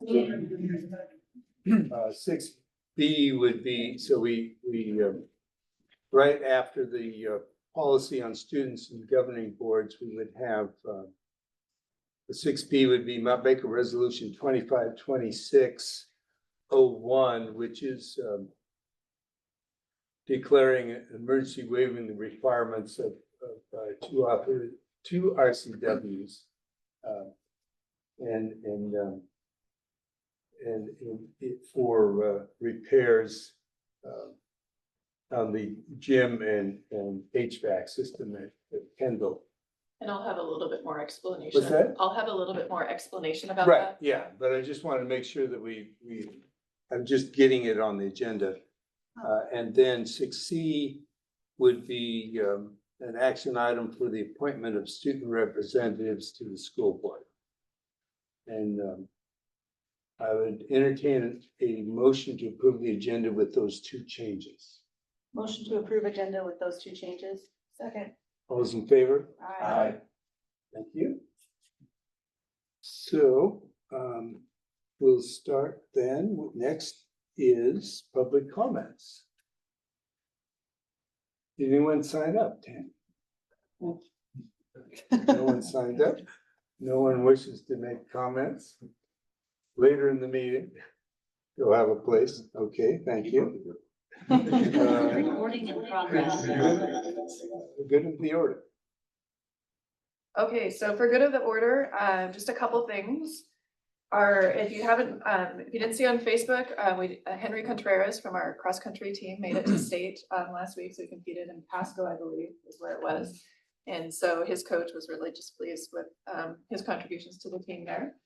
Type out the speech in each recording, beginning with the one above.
6B would be, so we right after the policy on students and governing boards, we would have the 6B would be make a resolution 252601, which is declaring an emergency waiving the requirements of two RCWs. And for repairs on the gym and HVAC system at Kendall. And I'll have a little bit more explanation. What's that? I'll have a little bit more explanation about Right, that. yeah, but I just wanted to make sure that I'm just getting it on the agenda. And then 6C would be an action item for the appointment of student representatives to the school board. And I would entertain a motion to approve the agenda with those two changes. Motion to approve agenda with those two changes. Second. All those in favor? Aye. Thank you. So we'll start then. Next is public comments. Did anyone sign up, Tam? No one signed up. No one wishes to make comments. Later in the meeting, you'll have a place. Okay, thank you. Recording in progress. Good of the order. Okay, so for good of the order, just a couple things. If you didn't see on Facebook, Henry Contreras from our cross country team made it to state last week. So he competed in Pasco, I believe, is where it was. And so his coach was really just pleased with his contributions to the team there.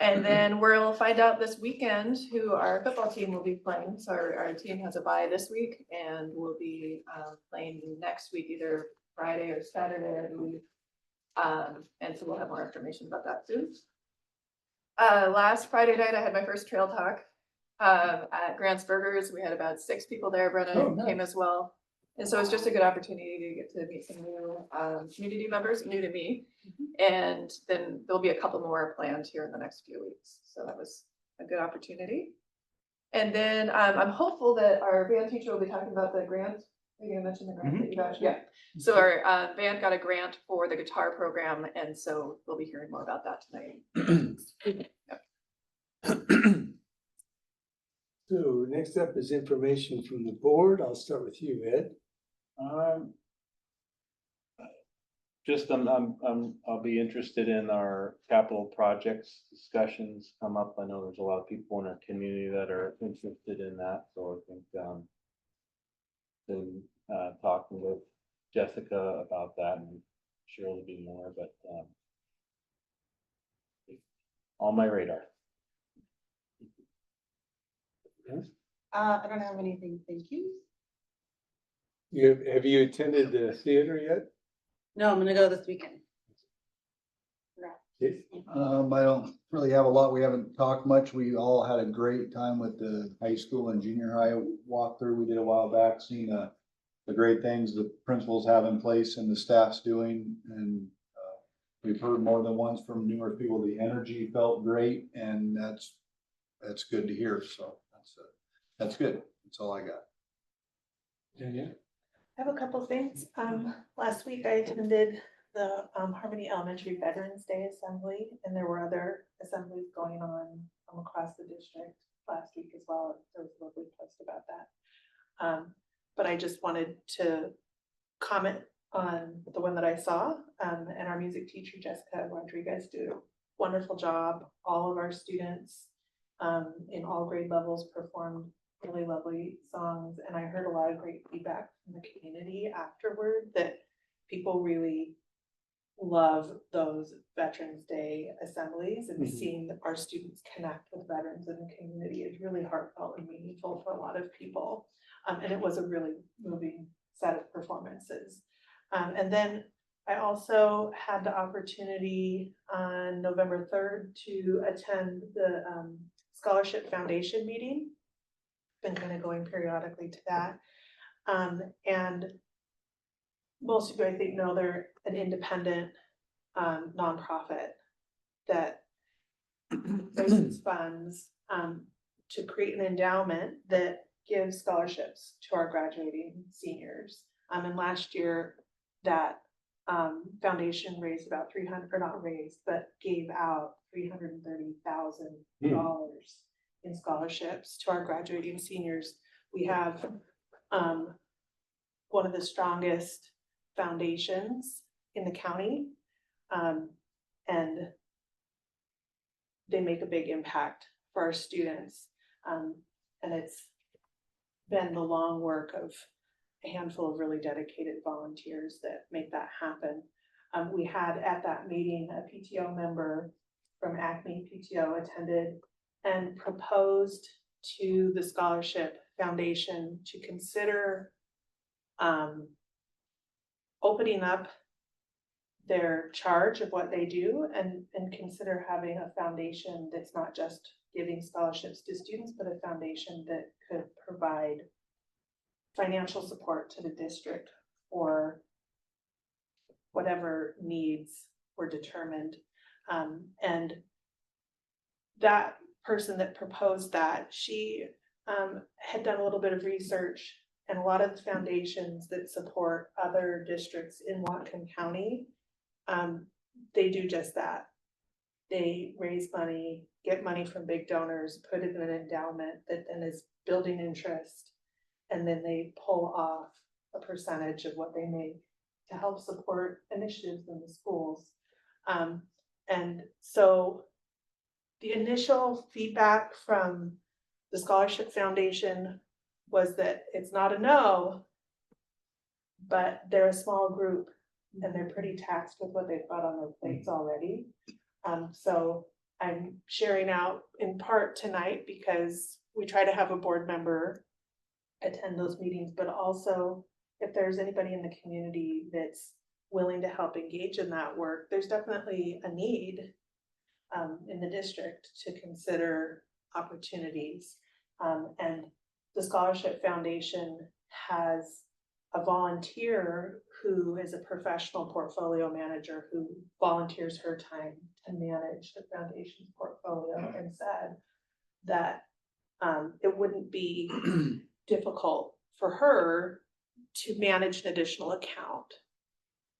And then we'll find out this weekend who our football team will be playing. So our team has a bye this week and we'll be playing next week, either Friday or Saturday, I believe. And so we'll have more information about that soon. Last Friday night, I had my first trail talk at Grant's Burgers. We had about 6 people there. Brennan came as well. And so it's just a good opportunity to get to meet some new community members, new to me. And then there'll be a couple more planned here in the next few weeks. So that was a good opportunity. And then I'm hopeful that our band teacher will be talking about the grant. Are you gonna mention the grant that you got? Yeah. So our band got a grant for the guitar program. And so we'll be hearing more about that tonight. So next up is information from the board. I'll start with you, Ed. I'll be interested in our capital projects discussions come up. I know there's a lot of people in our community that are interested in that, so I think been talking with Jessica about that, and sure there'll be more, but on my radar. I don't have anything, thank you. Have you attended the theater yet? No, I'm gonna go this weekend. Yes. I don't really have a lot. We haven't talked much. We all had a great time with the high school and junior high walkthrough we did a while back, seeing the great things the principals have in place and the staff's doing. And we've heard more than once from numerous people, the energy felt great, and that's good to hear. So that's good. That's all I got. Yeah. I have a couple things. Last week I attended the Harmony Elementary Veterans Day Assembly, and there were other assemblies going on across the district last week as well. There was a lovely post about that. But I just wanted to comment on the one that I saw, and our music teacher, Jessica Rodriguez, did a wonderful job. All of our students in all grade levels performed really lovely songs, and I heard a lot of great feedback from the community afterward that people really love those Veterans Day assemblies, and seeing our students connect with veterans in the community is really heartfelt and meaningful for a lot of people. And it was a really moving set of performances. And then I also had the opportunity on November 3rd to attend the Scholarship Foundation meeting. Been kind of going periodically to that. And most of you, I think, know they're an independent nonprofit that raises funds, to create an endowment that gives scholarships to our graduating seniors. And last year, that foundation raised about 300, or not raised, but gave out $330,000 in scholarships to our graduating seniors. We have one of the strongest foundations in the county, and they make a big impact for our students. And it's been the long work of a handful of really dedicated volunteers that make that happen. We had at that meeting, a PTO member from Acme PTO attended and proposed to the Scholarship Foundation to consider opening up their charge of what they do and consider having a foundation that's not just giving scholarships to students, but a foundation that could provide financial support to the district or whatever needs were determined. And that person that proposed that, she had done a little bit of research, and a lot of the foundations that support other districts in Whatcom County, they do just that. They raise money, get money from big donors, put it in an endowment that then is building interest, and then they pull off a percentage of what they make to help support initiatives in the schools. And so the initial feedback from the Scholarship Foundation was that it's not a no, but they're a small group and they're pretty taxed with what they've got on their plates already. So I'm sharing out in part tonight because we try to have a board member attend those meetings, but also if there's anybody in the community that's willing to help engage in that work, there's definitely a need in the district to consider opportunities. And the Scholarship Foundation has a volunteer who is a professional portfolio manager who volunteers her time to manage the foundation's portfolio, and said that it wouldn't be difficult for her to manage an additional account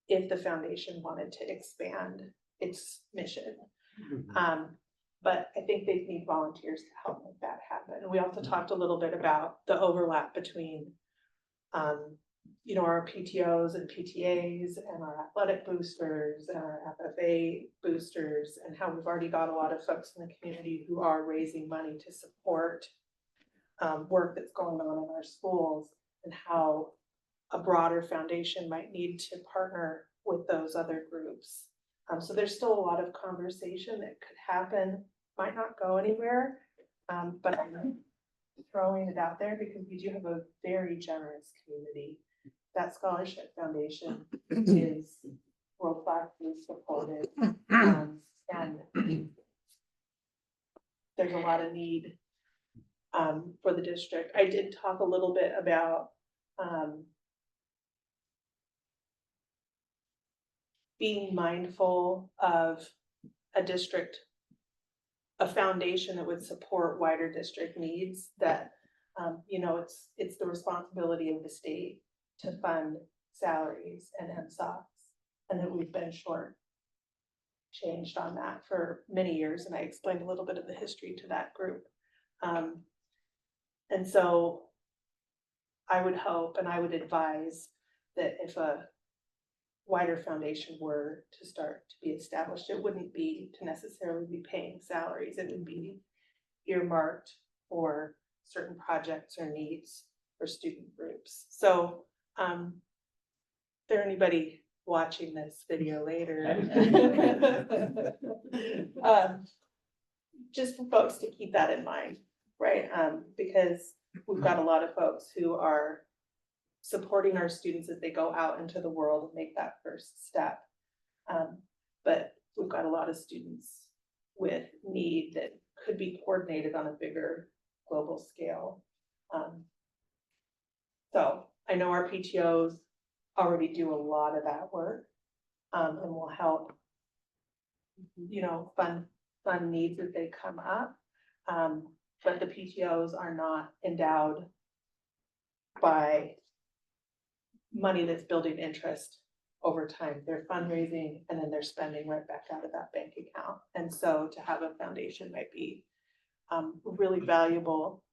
if the foundation wanted to expand its mission. But I think they need volunteers to help make that happen. And we also talked a little bit about the overlap between our PTOs and PTAs and our athletic boosters and our FFA boosters, and how we've already got a lot of folks in the community who are raising money to support work that's going on in our schools, and how a broader foundation might need to partner with those other groups. So there's still a lot of conversation that could happen, might not go anywhere, but I'm throwing it out there because we do have a very generous community. That Scholarship Foundation is world-classly supported, and there's a lot of need for the district. I did talk a little bit about being mindful of a foundation that would support wider district needs, that it's the responsibility of the state to fund salaries and MSOCs, and that we've been changed on that for many years. And I explained a little bit of the history to that group. And so I would hope, and I would advise, that if a wider foundation were to start to be established, it wouldn't be to necessarily be paying salaries. It would be earmarked for certain projects or needs for student groups. So if there anybody watching this video later, just for folks to keep that in mind, right? Because we've got a lot of folks who are supporting our students as they go out into the world and make that first step. But we've got a lot of students with need that could be coordinated on a bigger global scale. So I know our PTOs already do a lot of that work, and will help, fund fund needs as they come up. But the PTOs are not endowed by money that's building interest over time. They're fundraising and then they're spending right back out of that bank account. And so to have a foundation might be really valuable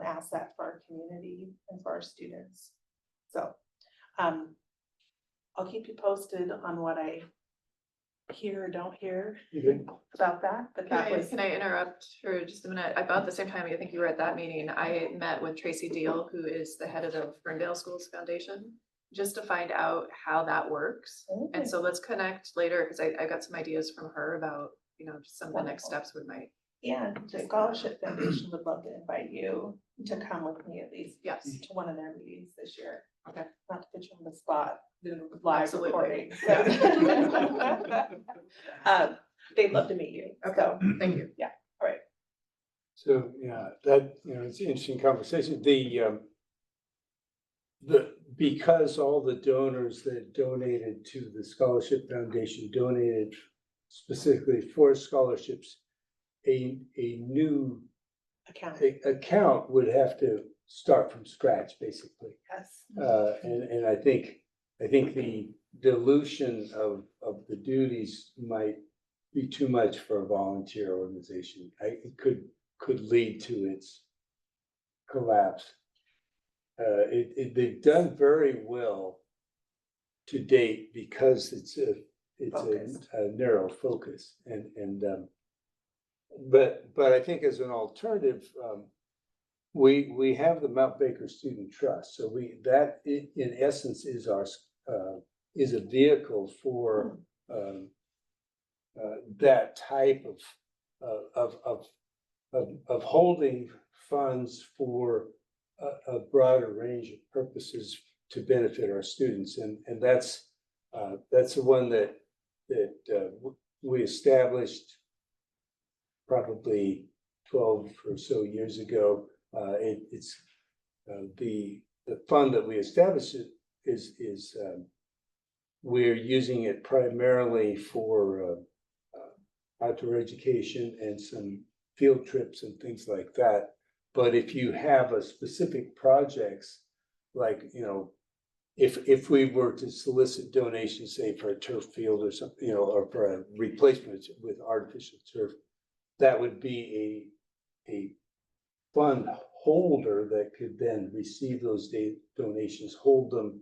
asset for our community and for our students. So I'll keep you posted on what I hear or don't hear about that, but that was. Can I interrupt for just a minute? About the same time, I think you were at that meeting, I met with Tracy Deal, who is the head of the Ferndale Schools Foundation, just to find out how that works. And so let's connect later, because I got some ideas from her about, you know, just some of the next steps we might. Yeah, the Scholarship Foundation would love to invite you to come with me at least. Yes. To one of their meetings this year. Okay. Not to put you on the spot, live Absolutely. recording. They'd love to meet you. Okay, So, thank you. So, yeah, that, you know, it's an interesting conversation. Because all the donors that donated to the Scholarship Foundation donated specifically for scholarships, a new account. account would have to start from scratch, basically. Yes. And I think the dilution of the duties might be too much for a volunteer organization. It could lead to its collapse. They've done very well to date because it's a narrow focus but I think as an alternative, we have the Mount Baker Student Trust. So that in essence is is a vehicle for that type of holding funds for a broader range of purposes to benefit our students. And that's the one that we established probably 12 or so years ago. It's the fund that we established is we're using it primarily for outdoor education and some field trips and things like that. But if you have a specific projects, like, you know, if we were to solicit donations, say for a turf field or something, you know, or for a replacement with artificial turf, that would be a fund holder that could then receive those donations, hold them.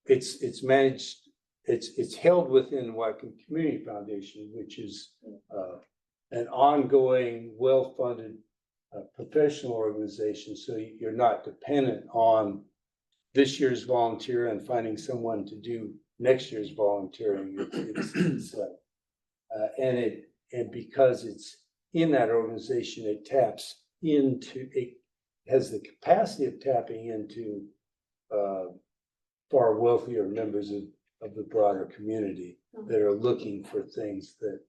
It's managed, it's held within Whatcom Community Foundation, which is an ongoing, well-funded professional organization. So you're not dependent on this year's volunteer and finding someone to do next year's volunteering. And because it's in that organization, it has the capacity of tapping into far wealthier members of the broader community that are looking for things that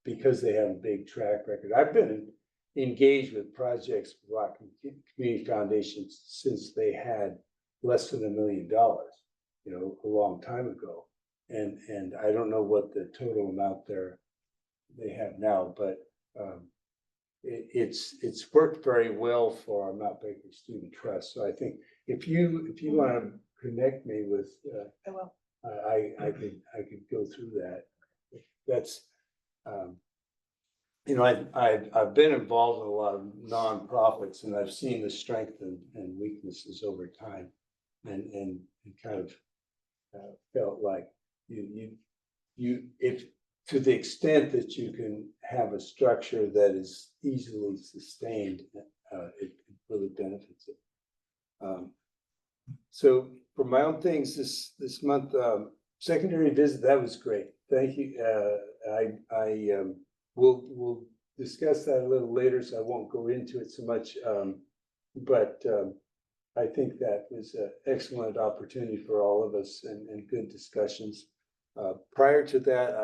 because they have a big track record. I've been engaged with projects with Whatcom Community Foundation since they had less than $1 million, you know, a long time ago. And I don't know what the total amount they have now, but it's worked very well for our Mount Baker Student Trust. So I think if you want to connect me with, I will. I could go through that. That's, you know, I've been involved in a lot of nonprofits, and I've seen the strength and weaknesses over time, and kind of felt like if to the extent that you can have a structure that is easily sustained, it really benefits it. So for my own things this month, secondary visit, that was great. Thank you. We'll discuss that a little later, so I won't go into it so much. But I think that was an excellent opportunity for all of us and good discussions. Prior to that,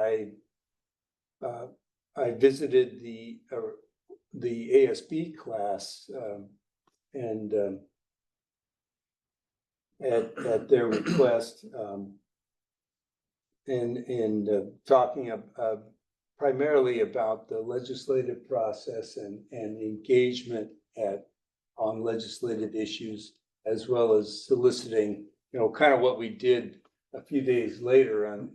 I visited the ASB class and at their request and talking primarily about the legislative process and engagement on legislative issues, as well as soliciting, kind of what we did a few days later on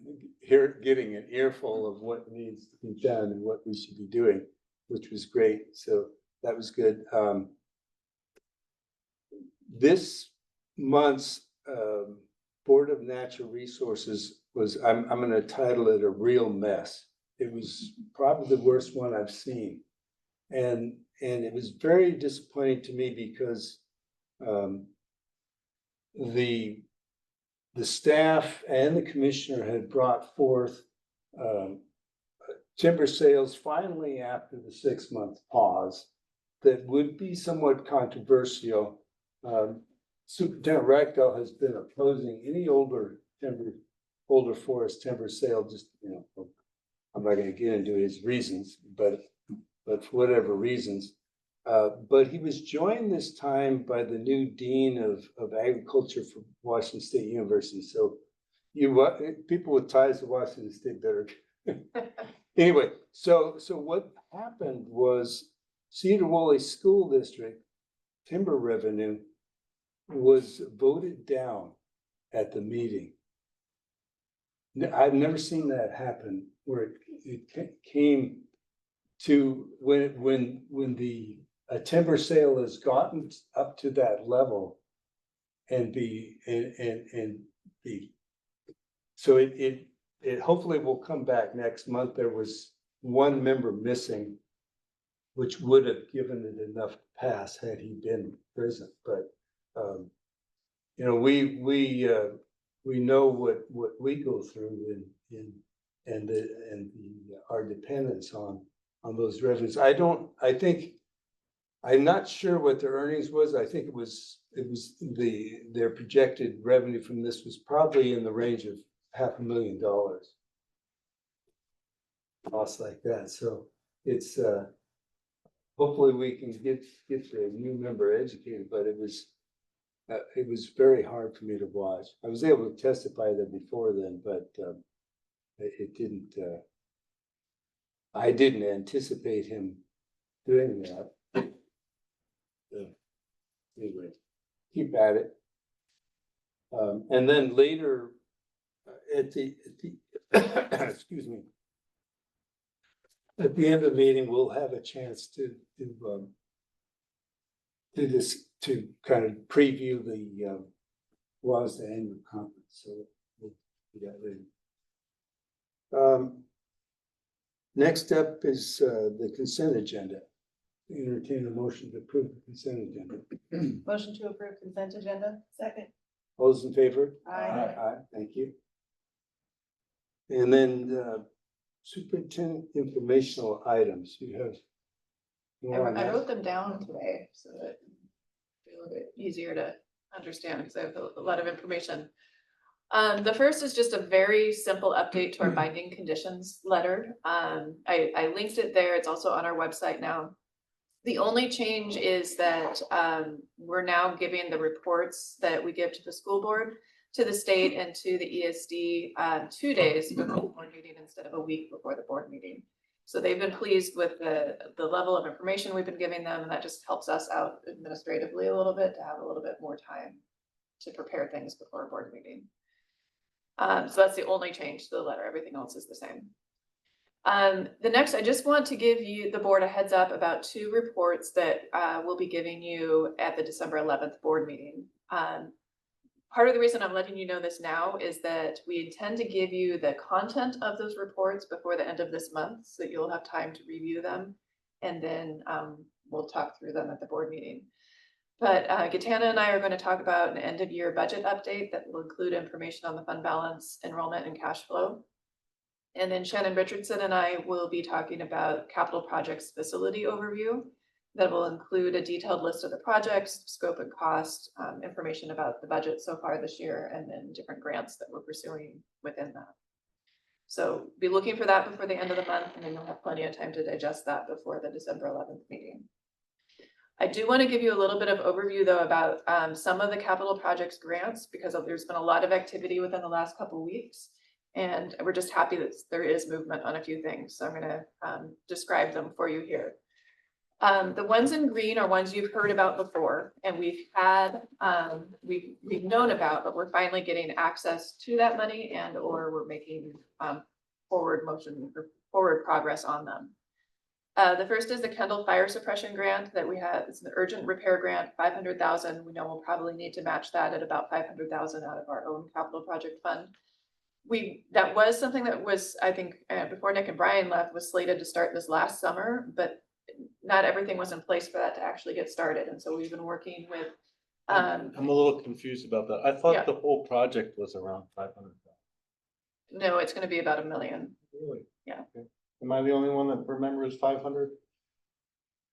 getting an earful of what needs to be done and what we should be doing, which was great. So that was good. This month's Board of Natural Resources was, I'm gonna title it a real mess. It was probably the worst one I've seen. And it was very disappointing to me because the staff and the commissioner had brought forth timber sales finally after the 6-month pause that would be somewhat controversial. Superintendent Ragdoll has been opposing any older forest timber sale, just, I'm not gonna get into his reasons, but for whatever reasons. But he was joined this time by the new dean of agriculture from Washington State University. So people with ties to Washington State better. Anyway, so what happened was Cedar Woolley School District timber revenue was voted down at the meeting. I've never seen that happen where it came to when a timber sale has gotten up to that level so it hopefully will come back next month. There was one member missing, which would have given it enough pass had he been present, but we know what we go through and our dependence on those revenues. I'm not sure what their earnings was. I think it was their projected revenue from this was probably in the range of $500,000. Loss like that. So it's hopefully we can get the new member educated, but it was very hard for me to watch. I was able to testify there before then, but it didn't. I didn't anticipate him doing that. Anyway, keep at it. And then later at the excuse me, at the end of the meeting, we'll have a chance to kind of preview the WASDA annual conference. So we'll do that later. Next up is the consent agenda. Entertain a motion to approve the consent agenda. Motion to approve consent agenda, second. All those in favor? Aye. Aye, thank you. And then superintendent informational items, you have. more on I that? wrote them down today so that it'd be a little bit easier to understand because I have a lot of information. The first is just a very simple update to our binding conditions letter. I linked it there. It's also on our website now. The only change is that we're now giving the reports that we give to the school board, to the state and to the ESD 2 days before the board meeting instead of a week before the board meeting. So they've been pleased with the level of information we've been giving them, and that just helps us out administratively a little bit to have a little bit more time to prepare things before a board meeting. So that's the only change to the letter. Everything else is the same. The next, I just want to give the board a heads up about 2 reports that we'll be giving you at the December 11th board meeting. Part of the reason I'm letting you know this now is that we intend to give you the content of those reports before the end of this month, so that you'll have time to review them, and then we'll talk through them at the board meeting. But Gitana and I are going to talk about an end of year budget update that will include information on the fund balance, enrollment, and cash flow. And then Shannon Richardson and I will be talking about capital projects facility overview that will include a detailed list of the projects, scope and cost, information about the budget so far this year, and then different grants that we're pursuing within that. So be looking for that before the end of the month, and then you'll have plenty of time to digest that before the December 11th meeting. I do want to give you a little bit of overview though about some of the capital projects grants, because there's been a lot of activity within the last couple of weeks. And we're just happy that there is movement on a few things. So I'm gonna describe them for you here. The ones in green are ones you've heard about before, and we've had, we've known about, but we're finally getting access to that money and or we're making forward motion or forward progress on them. The first is the Kendall Fire Suppression Grant that we have. It's an urgent repair grant, 500,000. We know we'll probably need to match that at about 500,000 out of our own capital project fund. That was something that was, I think, before Nick and Brian left, was slated to start this last summer, but not everything was in place for that to actually get started. And so we've been working with, I'm a little confused about that. I Yeah. thought the whole project was around 500,000. no, it's gonna be about $1 million. Really? Yeah. Okay. Am I the only one that remembers 500?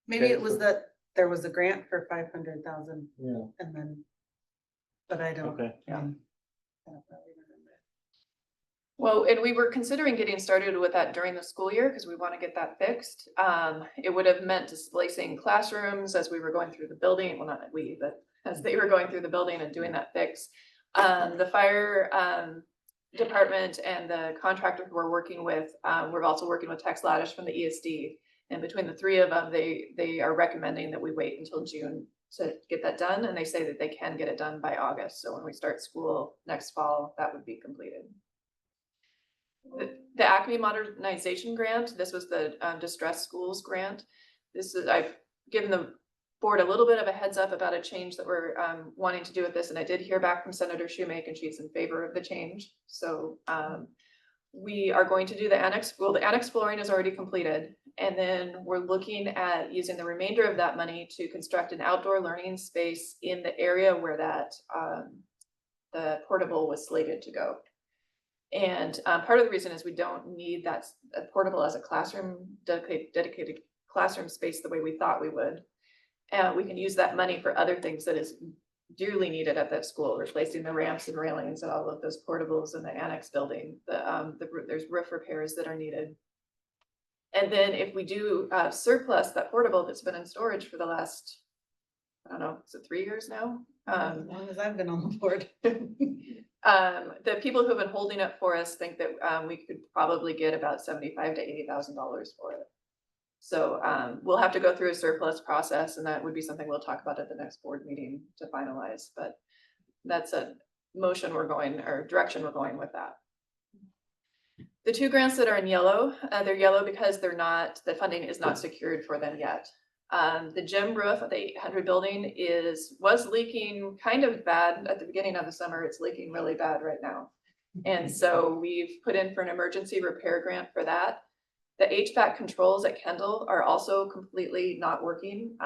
Maybe Okay, it was so- that there was a grant for 500,000 Yeah. and then, but I don't. Okay. Yeah. I don't really remember. Well, and we were considering getting started with that during the school year because we want to get that fixed. It would have meant displacing classrooms as we were going through the building. Well, not we, but as they were going through the building and doing that fix. The fire department and the contractor who we're working with, we're also working with Tex Lattice from the ESD. And between the three of them, they are recommending that we wait until June to get that done. And they say that they can get it done by August. So when we start school next fall, that would be completed. The Acme Modernization Grant, this was the distressed schools grant. I've given the board a little bit of a heads up about a change that we're wanting to do with this, and I did hear back from Senator Shoemake, and she's in favor of the change. So we are going to do the annex. Well, the annex flooring is already completed, and then we're looking at using the remainder of that money to construct an outdoor learning space in the area where that the portable was slated to go. And part of the reason is we don't need that portable as a classroom, dedicated classroom space the way we thought we would. And we can use that money for other things that is dearly needed at that school, replacing the ramps and railings and all of those portables in the annex building. There's roof repairs that are needed. And then if we do surplus that portable that's been in storage for the last, I don't know, is it 3 years now? As long as I've been on the board. The people who have been holding it for us think that we could probably get about $75,000 to $80,000 for it. So we'll have to go through a surplus process, and that would be something we'll talk about at the next board meeting to finalize. But that's a motion we're going, or direction we're going with that. The two grants that are in yellow, they're yellow because they're not, the funding is not secured for them yet. The gym roof of the 800 building was leaking kind of bad at the beginning of the summer. It's leaking really bad right now. And so we've put in for an emergency repair grant for that. The HVAC controls at Kendall are also completely not working.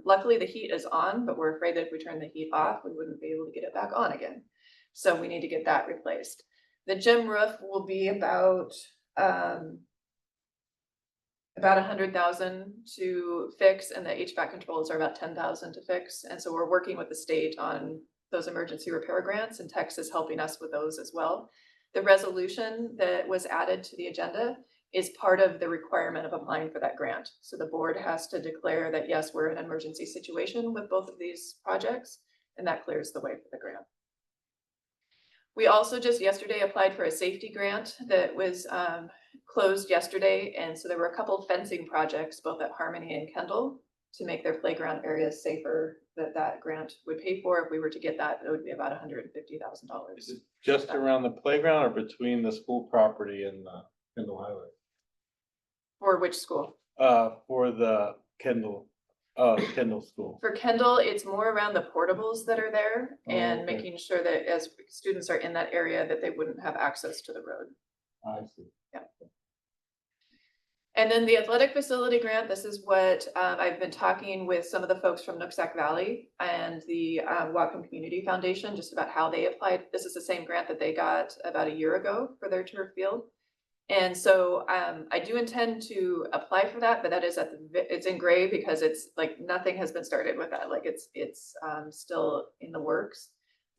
Luckily the heat is on, but we're afraid that if we turn the heat off, we wouldn't be able to get it back on again. So we need to get that replaced. The gym roof will be about 100,000 to fix, and the HVAC controls are about 10,000 to fix. And so we're working with the state on those emergency repair grants, and Tex is helping us with those as well. The resolution that was added to the agenda is part of the requirement of applying for that grant. So the board has to declare that, yes, we're in an emergency situation with both of these projects, and that clears the way for the grant. We also just yesterday applied for a safety grant that was closed yesterday. And so there were a couple of fencing projects, both at Harmony and Kendall, to make their playground areas safer, that grant would pay for. If we were to get that, it would be about $150,000. Is it just around the playground or between the school property and the Kendall Highway? For which school? For the Kendall school. For Kendall, it's more around the portables that are there Oh, and okay. making sure that as students are in that area, that they wouldn't have access to the road. I see. And then the athletic facility grant, this is what I've been talking with some of the folks from Nooksack Valley and the Whatcom Community Foundation, just about how they applied. This is the same grant that they got about a year ago for their turf field. And so I do intend to apply for that, but that is it's in gray because it's like nothing has been started with that. Like it's still in the works,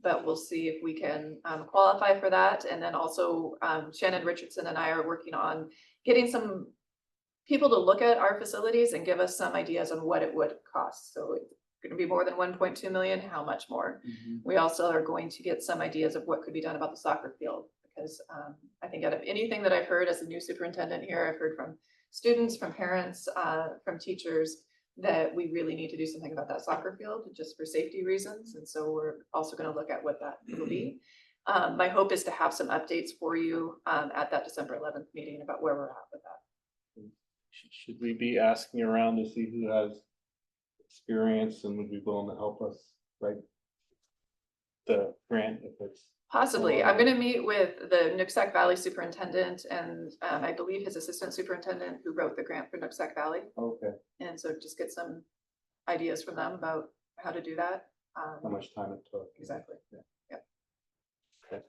but we'll see if we can qualify for that. And then also Shannon Richardson and I are working on getting some people to look at our facilities and give us some ideas on what it would cost. So it's going to be more than 1.2 million, how much more? We also are going to get some ideas of what could be done about the soccer field, because I think out of anything that I've heard as a new superintendent here, I've heard from students, from parents, from teachers, that we really need to do something about that soccer field just for safety reasons. And so we're also going to look at what that will be. My hope is to have some updates for you at that December 11th meeting about where we're at with that. Should we be asking around to see who has experience and would be willing to help us write the grant if it's? Possibly. I'm going to meet with the Nooksack Valley superintendent and I believe his assistant superintendent who wrote the grant for Nooksack Valley. Okay, And so just get some ideas from them about how to do that. how much time it took. Exactly. Yeah. Yep. Okay.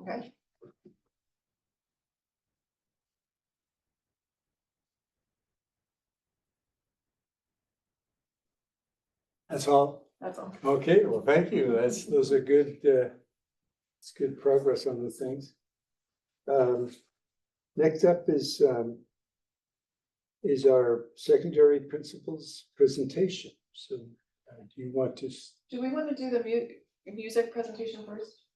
Okay. That's all. That's all. Okay, well, thank you. Those are good, it's good progress on the things. Next up is our secondary principals presentation. So do you want to? Do we want to do the music presentation first?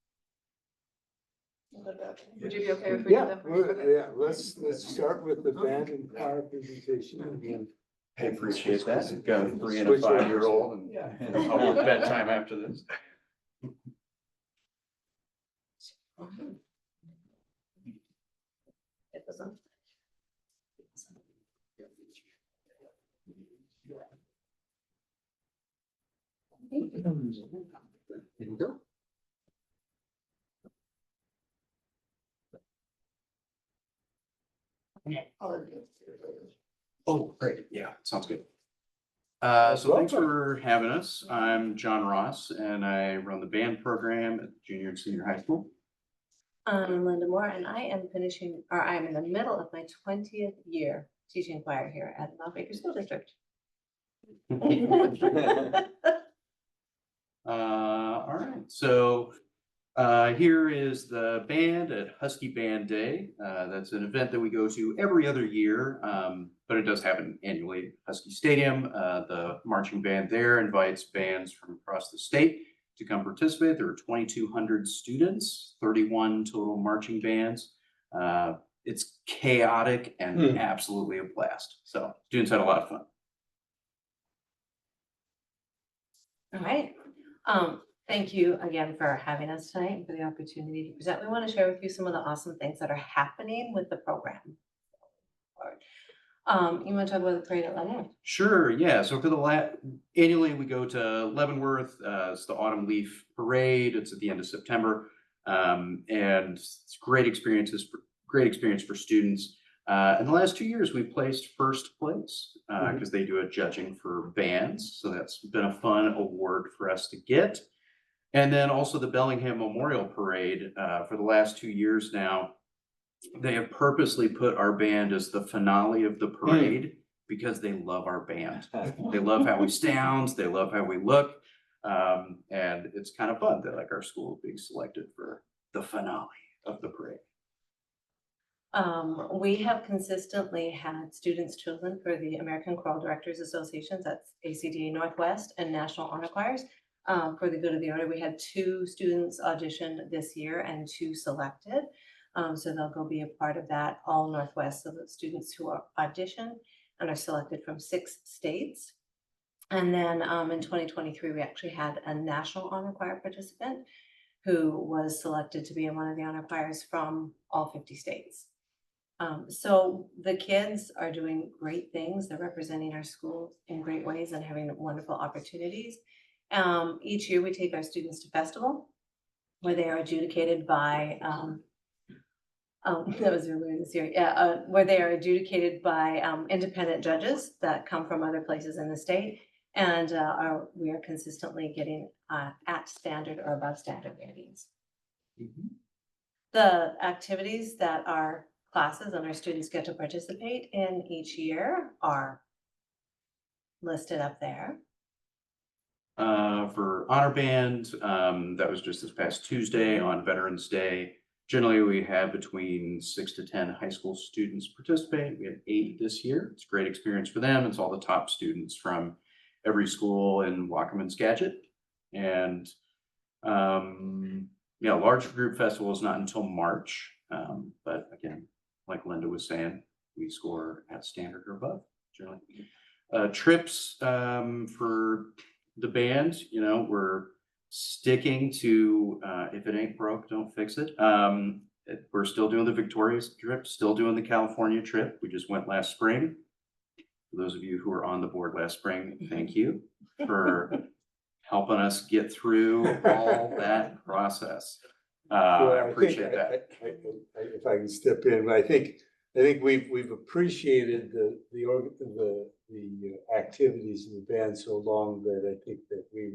Would you be okay if we do that first? Yeah, let's start with the band and choir presentation again. I appreciate that. I've got a 3 and a 5-year-old and Yeah. I'll work bedtime after this. It doesn't. Here we go. Oh, great. Yeah, sounds good. So thanks for having us. I'm John Ross and I run the band program at junior and senior high school. I'm Linda Moore, and I am I'm in the middle of my 20th year teaching choir here at Mount Baker School District. All right, so here is the band at Husky Band Day. That's an event that we go to every other year, but it does happen annually at Husky Stadium. The marching band there invites bands from across the state to come participate. There are 2,200 students, 31 total marching bands. It's chaotic and absolutely a blast. So students had a lot of fun. All right. Thank you again for having us tonight and for the opportunity to present. We want to share with you some of the awesome things that are happening with the program. You want to talk about the parade at Leavenworth? Sure, yeah. So for the annually we go to Leavenworth. It's the Autumn Leaf Parade. It's at the end of September, and it's great experience for students. In the last 2 years, we placed first place because they do a judging for bands. So that's been a fun award for us to get. And then also the Bellingham Memorial Parade for the last 2 years now. They have purposely put our band as the finale of the parade because they love our band. They love how we sound, they love how we look. And it's kind of fun that like our school being selected for the finale of the parade. We have consistently had students chosen for the American Choral Directors Associations, that's ACDA Northwest and National Honor Choirs. For the good of the order, we had 2 students audition this year and 2 selected. So they'll go be a part of that all Northwest. So the students who are auditioned and are selected from 6 states. And then in 2023, we actually had a National Honor Choir participant who was selected to be in one of the honor choirs from all 50 states. So the kids are doing great things. They're representing our school in great ways and having wonderful opportunities. Each year we take our students to festival where they are adjudicated by, that was earlier this year, yeah, where they are adjudicated by independent judges that come from other places in the state. And we are consistently getting at standard or above standard ratings. The activities that our classes and our students get to participate in each year are listed up there. For honor band, that was just this past Tuesday on Veterans Day. Generally, we have between 6 to 10 high school students participate. We had 8 this year. It's a great experience for them. It's all the top students from every school in Wacom and Skagit. And Yeah, large group festival is not until March. But again, like Linda was saying, we score at standard or above generally. Trips, for the band, you know, we're sticking to, if it ain't broke, don't fix it. We're still doing the Victoria trip, still doing the California trip. We just went last spring. For those of you who were on the board last spring, thank you for helping us get through all that process. I appreciate that. If I can step in, I think we've appreciated the activities of the band so long that I think that we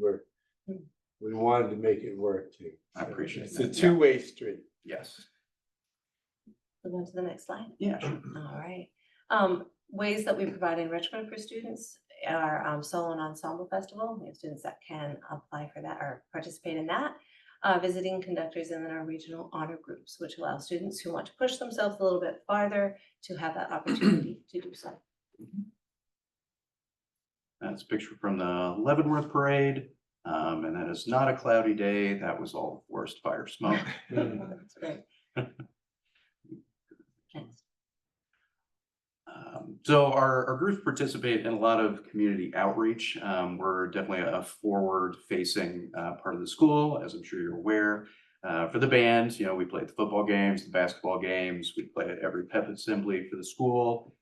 wanted to make it work too. I appreciate It's a that, yeah. two-way street. Yes. We'll go to the next slide. Yeah, sure. All right. Ways that we provide enrichment for students are solo and ensemble festival. We have students that can apply for that or participate in that. Visiting conductors and then our regional honor groups, which allow students who want to push themselves a little bit farther to have that opportunity to do so. That's a picture from the Leavenworth Parade. And that is not a cloudy day. That was all forest fire smoke. That's great. Thanks. So our groups participate in a lot of community outreach. We're definitely a forward-facing part of the school, as I'm sure you're aware. For the band, you know, we play at the football games, the basketball games. We play at every pep assembly for the school.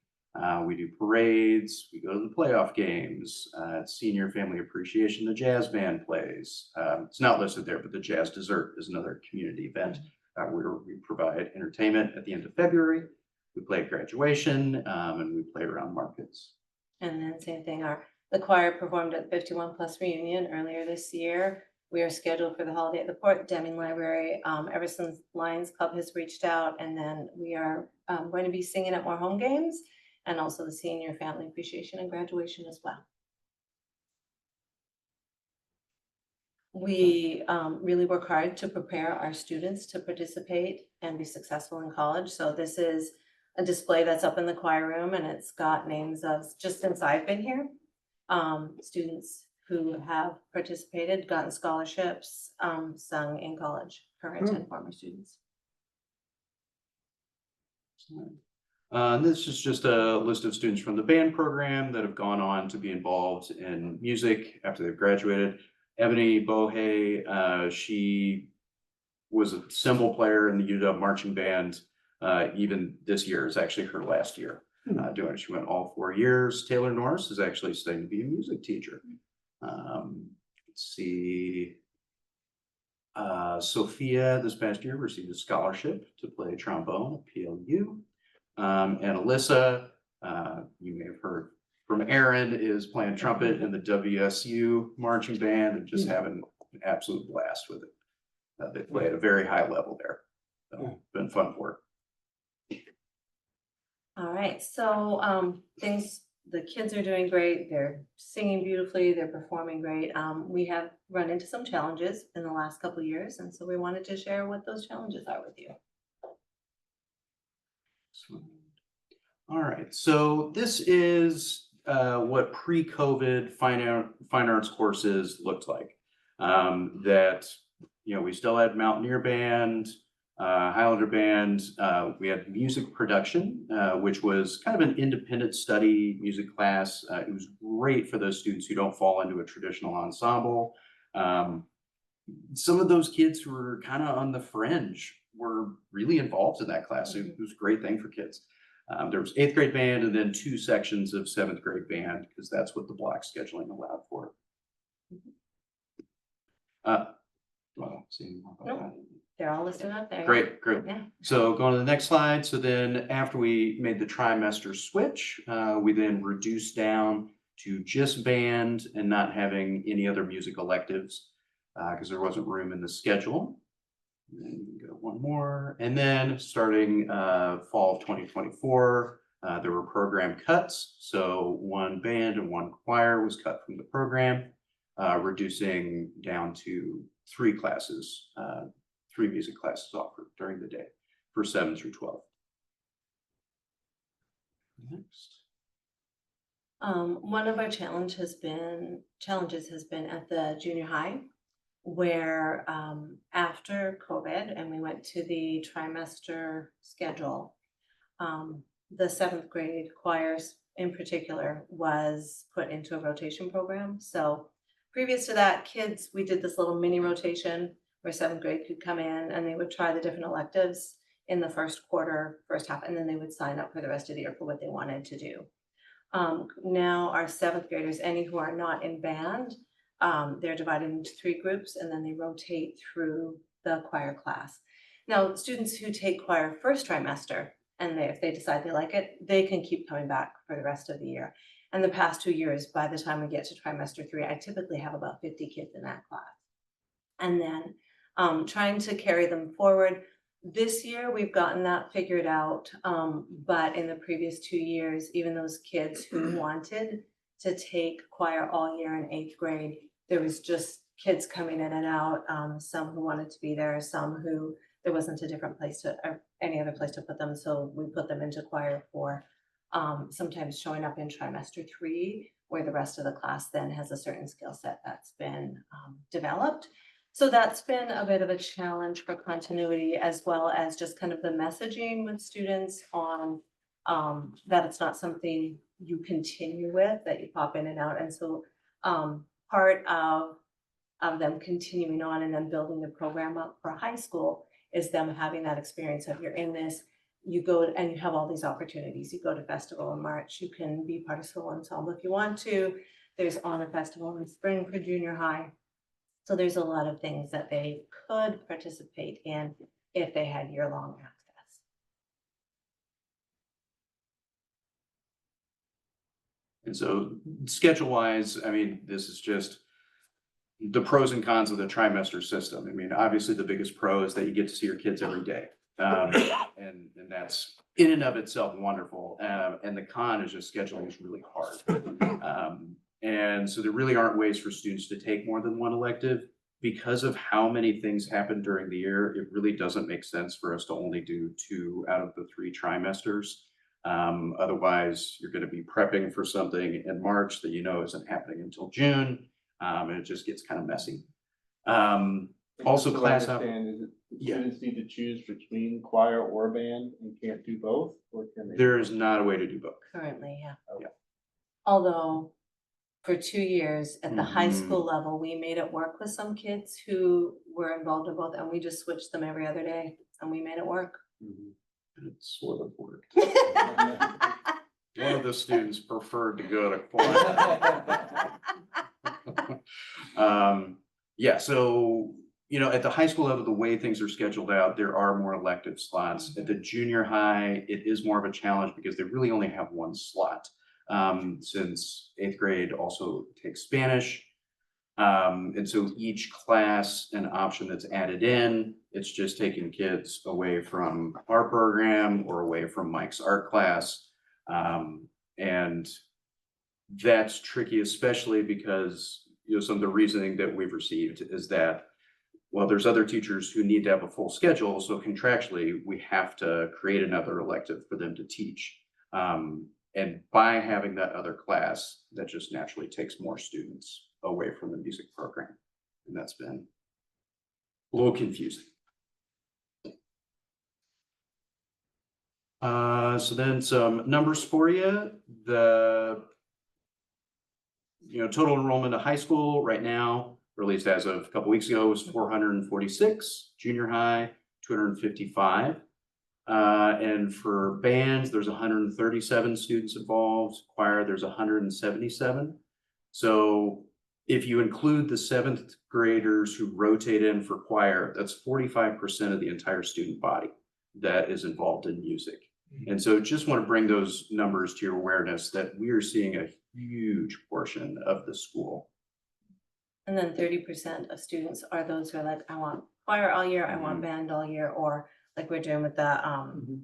We do parades. We go to the playoff games. Senior Family Appreciation, the jazz band plays. It's not listed there, but the Jazz Dessert is another community event where we provide entertainment at the end of February. We play at graduation, and we play around markets. And then same thing, the choir performed at 51 Plus reunion earlier this year. We are scheduled for the holiday at the Port Deming Library. Everson Lions Club has reached out, and then we are going to be singing at more home games and also the Senior Family Appreciation and graduation as well. We really work hard to prepare our students to participate and be successful in college. So this is a display that's up in the choir room, and it's got names of, just since I've been here, students who have participated, gotten scholarships, sung in college, current and former students. This is just a list of students from the band program that have gone on to be involved in music after they've graduated. Ebony Bohe, she was a cymbal player in the UW marching band. Even this year is actually her last year doing it. She went all 4 years. Taylor Norris is actually studying to be a music teacher. Let's see. Sophia this past year received a scholarship to play trombone at PLU. And Alyssa, you may have heard from Aaron, is playing trumpet in the WSU marching band and just having an absolute blast with it. They play at a very high level there. So it's been fun for her. All right, so the kids are doing great. They're singing beautifully. They're performing great. We have run into some challenges in the last couple of years, and so we wanted to share what those challenges are with you. All right, so this is what pre-COVID fine arts courses looked like. That, you know, we still had Mountaineer Band, Highlander Band. We had music production, which was kind of an independent study music class. It was great for those students who don't fall into a traditional ensemble. Some of those kids who were kind of on the fringe were really involved in that class. It was a great thing for kids. There was 8th grade band and then 2 sections of 7th grade band, because that's what the block scheduling allowed for. Well, see more about that. They're all listed up there. Great. Yeah. So going to the next slide. So then after we made the trimester switch, we then reduced down to just band and not having any other music electives because there wasn't room in the schedule. And then we can go one more. And then starting fall of 2024, there were program cuts. So 1 band and 1 choir was cut from the program, reducing down to 3 classes, 3 music classes offered during the day for 7 through 12. Next. One of our challenges has been at the junior high. where after COVID and we went to the trimester schedule, the 7th grade choirs in particular was put into a rotation program. So previous to that, kids, we did this little mini rotation where 7th grade could come in and they would try the different electives in the first quarter, first half, and then they would sign up for the rest of the year for what they wanted to do. Now our 7th graders, any who are not in band, they're divided into 3 groups and then they rotate through the choir class. Now, students who take choir first trimester, and if they decide they like it, they can keep coming back for the rest of the year. And the past 2 years, by the time we get to trimester 3, I typically have about 50 kids in that class. And then trying to carry them forward. This year, we've gotten that figured out, but in the previous 2 years, even those kids who wanted to take choir all year in 8th grade, there was just kids coming in and out, some who wanted to be there, some who there wasn't a different place to, or any other place to put them, so we put them into choir for sometimes showing up in trimester 3, where the rest of the class then has a certain skill set that's been developed. So that's been a bit of a challenge for continuity, as well as just kind of the messaging with students on that it's not something you continue with, that you pop in and out. And so part of them continuing on and then building the program up for high school is them having that experience of you're in this, you go and you have all these opportunities. You go to festival in March, you can be part of school ensemble if you want to. There's honor festival in spring for junior high. So there's a lot of things that they could participate in if they had year-long access. And so schedule-wise, I mean, this is just the pros and cons of the trimester system. I mean, obviously the biggest pro is that you get to see your kids every day. And that's in and of itself wonderful. And the con is just scheduling is really hard. And so there really aren't ways for students to take more than one elective. Because of how many things happen during the year, it really doesn't make sense for us to only do 2 out of the 3 trimesters. Otherwise, you're going to be prepping for something in March that you know isn't happening until June, and it just gets kind of messy. Also, So class I out. understand, is it Yeah. students need to choose between choir or band and can't do both, or can they? There is not a way to do both. Currently, yeah. Okay. Although for 2 years at the high Mhm. school level, we made it work with some kids who were involved in both, and we just switched them every other day and we made it work. And it sort of worked. One of the students preferred to go to choir. Yeah, so, you know, at the high school level, the way things are scheduled out, there are more elective slots. At the junior high, it is more of a challenge because they really only have 1 slot. Since 8th grade also takes Spanish. And so each class, an option that's added in, it's just taking kids away from our program or away from Mike's art class. And that's tricky, especially because, you know, some of the reasoning that we've received is that, well, there's other teachers who need to have a full schedule. So contractually, we have to create another elective for them to teach. And by having that other class, that just naturally takes more students away from the music program. And that's been a little confusing. So then some numbers for you. The total enrollment of high school right now, or at least as of a couple weeks ago, was 446, junior high, 255. And for bands, there's 137 students involved. Choir, there's 177. So if you include the 7th graders who rotate in for choir, that's 45% of the entire student body that is involved in music. And so just want to bring those numbers to your awareness that we are seeing a huge portion of the school. And then 30% of students are those who are like, I want choir all year, I want band all year, or like we're doing with the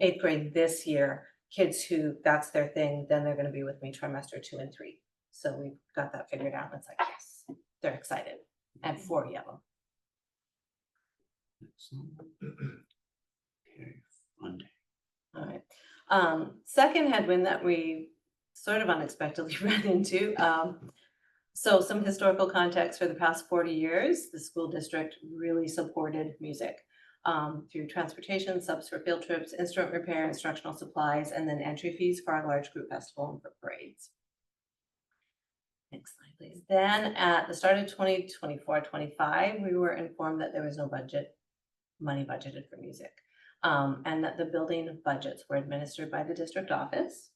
8th grade this year, kids who that's their thing, then they're going to be with me trimester 2 and 3. So we've got that figured out. It's like, yes, they're excited. And 40 of them. Okay, Monday. All right. Second headwind that we sort of unexpectedly ran into. So some historical context: for the past 40 years, the school district really supported music through transportation, subs for field trips, instrument repair, instructional supplies, and then entry fees for our large group festival and for parades. Next slide, please. Then at the start of 2024-25, we were informed that there was no money budgeted for music, and that the building budgets were administered by the district office.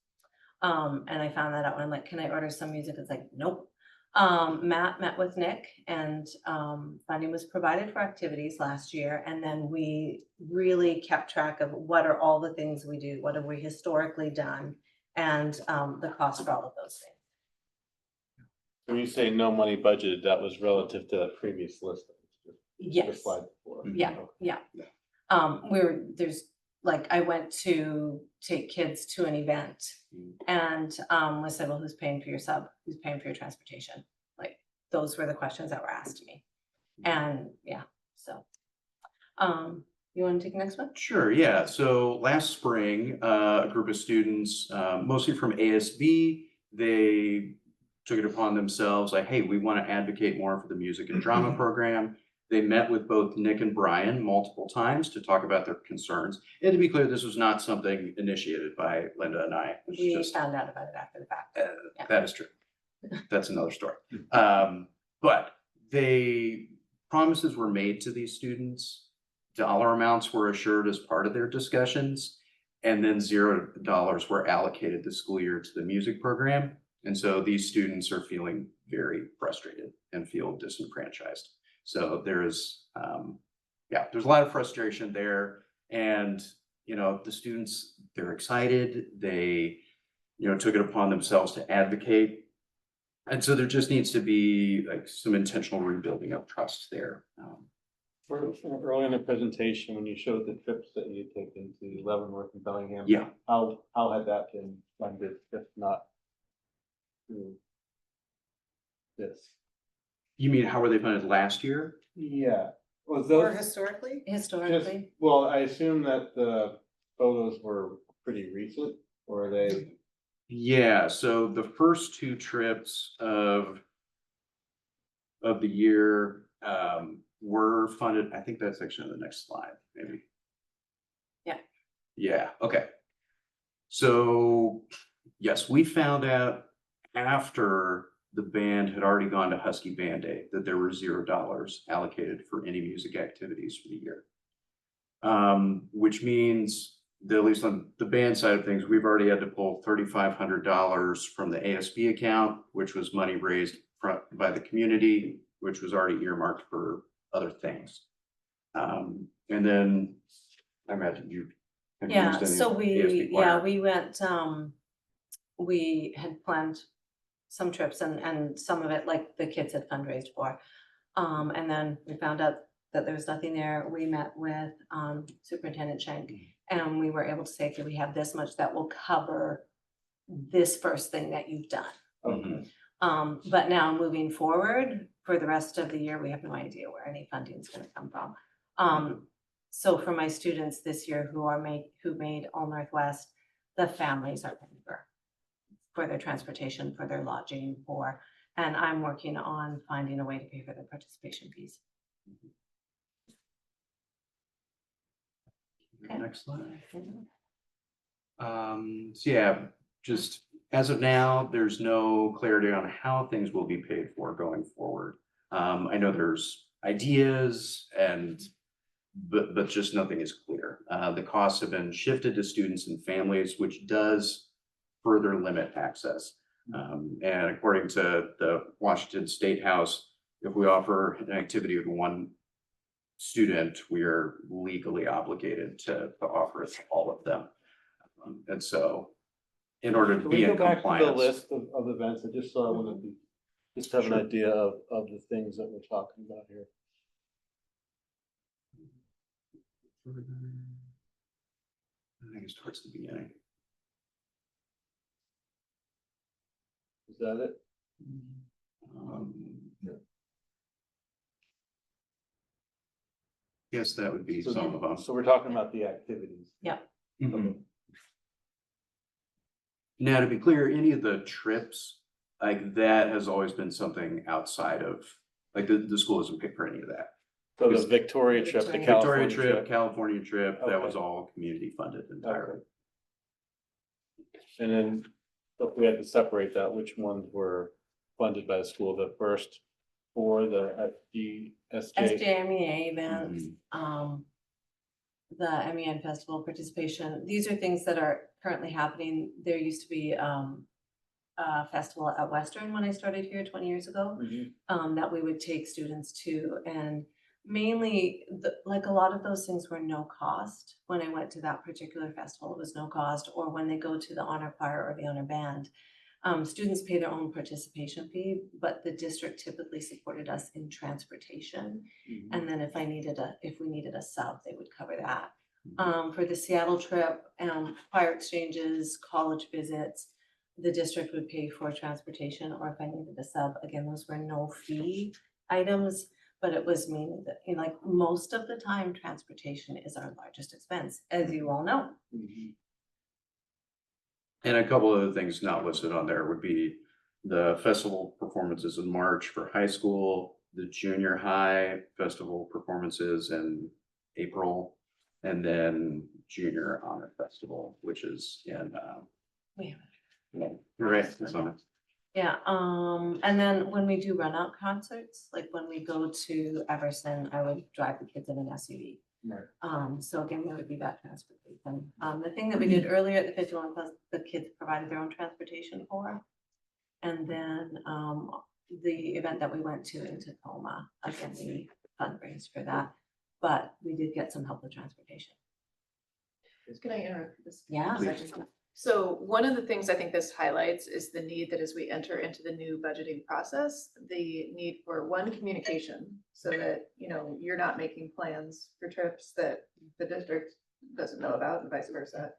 And I found that out when I'm like, can I order some music? It's like, nope. Matt met with Nick, and funding was provided for activities last year. And then we really kept track of what are all the things we do, what have we historically done, and the cost for all of those things. When you say no money budgeted, that was relative to that previous list. The Yes. slide before. Yeah, yeah. There's, like, I went to take kids to an event and was said, well, who's paying for your sub? Who's paying for your transportation? Like, those were the questions that were asked to me. And yeah, so, you want to take the next one? Sure, yeah. So last spring, a group of students, mostly from ASB, they took it upon themselves, like, hey, we want to advocate more for the music and drama program. They met with both Nick and Brian multiple times to talk about their concerns. And to be clear, this was not something initiated by Linda and I. It was We just, found out about it after the fact. Yeah. that is true. That's another story. But promises were made to these students. Dollar amounts were assured as part of their discussions. And then $0 were allocated this school year to the music program. And so these students are feeling very frustrated and feel disenfranchised. So there's a lot of frustration there. And, the students, they're excited. They, took it upon themselves to advocate. And so there just needs to be like some intentional rebuilding of trust there. Early in the presentation, when you showed the trips that you had taken to Leavenworth and Bellingham. Yeah. How had that been funded, if not through this? You mean, how were they funded last year? Yeah, was Or those historically? just, Historically, well, I assume that the photos were pretty recent, or are they? Yeah, so the first two trips of the year were funded. I think that's actually on the next slide, maybe. Yeah. Yeah, okay. So, yes, we found out after the band had already gone to Husky Band Day that there were $0 allocated for any music activities for the year. Which means that, at least on the band side of things, we've already had to pull $3,500 from the ASB account, which was money raised by the community, which was already earmarked for other things. And then I imagine you. have yeah, used any so ASB choir. we went, we had planned some trips and some of it, like, the kids had fundraised for. And then we found out that there was nothing there. We met with Superintendent Schenk, and we were able to say, okay, we have this much that will cover this first thing that you've done. Okay. But now moving forward for the rest of the year, we have no idea where any funding is going to come from. So for my students this year who made All Northwest, the families are paying for their transportation, for their lodging, and I'm working on finding a way to pay for their participation fees. Okay. Next slide. So yeah, just as of now, there's no clarity on how things will be paid for going forward. I know there's ideas but just nothing is clear. The costs have been shifted to students and families, which does further limit access. And according to the Washington State House, if we offer an activity with one student, we are legally obligated to offer it to all of them. And so in order to Can we be go in back to the compliance. list of events? I just saw, I wanted to just have an Sure. idea of the things that we're talking about here. I think it's towards the beginning. Is that it? Yes, that would be So some of them. So we're talking about the activities. Mhm. Now, to be clear, any of the trips like that has always been something outside of, like the school doesn't pay for any of that. So the Victoria trip, the Victoria California Victoria trip, trip. California trip, that was Okay. all community funded entirely. And then if we had to separate that, which ones were funded by the school? The first four, the FDSJ. SJMEA events, the MEN festival participation, these are things that are currently happening. There used to be a festival at Western when I started here 20 years ago. Mhm. That we would take students to, and mainly like a lot of those things were no cost. When I went to that particular festival, it was no cost, or when they go to the honor choir or the honor band. Students pay their own participation fee, but the district typically supported us in transportation. Mhm. And then if we needed a sub, they would cover that. For the Seattle trip, choir exchanges, college visits, the district would pay for transportation, or if I needed a sub, again, those were no fee items. But it was mainly that, you know, like most of the time, transportation is our largest expense, as you all know. Mhm. And a couple of other things not listed on there would be the festival performances in March for high school, the junior high festival performances in April, and then junior honor festival, which is in, We have you're right, it's on it. Yeah, and then when we do run out concerts, like when we go to Everson, I would drive the kids in an SUV. Right. So again, there would be that transportation. The thing that we did earlier at the 51 Plus, the kids provided their own transportation for. And then, the event that we went to in Tacoma, again, we fundraised for that, but we did get some help with transportation. Can I interrupt this? Yeah. Section? So one of the things I think this highlights is the need that as we enter into the new budgeting process, the need for one, communication, so that, you know, you're not making plans for trips that the district doesn't know about and vice versa.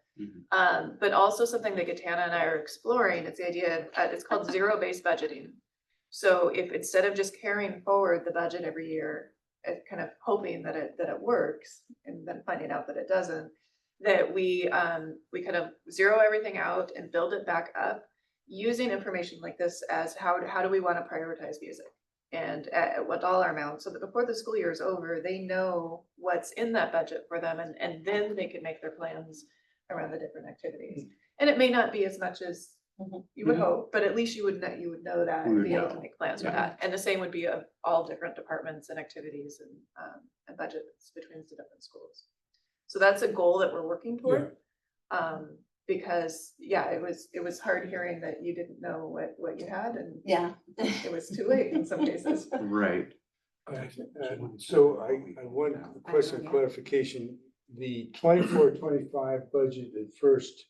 But also something that Gatana and I are exploring, it's the idea, it's called zero-based budgeting. So if instead of just carrying forward the budget every year, kind of hoping that it works and then finding out that it doesn't, that we kind of zero everything out and build it back up using information like this as how do we want to prioritize music and at what dollar amount, so that before the school year is over, they know what's in that budget for them, and then they can make their plans around the different activities. And it may not be as much as you would hope, but at least you would know that We and would be able to know. make plans for Yeah. that. And the same would be of all different departments and activities and budgets between the different schools. So that's a goal that we're working toward. Because it was hard hearing that you didn't know what you had, and Yeah. it was too late in some cases. Right. So I want a question of clarification. The 24-25 budget at first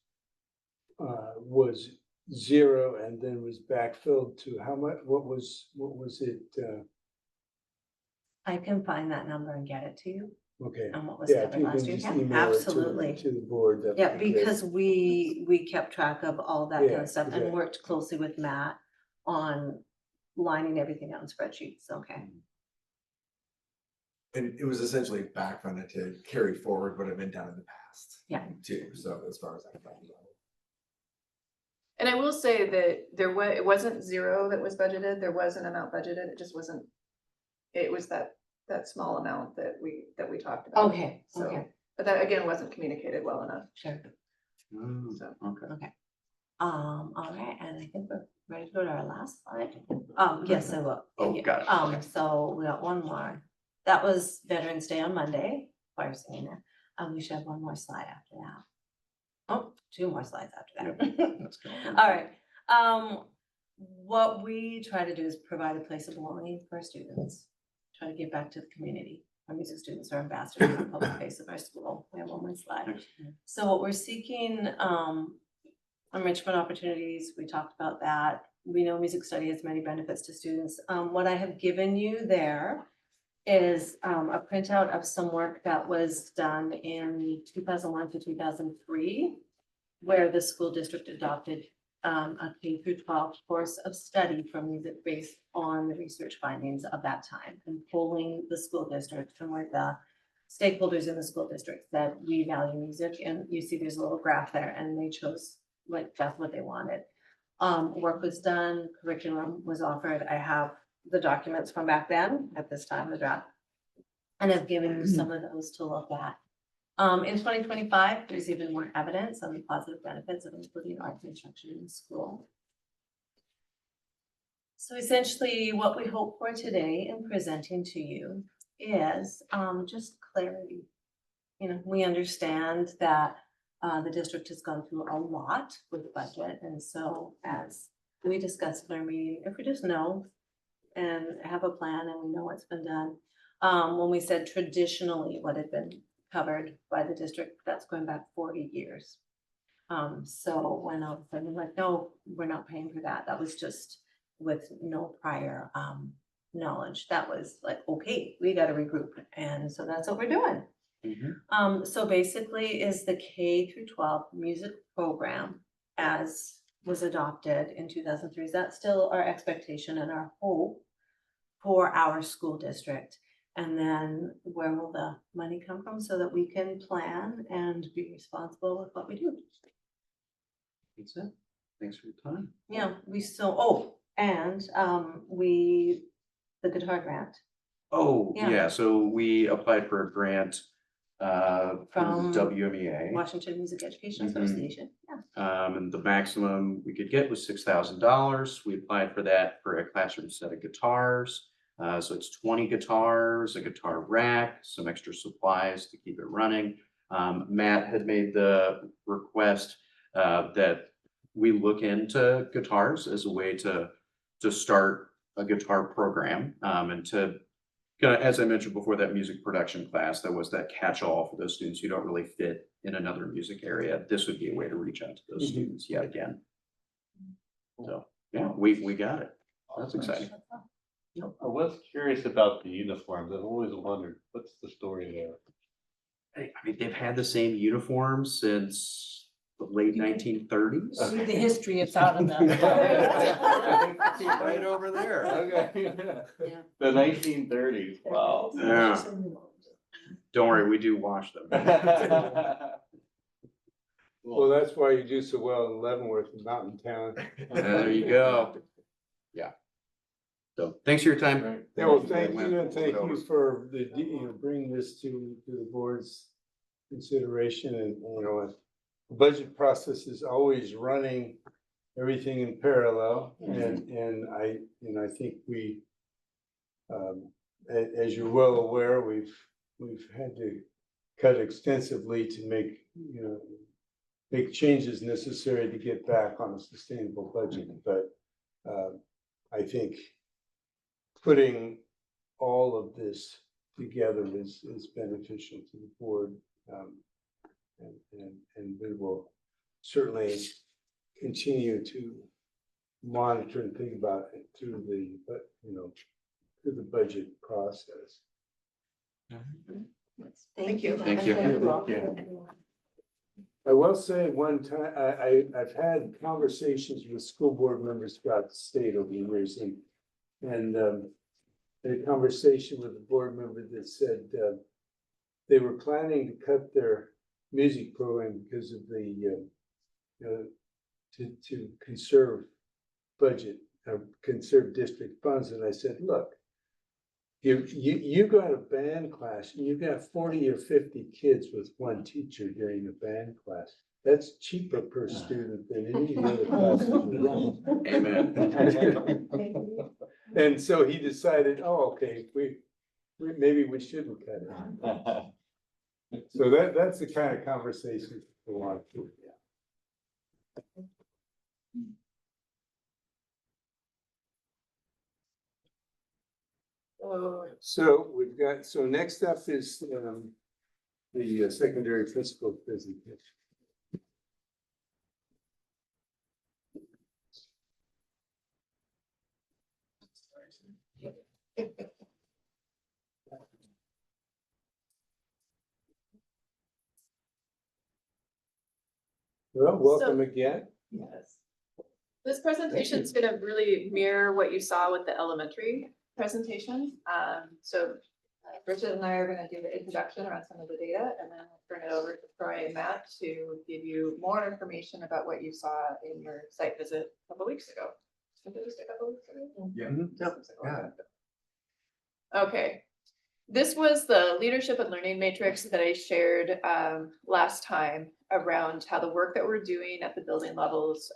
was zero and then was backfilled to how much, what was it? I can find that number and get it to you, Okay. and what was Yeah, if covered you last can year. just Yeah, email it absolutely. to the board. that'd Yeah, be great. because we kept track of all that kind Yeah, of stuff and exactly. worked closely with Matt on lining everything out in spreadsheets, okay? And it was essentially backfunded to carry forward what had been done in the past. Yeah. Too, so as far as I can. And I will say that it wasn't zero that was budgeted, there was an amount budgeted, it just wasn't, it was that small amount that we talked about. Okay, So, okay, but that again wasn't communicated well enough, sure. so. Okay. All right, and I think we're ready to go to our last slide. Yes, I will. Oh, Yeah, got it. Okay. So we got one more. That was Veterans Day on Monday, choir singing there. We should have one more slide after that. Oh, two more slides after that. Let's go. All right, what we try to do is provide a place of belonging for our students. Try to give back to the community. Our music students are ambassadors of the public face of our school. We have one more slide. So what we're seeking, enrichment opportunities, we talked about that. We know music study has many benefits to students. What I have given you there is a printout of some work that was done in 2001 to 2003, where the school district adopted a K through 12 course of study for music based on the research findings of that time, and polling the school district and with the stakeholders in the school district that we value music. And you see there's a little graph there, and they chose like that's what they wanted. Work was done, curriculum was offered. I have the documents from back then at this time, the draft. And I've given you some of those to look at. In 2025, there's even more evidence on the positive benefits of including art instruction in school. So essentially, what we hope for today in presenting to you is just clarity. You know, we understand that the district has gone through a lot with budget, and so as we discussed in our meeting, if we just know and have a plan and we know what's been done. When we said traditionally what had been covered by the district, that's going back 40 years. So when all of a sudden like, no, we're not paying for that. That was just with no prior knowledge. That was like, okay, we got to regroup. And so that's what we're doing. So basically is the K through 12 music program as was adopted in 2003. Is that still our expectation and our hope for our school district? And then where will the money come from so that we can plan and be responsible with what we do? That's it. Thanks for your time. Yeah, we still, and the guitar grant. Oh, Yeah. yeah, so we applied for a grant from From WMEA. Washington Music Education Mhm. Association, yeah. And the maximum we could get was $6,000. We applied for that for a classroom set of guitars. So it's 20 guitars, a guitar rack, some extra supplies to keep it running. Matt had made the request that we look into guitars as a way to start a guitar program and to kind of, as I mentioned before, that music production class, that was that catch-all for those students who don't really fit in another music area. This would be a way to reach out to those students yet again. So, yeah, we got it. That's exciting. I was curious about the uniforms. I've always wondered, what's the story there? I mean, they've had the same uniforms since the late 1930s. The history it's out of them. Right over there. Okay. Yeah. The 1930s, wow. Yeah. Don't worry, we do wash them. Well, that's why you do so well in Leavenworth, the mountain town. There you go. Yeah. So thanks for your time. Right. Yeah, well, thank you, and thank you for bringing this to the board's consideration, and, the budget process is always running everything in parallel, and I think we, as you're well aware, we've had to cut extensively to make changes necessary to get back on a sustainable budget, but I think putting all of this together is beneficial to the board. And we will certainly continue to monitor and think about it through the budget process. Thank you. Thank you. I will say one time, I've had conversations with school board members throughout the state over the years, and had a conversation with a board member that said they were planning to cut their music program because of the to conserve budget, conserve district funds, and I said, look, you got a band class, and you've got 40 or 50 kids with one teacher during the band class. That's cheaper per student than any of the other classes we run. Amen. And so he decided, oh, okay, maybe we shouldn't cut it. So that's the kind of conversation we want to. So next up is the secondary fiscal presentation. Well, welcome again. Yes. This presentation is gonna really mirror what you saw with the elementary presentation. So Bridget and I are gonna do the introduction around some of the data, and then we'll turn it over to Troy and Matt to give you more information about what you saw in your site visit a couple weeks ago. Was it just a couple weeks ago? Yeah. Seems like a long Yeah. time ago. Okay, this was the leadership and learning matrix that I shared last time around how the work that we're doing at the building levels,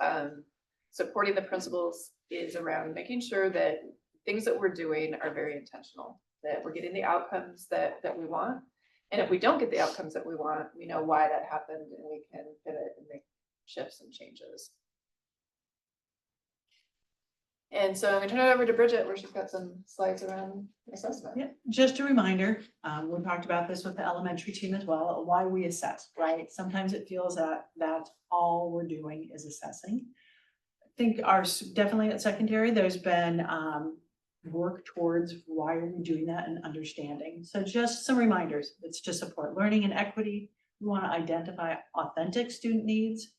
supporting the principals, is around making sure that things that we're doing are very intentional, that we're getting the outcomes that we want. And if we don't get the outcomes that we want, we know why that happened and we can pivot and make shifts and changes. And so I'm gonna turn it over to Bridget, where she's got some slides around assessment. Yeah, just a reminder, we talked about this with the elementary team as well, why we assess, right? Sometimes it feels that that's all we're doing is assessing. I think definitely at secondary, there's been work towards why are we doing that and understanding. So just some reminders, it's to support learning and equity. We want to identify authentic student needs,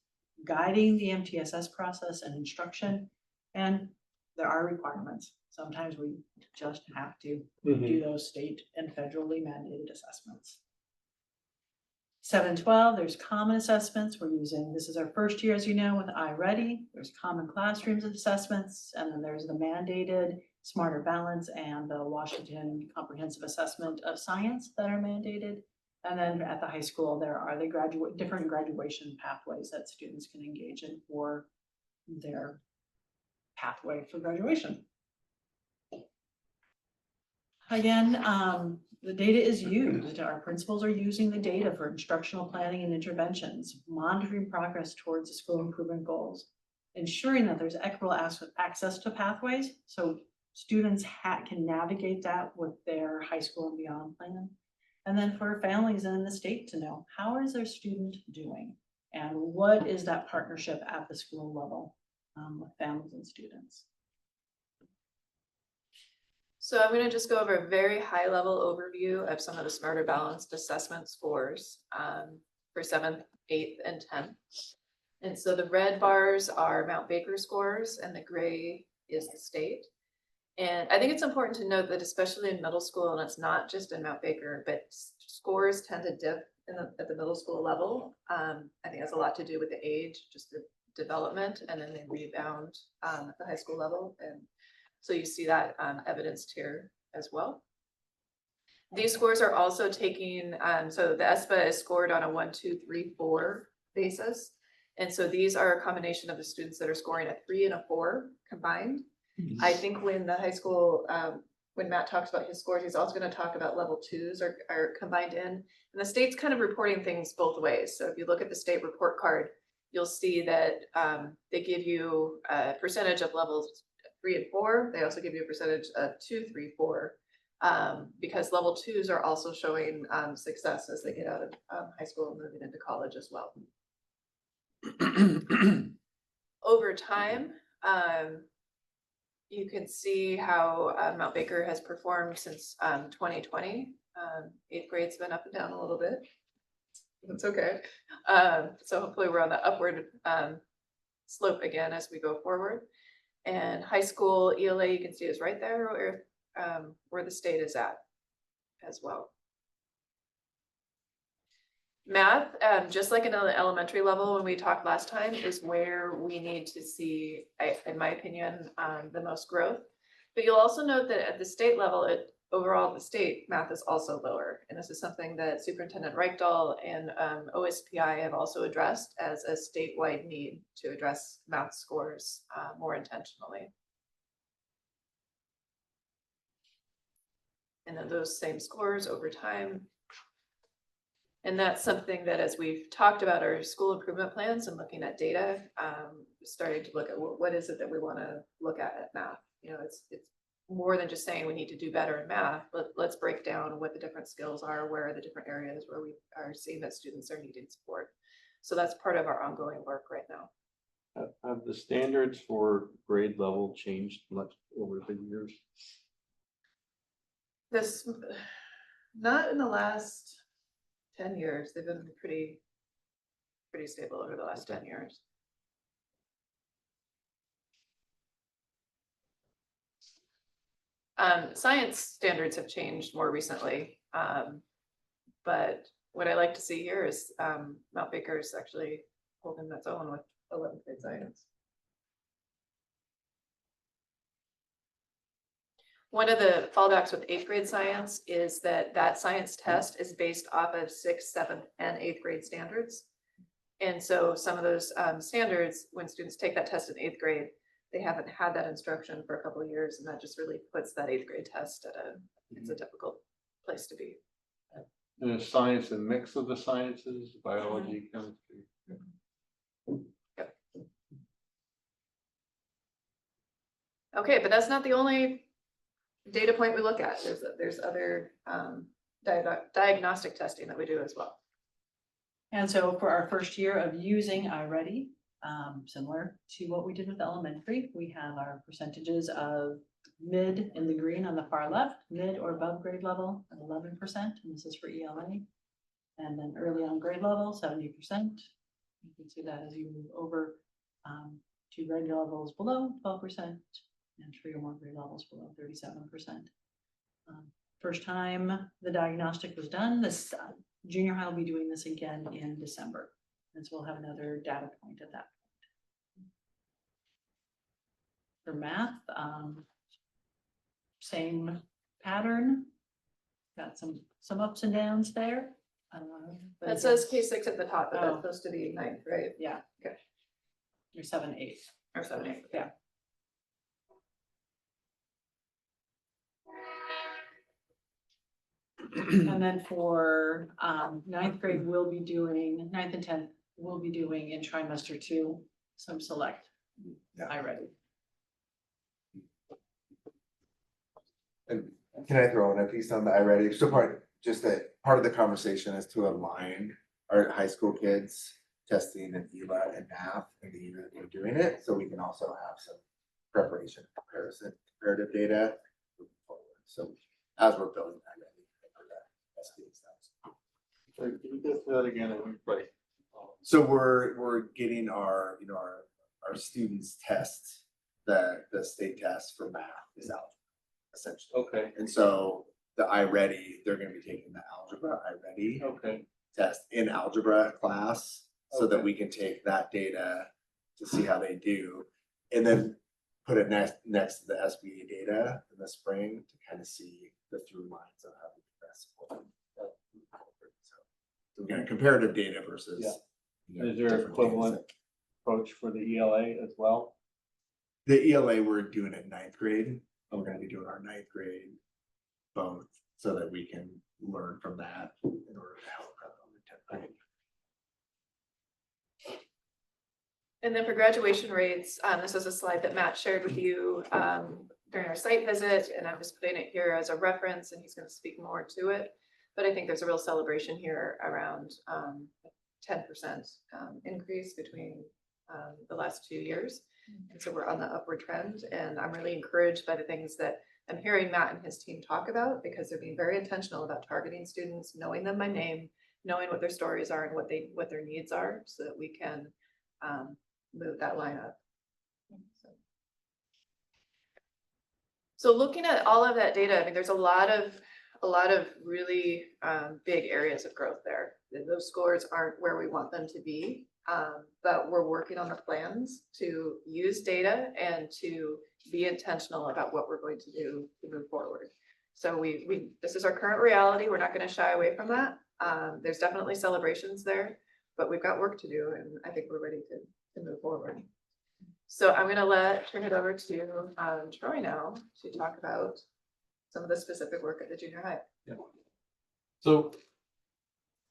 guiding the MTSS process and instruction, and there are requirements. Sometimes we just have to do those state and federally mandated assessments. 7-12, there's common assessments we're using. This is our first year, as you know, with iReady. There's common classrooms assessments, and then there's the mandated Smarter Balance and the Washington Comprehensive Assessment of Science that are mandated. And then at the high school, there are the different graduation pathways that students can engage in for their pathway for graduation. Again, the data is used. Our principals are using the data for instructional planning and interventions, monitoring progress towards the school improvement goals, ensuring that there's equitable access to pathways so students can navigate that with their high school and beyond plan. And then for families and the state to know, how is their student doing? And what is that partnership at the school level with families and students? So I'm gonna just go over a very high level overview of some of the Smarter Balanced assessment scores for 7th, 8th, and 10th. And so the red bars are Mount Baker scores and the gray is the state. And I think it's important to note that especially in middle school, and it's not just in Mount Baker, but scores tend to dip at the middle school level. I think it has a lot to do with the age, just the development, and then they rebound at the high school level. And so you see that evidenced here as well. These scores are also taking, so the ESPA is scored on a 1, 2, 3, 4 basis. And so these are a combination of the students that are scoring a 3 and a 4 combined. I think when the high school, when Matt talks about his scores, he's also going to talk about level 2s are combined in. And the state's kind of reporting things both ways. So if you look at the state report card, you'll see that they give you a percentage of levels 3 and 4. They also give you a percentage of 2, 3, 4, because level 2s are also showing success as they get out of high school and moving into college as well. Over time, you can see how Mount Baker has performed since 2020. 8th grade's been up and down a little bit. That's okay. So hopefully we're on the upward slope again as we go forward. And high school ELA, you can see is right there where the state is at as well. Math, just like in the elementary level when we talked last time, is where we need to see, in my opinion, the most growth. But you'll also note that at the state level, overall the state, math is also lower. And this is something that Superintendent Reichdahl and OSPI have also addressed as a statewide need to address math scores more intentionally. And then those same scores over time. And that's something that, as we've talked about our school improvement plans and looking at data, starting to look at what is it that we want to look at math. You know, it's more than just saying we need to do better in math, but let's break down what the different skills are, where are the different areas where we are seeing that students are needing support. So that's part of our ongoing work right now. Have the standards for grade level changed much over the years? This, not in the last 10 years. They've been pretty stable over the last 10 years. Science standards have changed more recently. But what I like to see here is Mount Baker is actually holding its own with 11th grade science. One of the fallbacks with 8th grade science is that science test is based off of 6th, 7th, and 8th grade standards. And so some of those standards, when students take that test in 8th grade, they haven't had that instruction for a couple of years, and that just really puts that 8th grade test at it's a difficult place to be. And is science a mix of the sciences, biology, chemistry? Okay, but that's not the only data point we look at. There's other diagnostic testing that we do as well. And so for our first year of using iReady, similar to what we did with elementary, we have our percentages of mid in the green on the far left, mid or above grade level at 11%, and this is for ELA. And then early on grade level, 70%. You can see that as you move over to grade levels below 12%, and 3 or more grade levels below 37%. First time the diagnostic was done, this junior high will be doing this again in December. And so we'll have another data point at that point. For math, same pattern. Got some ups and downs there. But That says K6 at the top, but Oh. that's supposed to be 9th, right? Yeah. Okay. You're 7, 8. Or 7, 8. Yeah. And then for 9th grade, 9th and 10th, we'll be doing in trimester 2, some select iReady. And can I throw in a piece on the iReady? So just that part of the conversation is to align our high school kids testing and ELA and math and the year that they're doing it, so we can also have some preparation, comparative data moving forward. So as we're building that ready for the SD stuff. Sorry, can you go through that again, everybody? So we're getting our, our students test, the state test for math is out essentially. Okay, And so the iReady, they're gonna be taking the algebra iReady okay, test in algebra class, so that Okay. we can take that data to see how they do. And then put it next to the SBA data in the spring to kind of see the through lines of how we progress. So we got comparative data versus. Yeah. Is there different equivalent data set. approach for the ELA as well? The ELA, we're doing it in 9th grade, and we're gonna be doing our 9th grade both, so that we can learn from that in order to help them on the 10th grade. And then for graduation rates, this is a slide that Matt shared with you during our site visit, and I'm just putting it here as a reference, and he's going to speak more to it. But I think there's a real celebration here around 10% increase between the last 2 years. And so we're on the upward trend, and I'm really encouraged by the things that I'm hearing Matt and his team talk about, because they're being very intentional about targeting students, knowing them by name, knowing what their stories are and what their needs are, so that we can move that line up. So looking at all of that data, I mean, there's a lot of really big areas of growth there. Those scores aren't where we want them to be, but we're working on the plans to use data and to be intentional about what we're going to do to move forward. So this is our current reality. We're not going to shy away from that. There's definitely celebrations there, but we've got work to do, and I think we're ready to move forward. So I'm going to turn it over to Troy now to talk about some of the specific work at the junior high. Yeah. So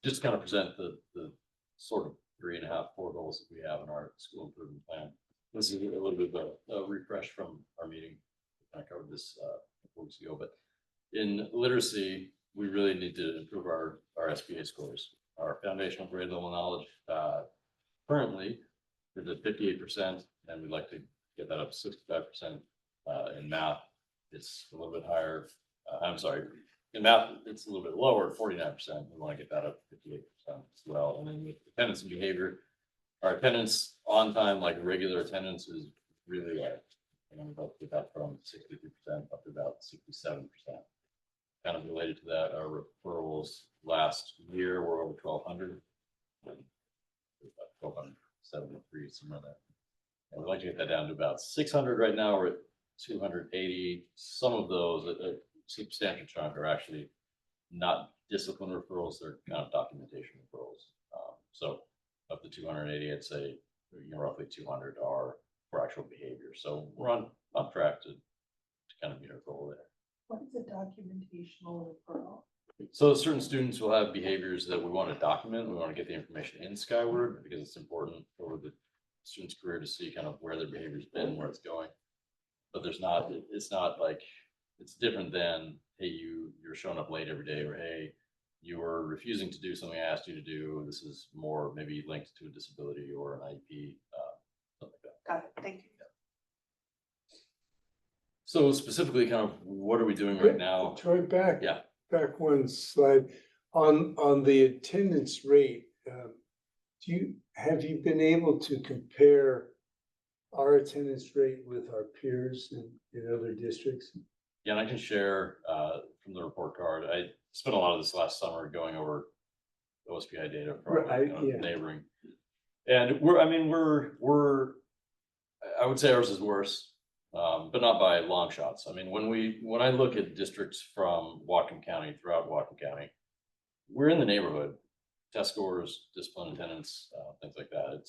just kind of present the sort of 3.5, 4 goals that we have in our school improvement plan. This is a little bit of a refresh from our meeting. I covered this a couple weeks ago, but in literacy, we really need to improve our SBA scores. Our foundational grade level knowledge currently is at 58%, and we'd like to get that up to 65%. In math, it's a little bit higher. I'm sorry, in math, it's a little bit lower, 49%. We want to get that up to 58% as well. And then with attendance and behavior, our attendance on time, like regular attendance, is really low. And we've got from 63% up to about about 67%. Kind of related to that, our referrals last year were over 1,200. 1,273, somewhere there. And we'd like to get that down to about 600 right now. We're at 280. Some of those, a substantial chunk, are actually not discipline referrals, they're kind of documentation referrals. So of the 280, I'd say roughly 200 are for actual behavior. So we're on track to kind of meet our goal there. What is a documentational referral? So certain students will have behaviors that we want to document. We want to get the information in Skyward because it's important for the student's career to see kind of where their behavior's been, where it's going. But it's not like, it's different than, hey, you're showing up late every day, or hey, you were refusing to do something I asked you to do. This is more maybe linked to a disability or an IEP, something like that. Got it, thank you. So specifically, kind of what are we doing right now? Troy, back. Yeah. Back one slide, on the attendance rate, have you been able to compare our attendance rate with our peers in other districts? Yeah, and I can share from the report card. I spent a lot of this last summer going over OSPI data from Right, kind of yeah. neighboring. And I would say ours is worse, but not by long shots. I mean, when I look at districts from Whatcom County, throughout Whatcom County, we're in the neighborhood, test scores, discipline, attendance, things like that.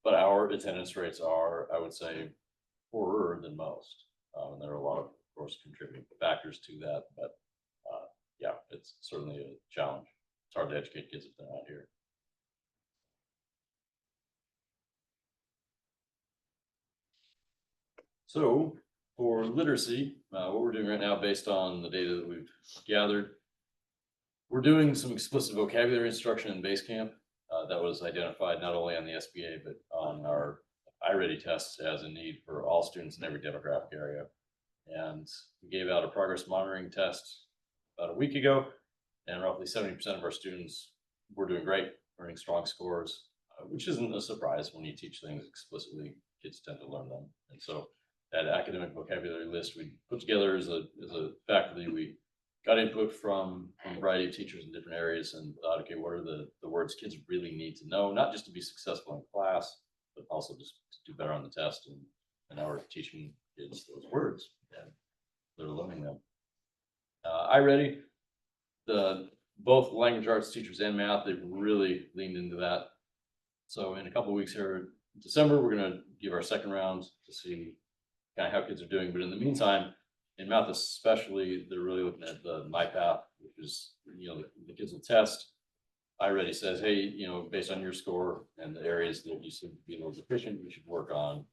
But our attendance rates are, I would say, poorer than most. And there are a lot of course, contributing factors to that, but yeah, it's certainly a challenge. It's hard to educate kids if they're not here. So for literacy, what we're doing right now based on the data that we've gathered, we're doing some explicit vocabulary instruction in Basecamp that was identified not only on the SBA, but on our iReady tests as a need for all students in every demographic area. And we gave out a progress monitoring test about a week ago, and roughly 70% of our students were doing great, earning strong scores, which isn't a surprise when you teach things explicitly. Kids tend to learn them. And so that academic vocabulary list we put together as a faculty, we got input from a variety of teachers in different areas and thought, okay, what are the words kids really need to know, not just to be successful in class, but also just to do better on the test. And now we're teaching kids those words, and they're learning them. iReady, both language arts teachers and math, they've really leaned into that. So in a couple of weeks here in December, we're going to give our second round to see kind of how kids are doing. But in the meantime, in math especially, they're really looking at the MyPath, which is, the kids will test. iReady says, hey, based on your score and the areas that you seem to be a little deficient, you should work on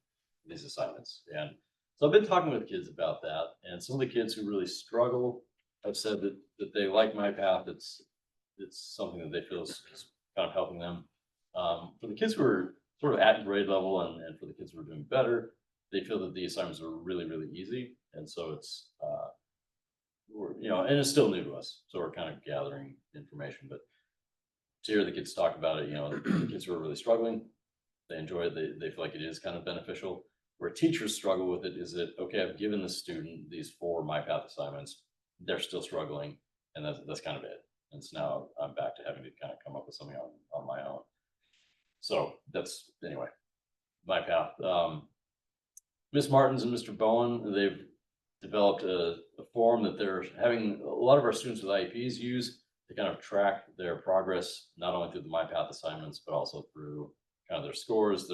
these assignments. And so I've been talking with kids about that, and some of the kids who really struggle have said that they like MyPath. It's something that they feel is kind of helping them. For the kids who are sort of at grade level, and for the kids who are doing better, they feel that the assignments are really, really easy. And so it's, and it's still new to us. So we're kind of gathering information, but to hear the kids talk about it, the kids who are really struggling, they enjoy it. They feel like it is kind of beneficial. Where teachers struggle with it is that, okay, I've given the student these 4 MyPath assignments, they're still struggling, and that's kind of it. And so now I'm back to having to kind of come up with something on my own. So that's, anyway, MyPath. Miss Martins and Mr. Bowen, they've developed a form that they're having a lot of our students with IEPs use to kind of track their progress, not only through the MyPath assignments, but also through kind of their scores.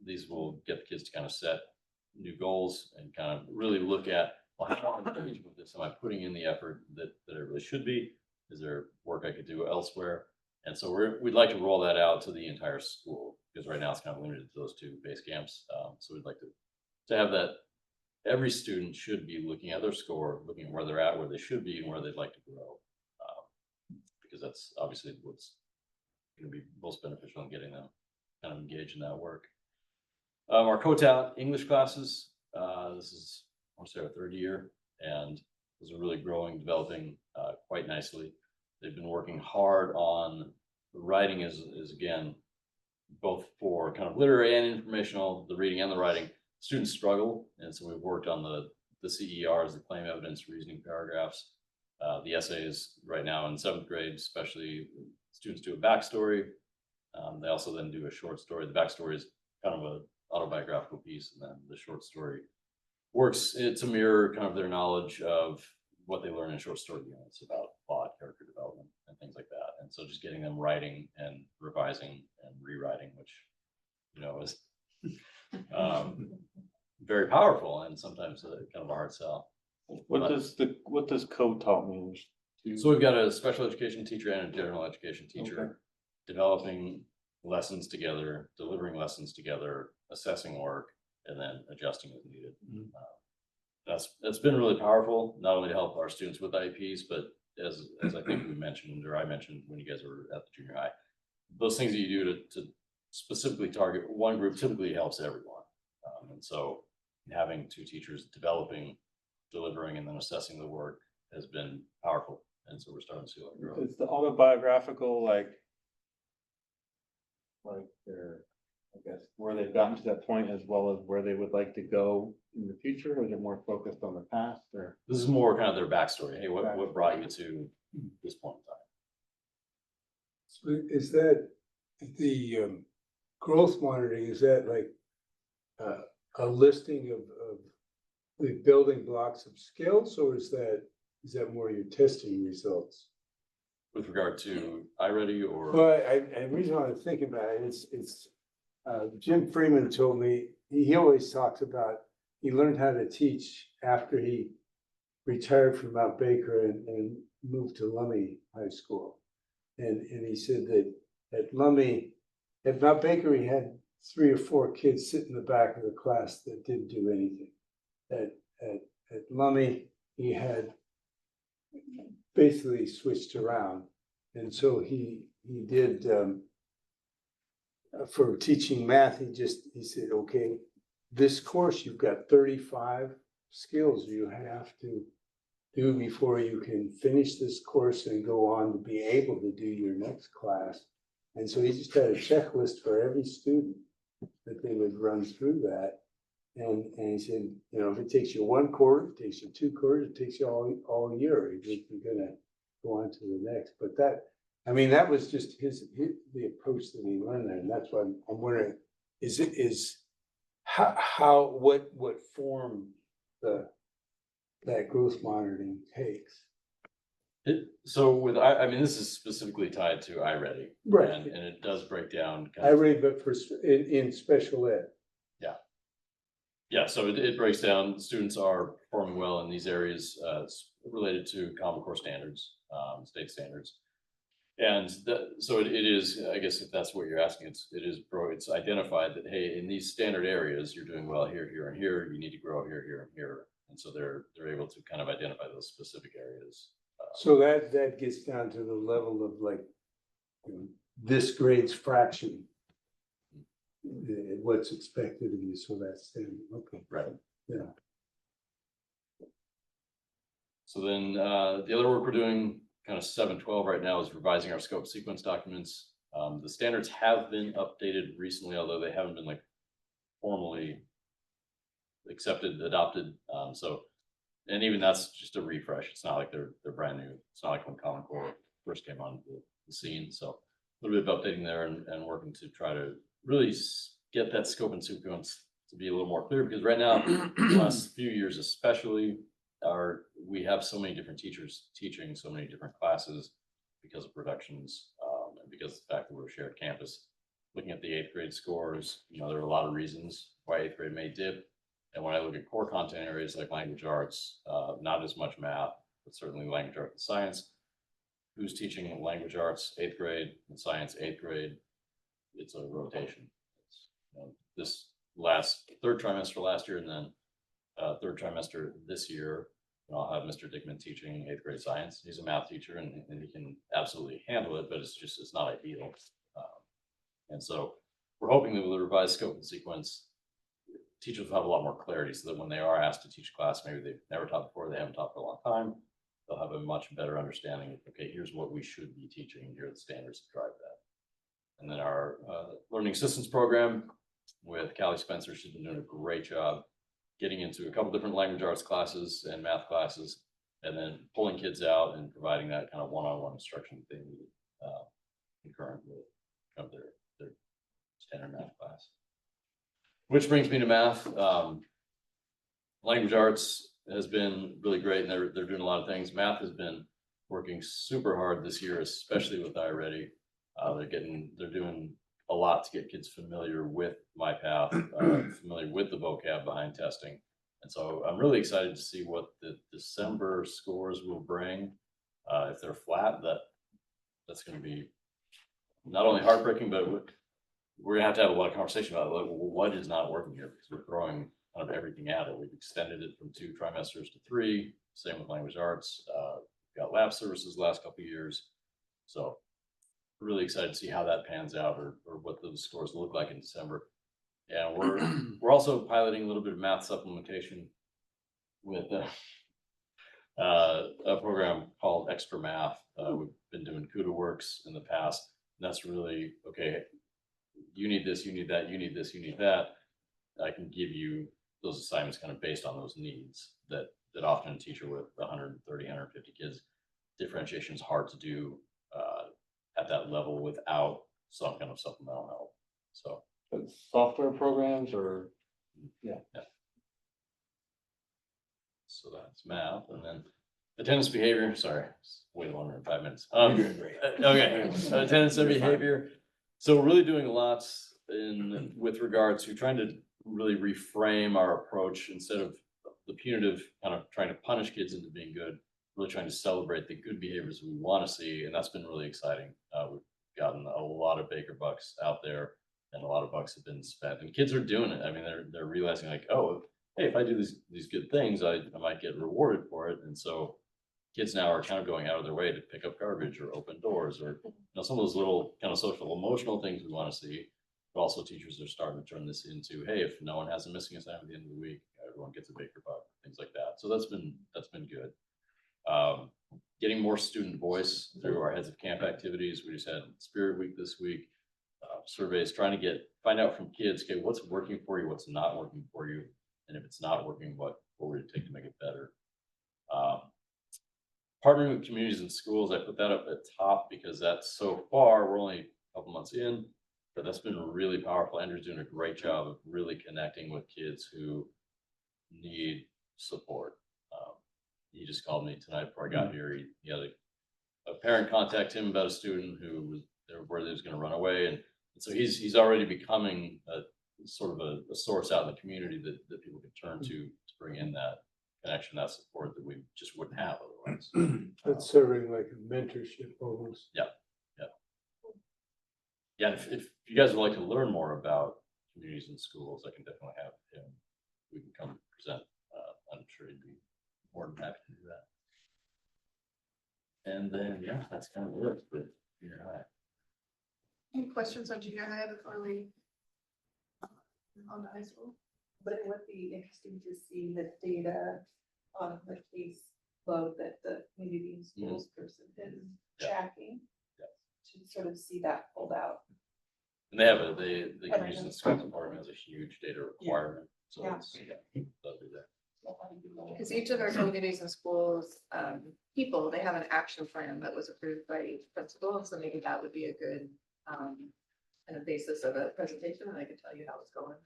These will get the kids to kind of set new goals and kind of really look at, well, how am I engaging with this? Am I putting in the effort that I really should be? Is there work I could do elsewhere? And so we'd like to roll that out to the entire school, because right now it's kind of limited to those 2 base camps. So we'd like to have that. Every student should be looking at their score, looking at where they're at, where they should be, and where they'd like to grow. Because that's obviously what's going to be most beneficial in getting them kind of engaged in that work. Our COTAT English classes, this is, I want to say, our 3rd year, and those are really growing, developing quite nicely. They've been working hard on the writing is again, both for kind of literary and informational, the reading and the writing. Students struggle, and so we've worked on the the CERs, the claim evidence reasoning paragraphs. The essays right now in 7th grade, especially students do a backstory. They also then do a short story. The backstory is kind of a autobiographical piece, and then the short story works to mirror kind of their knowledge of what they learn in short story units about plot, character development, and things like that. And so just getting them writing and revising and rewriting, which, you know, is very powerful and sometimes kind of a hard sell. What does co-taught mean? So we've got a special education teacher and a general education teacher Okay. developing lessons together, delivering lessons together, assessing work, and then adjusting as needed. Mhm. That's been really powerful, not only to help our students with IEPs, but as I think we mentioned, or I mentioned when you guys were at the junior high, those things that you do to specifically target one group typically helps everyone. And so having two teachers developing, delivering, and then assessing the work has been powerful. And so we're starting to see a lot of growth. Is the autobiographical like their, I guess, where they've gotten to that point as well as where they would like to go in the future, or is it more focused on the past or? This is more kind of their backstory. Hey, what brought you to this point in time? So is that the growth monitoring, is that like a listing of the building blocks of skills, or is that more your testing results? With regard to iReady or? Well, the reason why I'm thinking about it, it's Jim Freeman told me, he always talks about, he learned how to teach after he retired from Mount Baker and moved to Lummi High School. And he said that at Mount Baker, he had 3 or 4 kids sit in the back of the class that didn't do anything. At Lummi, he had basically switched around. And so he did, for teaching math, he said, okay, this course, you've got 35 skills you have to do before you can finish this course and go on to be able to do your next class. And so he just had a checklist for every student that they would run through that. And he said, you know, if it takes you 1 quarter, it takes you 2 quarters, it takes you all year, you're gonna go on to the next. But that was just the approach that he learned there. And that's why I'm wondering, what form that growth monitoring takes. So with, I mean, this is specifically tied to iReady. Right. And it does break down. I read, but in special ed. Yeah, so it breaks down, students are performing well in these areas related to Common Core standards, state standards. And so it is, I guess if that's what you're asking, it's identified that, hey, in these standard areas, you're doing well here, here, and here, you need to grow here, here, and here. And so they're able to kind of identify those specific areas. So that gets down to the level of like, this grade's fraction. What's expected of you, so that's okay. Right. Yeah. So then the other work we're doing, kind of 7-12 right now, is revising our scope sequence documents. The standards have been updated recently, although they haven't been like formally accepted, adopted. And even that's just a refresh. It's not like they're brand new. It's not like when Common Core first came on the scene. So a little bit of updating there and working to try to really get that scope and sequence to be a little more clear, because right now, the last few years especially, we have so many different teachers teaching so many different classes because of productions, and because of the fact that we're a shared campus. Looking at the 8th grade scores, there are a lot of reasons why 8th grade may dip. And when I look at core content areas like language arts, not as much math, but certainly language arts and science. Who's teaching language arts 8th grade and science 8th grade? It's a rotation. This last 3rd trimester last year, and then 3rd trimester this year, I'll have Mr. Dickman teaching 8th grade science. He's a math teacher and he can absolutely handle it, but it's not ideal. And so we're hoping that with the revised scope and sequence, teachers will have a lot more clarity so that when they are asked to teach class, maybe they've never taught before, they haven't taught for a long time, they'll have a much better understanding of, okay, here's what we should be teaching, here are the standards to drive that. And then our learning assistance program with Callie Spencer, she's been doing a great job getting into a couple different language arts classes and math classes, and then pulling kids out and providing that kind of one-on-one instruction that they need, concurrent with their standard math class. Which brings me to math. Language arts has been really great, and they're doing a lot of things. Math has been working super hard this year, especially with iReady. They're doing a lot to get kids familiar with MyPath, familiar with the vocab behind testing. And so I'm really excited to see what the December scores will bring. If they're flat, that's going to be not only heartbreaking, but we're gonna have a lot of conversation about like, what is not working here, because we're throwing kind of everything at it. We've extended it from 2 trimesters to 3. Same with language arts. Got lab services the last couple of years. So really excited to see how that pans out, or what those scores look like in December. And we're also piloting a little bit of math supplementation with a program called Extra Math. We've been doing CUDA Works in the past, and that's really, okay, you need this, you need that, you need this, you need that. I can give you those assignments kind of based on those needs that often a teacher with 130, 150 kids, differentiation is hard to do at that level without some kind of supplemental help. So Software programs or, yeah. So that's math, and then attendance behavior. Sorry, it's way longer than 5 minutes. You're doing great. Okay, attendance and behavior. So we're really doing lots with regard to trying to really reframe our approach, instead of the punitive kind of trying to punish kids into being good, really trying to celebrate the good behaviors we want to see, and that's been really exciting. We've gotten a lot of Baker bucks out there, and a lot of bucks have been spent, and kids are doing it. I mean, they're realizing like, oh, hey, if I do these good things, I might get rewarded for it. And so kids now are kind of going out of their way to pick up garbage or open doors, or some of those little kind of social emotional things we want to see. But also teachers are starting to turn this into, hey, if no one has a missing assignment at the end of the week, everyone gets a Baker buck, things like that. So that's been good. Getting more student voice through our heads of camp activities. We just had Spirit Week this week. Surveys trying to find out from kids, okay, what's working for you, what's not working for you, and if it's not working, what would it take to make it better? Partnering with communities and schools, I put that up at top because that's, so far, we're only a couple months in, but that's been really powerful. Andrew's doing a great job of really connecting with kids who need support. He just called me tonight before I got here. He had a parent contact him about a student who was worried he was going to run away, and so he's already becoming a sort of a source out in the community that people can turn to bring in that connection, that support that we just wouldn't have otherwise. That's serving like a mentorship almost. Yeah. If you guys would like to learn more about communities and schools, I can definitely have him. We can come present. I'm sure he'd be more than happy to do that. And then, yeah, that's kind of it for junior high. Any questions on junior high before we on to high school? But it would be interesting to see the data on the case load that the community and schools person is tracking. To sort of see that pulled out. And they have the communities and schools department has a huge data requirement. So that'll be there. Because each of our communities and schools people, they have an action plan that was approved by each principal. So maybe that would be a good kind of basis of a presentation, and I could tell you how it's going.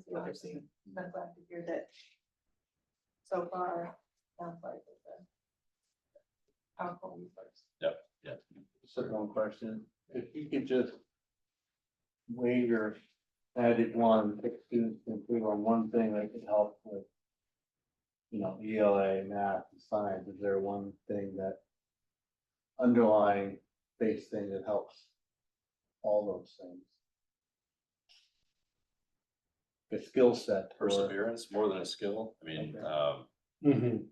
What they're seeing. I'm glad to hear that so far sounds like it's a powerful resource. Yep. Just one question. If you could just wave your magic wand, pick students to improve on one thing that could help with, ELA, math, and science, is there one thing that underlying base thing that helps all those things? The skill set. Perseverance more than a skill. I mean, Mhm.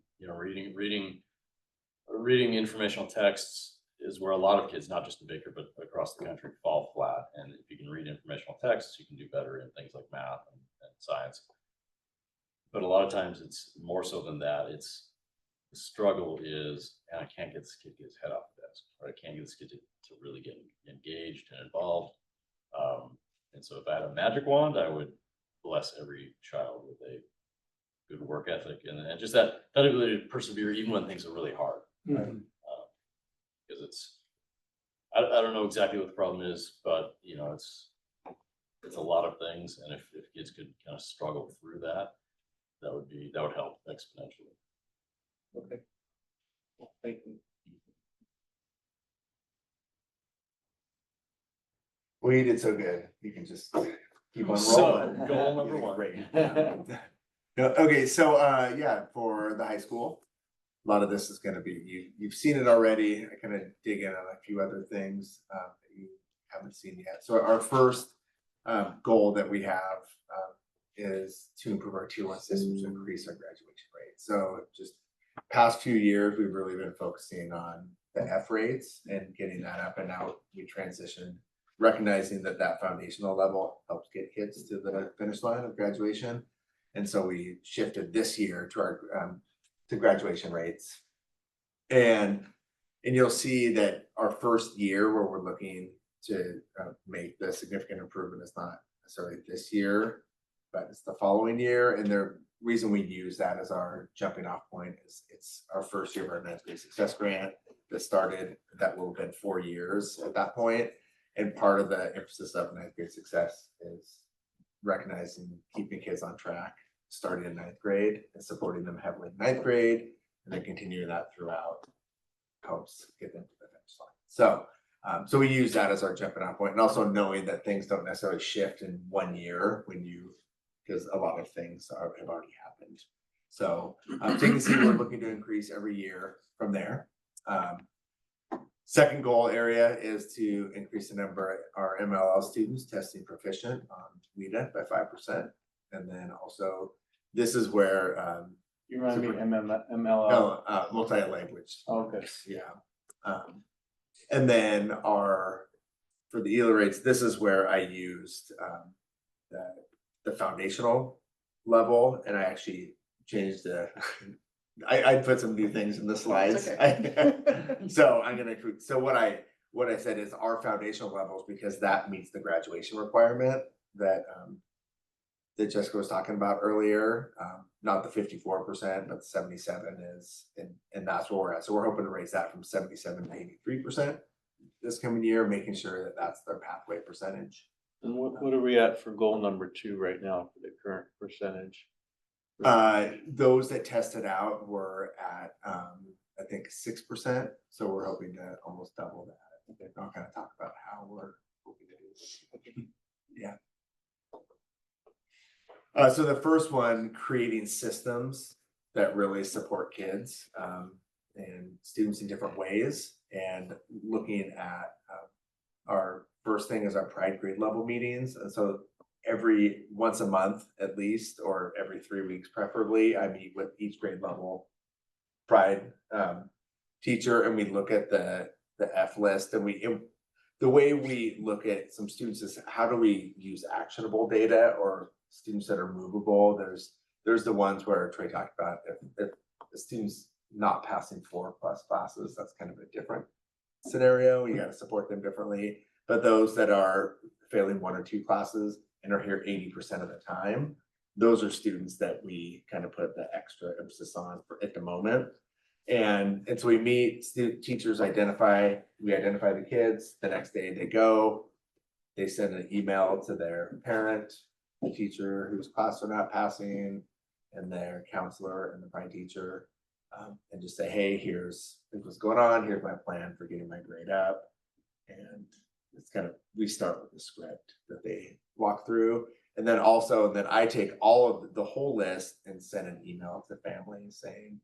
reading informational texts is where a lot of kids, not just in Baker, but across the country, fall flat. And if you can read informational texts, you can do better in things like math and science. But a lot of times it's more so than that. It's the struggle is, and I can't get this kid to get his head off the desk, or I can't get this kid to really get engaged and involved. And so if I had a magic wand, I would bless every child with a good work ethic and just that ability to persevere even when things are really hard. Mhm. Because I don't know exactly what the problem is, but you know, it's a lot of things. And if kids could kind of struggle through that, that would help exponentially. Okay. Well, thank you. Well, you did so good. You can just keep on So, rolling. goal number You did one. great. No, okay, so yeah, for the high school, a lot of this is gonna be, you've seen it already. I kind of dig in on a few other things that you haven't seen yet. So our first goal that we have is to improve our tier 1 systems to increase our graduation rate. So just past few years, we've really been focusing on the F rates and getting that up, and now we transitioned, recognizing that that foundational level helps get kids to the finish line of graduation. And so we shifted this year to our to graduation rates. And you'll see that our first year where we're looking to make the significant improvement is not necessarily this year, but it's the following year. And the reason we use that as our jumping off point is it's our first year of our 9th grade success grant that started, that will have been 4 years at that point. And part of the emphasis of 9th grade success is recognizing keeping kids on track, starting in 9th grade and supporting them heavily in 9th grade, and then continuing that throughout helps get them to the finish line. So, so we use that as our jumping off point, and also knowing that things don't necessarily shift in 1 year because a lot of things have already happened. So, so you can see we're looking to increase every year from there. Second goal area is to increase the number of our MLL students testing proficient on WIDA by 5%. And then also, this is where You remind me MLL. multi-language. Okay. Yeah. And then for the ELA rates, this is where I used the foundational level, and I actually changed I put some new things in the slides. okay. So so what I said is our foundational levels, because that meets the graduation requirement that Jessica was talking about earlier, not the 54%, but 77 is, and that's where we're at. So we're hoping to raise that from 77 to 83% this coming year, making sure that that's their pathway percentage. And what are we at for goal number 2 right now for the current percentage? Those that tested out were at, I think 6%. So we're hoping to almost double that. Okay. I'll kind of talk about how we're hoping to do this. Yeah. So the first one, creating systems that really support kids and students in different ways, and looking at our first thing is our Pride grade level meetings. And so once a month at least, or every 3 weeks preferably, I meet with each grade level Pride teacher, and we look at the F list, and the way we look at some students is how do we use actionable data or students that are movable. There's the ones where Trey talked about if the student's not passing 4+ classes, that's kind of a different scenario. You got to support them differently. But those that are failing 1 or 2 classes and are here 80% of the time, those are students that we kind of put the extra emphasis on at the moment. And so we meet, teachers we identify the kids. The next day they send an email to their parent, the teacher whose class they're not passing, and their counselor and the Pride teacher, and just say, hey, here's what's going on. Here's my plan for getting my grade up. And it's kind of, we start with the script that they walk through. And then I take all of the whole list and send an email to families saying,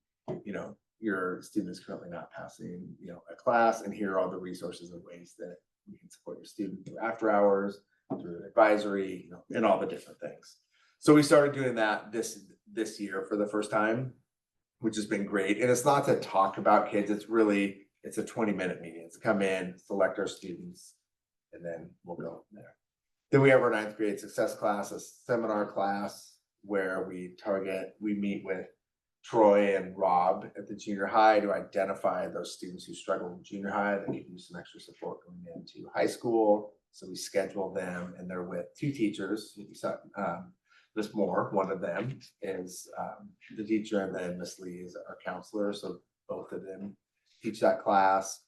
your student is currently not passing, a class, and here are all the resources and ways that we can support your student through after hours, through advisory, and all the different things. So we started doing that this year for the first time, which has been great. And it's not to talk about kids, it's a 20-minute meeting. It's come in, select our students, and then we'll go from there. Then we have our 9th grade success class, a seminar class where we meet with Troy and Rob at the junior high to identify those students who struggle in junior high that need some extra support going into high school. So we schedule them, and they're with 2 teachers. there's more. One of them is the teacher, and then Miss Lee is our counselor, so both of them teach that class.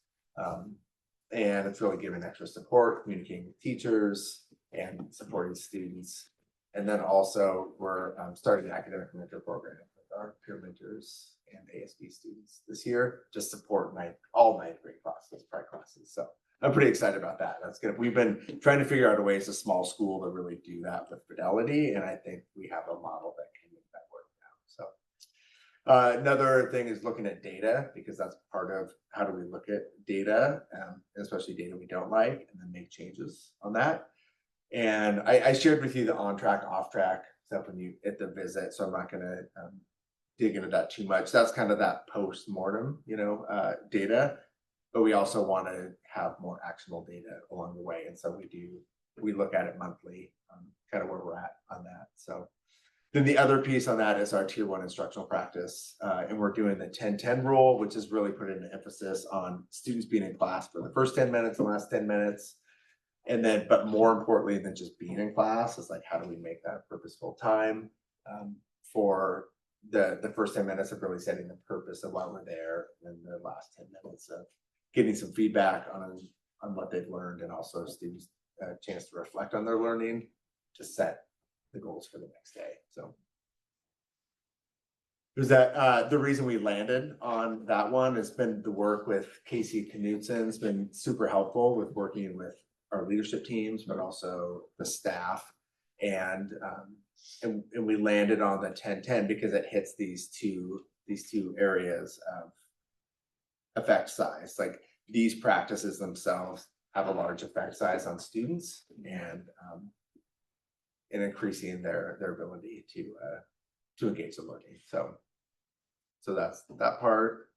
And it's really giving extra support, communicating with teachers and supporting students. And then also we're starting an academic mentor program with our peer mentors and ASB students this year to support all ninth grade classes, prep classes. So I'm pretty excited about that. That's good. We've been trying to figure out a way as a small school to really do that with fidelity. And I think we have a model that can make that work now. So another thing is looking at data, because that's part of how do we look at data, especially data we don't like, and then make changes on that. And I shared with you the on track, off track stuff when you at the visit, so I'm not going to dig into that too much. That's kind of that post mortem, data, but we also want to have more actionable data along the way. And so we look at it monthly, kind of where we're at on that. So then the other piece on that is our tier 1 instructional practice. And we're doing the 10-10 rule, which is really putting an emphasis on students being in class for the first 10 minutes, the last 10 minutes. And then, but more importantly than just being in class is like, how do we make that purposeful time for the first 10 minutes of really setting the purpose of why we're there, and the last 10 minutes of getting some feedback on what they've learned, and also students a chance to reflect on their learning to set the goals for the next day. So was that the reason we landed on that one has been the work with Casey Knutson. It's been super helpful with working with our leadership teams, but also the staff. And we landed on the 10-10 because it hits these two areas of effect size. Like these practices themselves have a large effect size on students, and increasing their ability to engage in learning. So that's that part.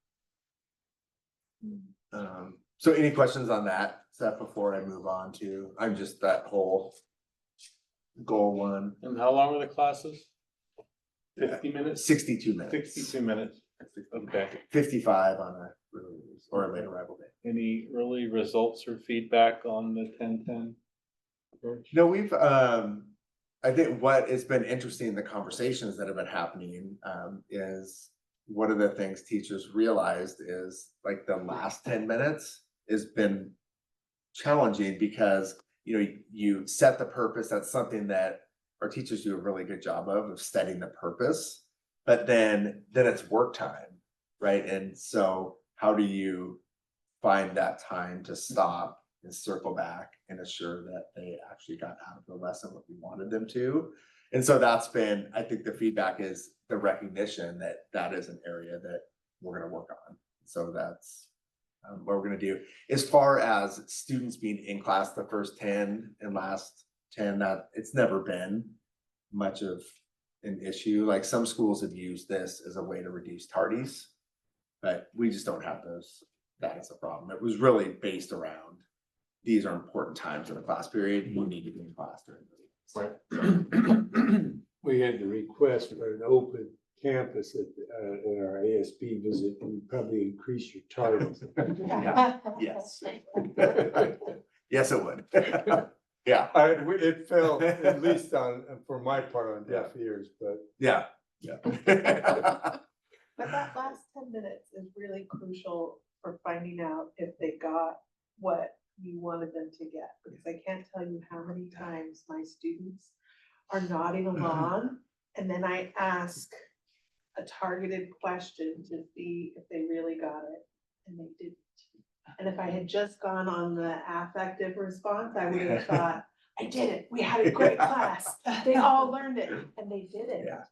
So any questions on that stuff before I move on to, I'm just that whole goal one. And how long are the classes? 50 minutes? 62 minutes. 62 minutes. Okay. 55 on a release or a late arrival day. Any early results or feedback on the 10-10 approach? No, we've I think what has been interesting in the conversations that have been happening is one of the things teachers realized is like the last 10 minutes has been challenging because you set the purpose. That's something that our teachers do a really good job of setting the purpose, but then it's work time, right? And so how do you find that time to stop and circle back and assure that they actually got out of the lesson what we wanted them to? And so that's been, I think the feedback is the recognition that is an area that we're going to work on. So that's what we're going to do. As far as students being in class the first 10 and last 10, that it's never been much of an issue. Like some schools have used this as a way to reduce tardies, but we just don't have that as a problem. It was really based around, these are important times in the class period. You need to be in class during those. Right. We had the request for an open campus at our ASB visit, and probably increase your targets. Yes. Yes, it would. Yeah. It fell, at least for my part, on deaf ears, but. Yeah. But that last 10 minutes is really crucial for finding out if they got what you wanted them to get, because I can't tell you how many times my students are nodding along, and then I ask a targeted question to see if they really got it, and they didn't. And if I had just gone on the affective response, I would have thought, I did it, we had a great class, they all learned it, and they didn't. Yeah.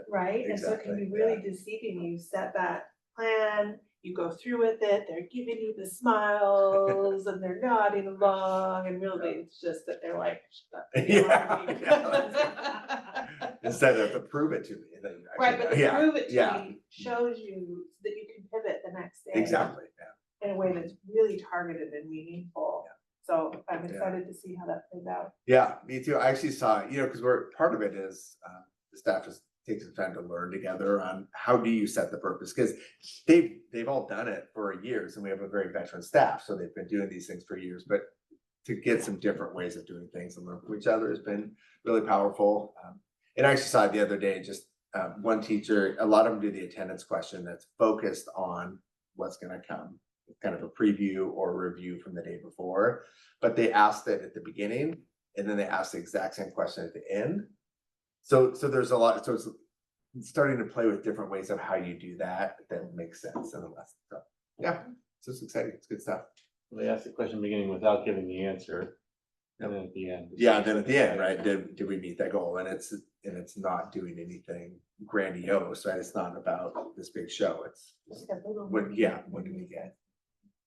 Right? And so it can be really deceiving. You set that plan, you go through with it, they're giving you the smiles and they're nodding along, and really it's just that they're like, Instead of to prove it to me. Then right, but to prove it to yeah. me shows you so that you can pivot the next day. Exactly. Yeah. In a way that's really targeted and meaningful. So I'm excited to see how that plays out. Yeah, me too. I actually saw, because we're part of it is the staff just takes some time to learn together on how do you set the purpose, because they've all done it for years, and we have a very veteran staff, so they've been doing these things for years. But to get some different ways of doing things and learn from each other has been really powerful. And I actually saw it the other day, just one teacher, a lot of them do the attendance question that's focused on what's gonna come, kind of a preview or review from the day before. But they asked it at the beginning, and then they asked the exact same question at the end. So there's a lot, so it's starting to play with different ways of how you do that makes sense in the lesson. So, yeah, so it's exciting, it's good stuff. They asked the question beginning without giving the answer. And then at the end. Yeah, then at the end, right, did we meet that goal? And it's not doing anything grandiose, right? It's not about this big show. It's what do we get?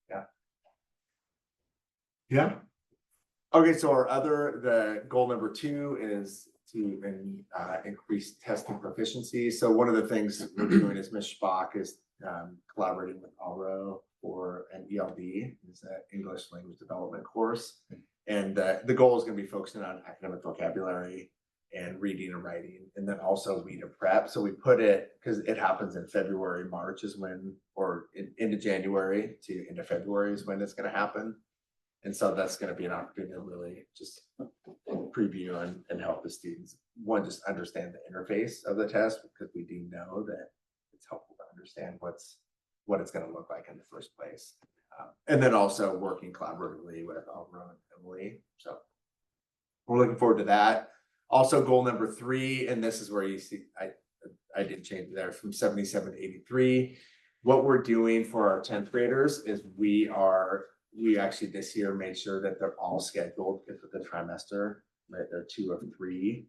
Yeah. Yeah. Okay, so the goal number 2 is to increase testing proficiency. So one of the things we're doing is Ms. Spock is collaborating with Alro for an ELD, is an English language development course. And the goal is going to be focusing on academic vocabulary and reading and writing, and then also read and prep. So we put it, because it happens in February, March is when, or into January to into February is when it's going to happen. And so that's going to be an opportunity to really just preview and help the students, one, just understand the interface of the test, because we do know that it's helpful to understand what it's going to look like in the first place. And then also working collaboratively with Alvaro and Emily. So we're looking forward to that. Also, goal number 3, and this is where you see, I did change it there from 77 to 83. What we're doing for our 10th graders is we actually this year made sure that they're all scheduled for the trimester, right? They're 2 of 3.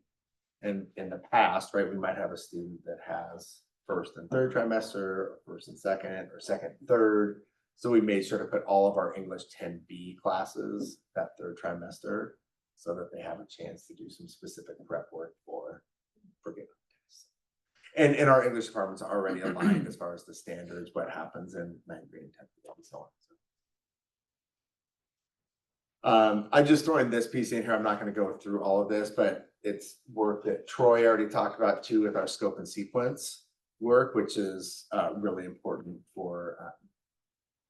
And in the past, right, we might have a student that has first and third trimester, or first and second, or second and third. So we made sure to put all of our English 10B classes that third trimester, so that they have a chance to do some specific prep work for getting tests. And our English departments are already aligned as far as the standards, what happens in 9th grade and 10th grade and so on. I'm just throwing this piece in here. I'm not going to go through all of this, but it's work that Troy already talked about too, with our scope and sequence work, which is really important for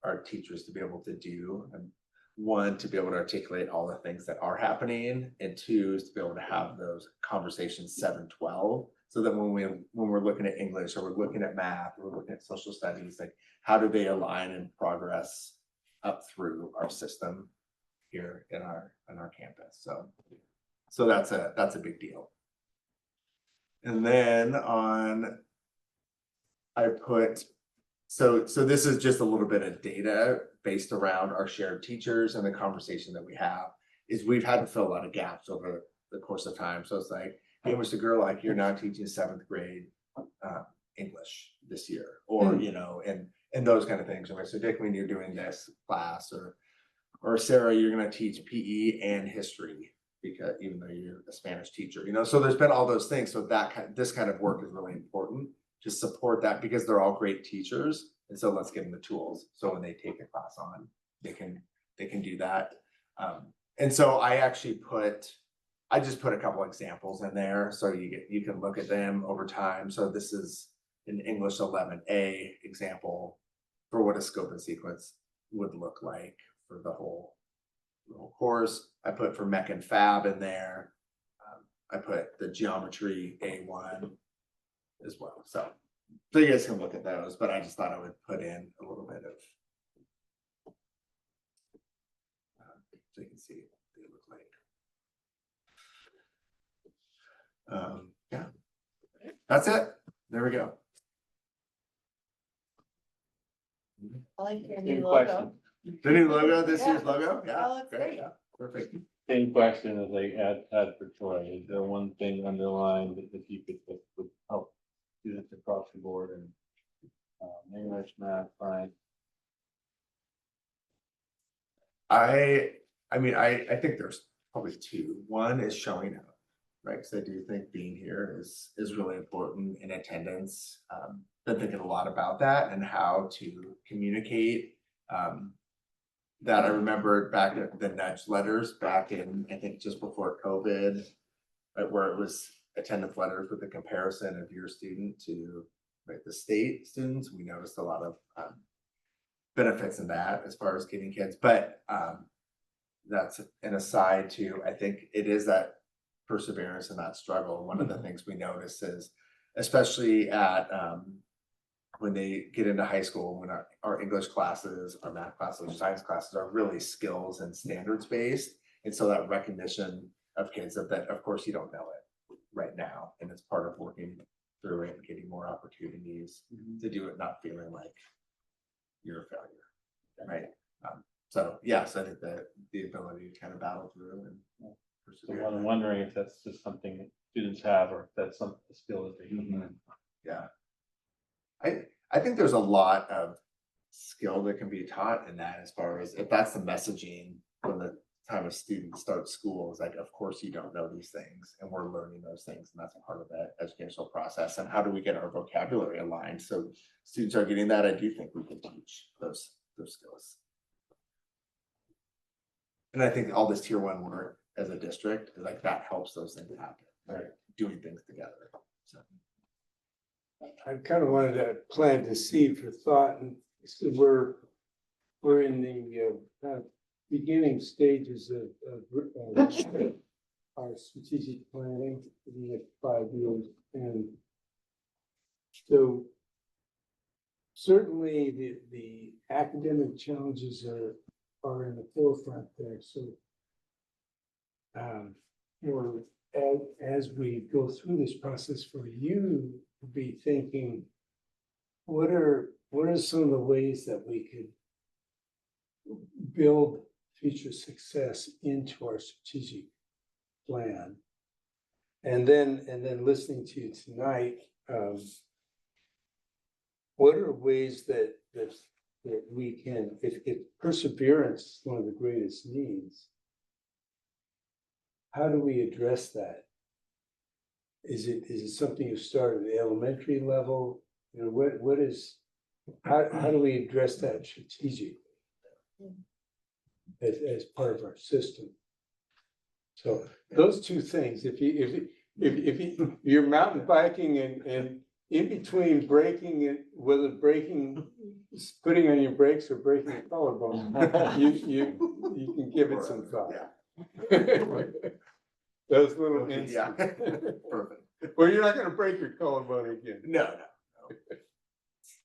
our teachers to be able to do. And 1, to be able to articulate all the things that are happening, and 2 is to be able to have those conversations 7-12, so that when we're looking at English, or we're looking at math, or we're looking at social studies, like how do they align and progress up through our system here in our campus. So that's a big deal. And then I put, so this is just a little bit of data based around our shared teachers, and the conversation that we have is we've had to fill a lot of gaps over the course of time. So it's like, hey, Mr. Gerlach, you're now teaching 7th grade English this year, or you know, and those kind of things. Right? So Dickman, you're doing this class, or Sarah, you're going to teach PE and history, because even though you're a Spanish teacher, you know, so there's been all those things. So this kind of work is really important to support that, because they're all great teachers. And so let's give them the tools, so when they take a class on, they can do that. And so I just put a couple examples in there, so you can look at them over time. So this is an English 11A example for what a scope and sequence would look like for the whole course. I put for Mech and Fab in there. I put the geometry A1 as well. So you guys can look at those, but I just thought I would put in a little bit of, so you can see what they look like. Yeah, that's it. There we go. I like your Good new question. logo. The new logo, this Yeah. year's logo? Yeah, That looks great, great. yeah, perfect. Same question as I had for Troy. Is there one thing underlined that you could that would help students across the board, and English, math, science? I mean, I think there's probably 2. One is showing up, right? Because I do think being here is really important in attendance. Been thinking a lot about that and how to communicate. That I remember back at the nudge letters back in, I think just before COVID, right, where it was attendance letters with the comparison of your student to the state students. We noticed a lot of benefits in that as far as getting kids, but that's an aside to, I think it is that perseverance in that struggle. One of the things we notice is, especially at, when they get into high school, when our English classes, our math classes, our science classes are really skills and standards based. And so that recognition of kids that of course you don't know it right now. And it's part of working through it and getting more opportunities to do it, not feeling like you're a failure, right? So yes, I think that the ability to kind of battle through and So persevere. I'm wondering if that's just something that students have, or if that's some skill that they can learn. Yeah. I think there's a lot of skill that can be taught in that, as far as if that's the messaging from the time a student starts school, is like, of course you don't know these things, and we're learning those things, and that's a part of that educational process. And how do we get our vocabulary aligned so students are getting that? I do think we can teach those skills. And I think all this tier 1 work as a district, like that helps those things happen, right? Doing things together. So. I kind of wanted to plant a seed for thought, and so we're in the beginning stages of our strategic planning for the next 5 years, and so certainly the academic challenges are in the forefront there. So or as we go through this process, for you to be thinking, what are some of the ways that we could build future success into our strategic plan? And then listening to you tonight, what are ways that we can, if perseverance is one of the greatest needs, how do we address that? Is it something you start at the elementary level? You know, how do we address that strategically as part of our system? So those two things, if you're mountain biking and in between braking it, whether putting on your brakes or breaking a collarbone, you can give it some thought. Those little Yeah. instances. Perfect. Well, you're not gonna break your collarbone again. No.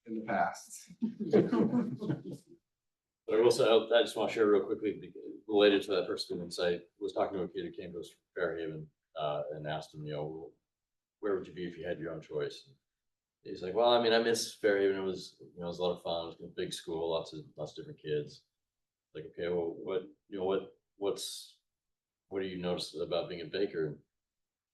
In the past. But I will say, I just want to share real quickly, related to that perseverance, I was talking to a kid who came to us from Fairhaven, and asked him, where would you be if you had your own choice? And he's like, well, I mean, I miss Fairhaven. It was a lot of fun. It was a big school, lots of different kids. Like, okay, well, what do you notice about being a baker?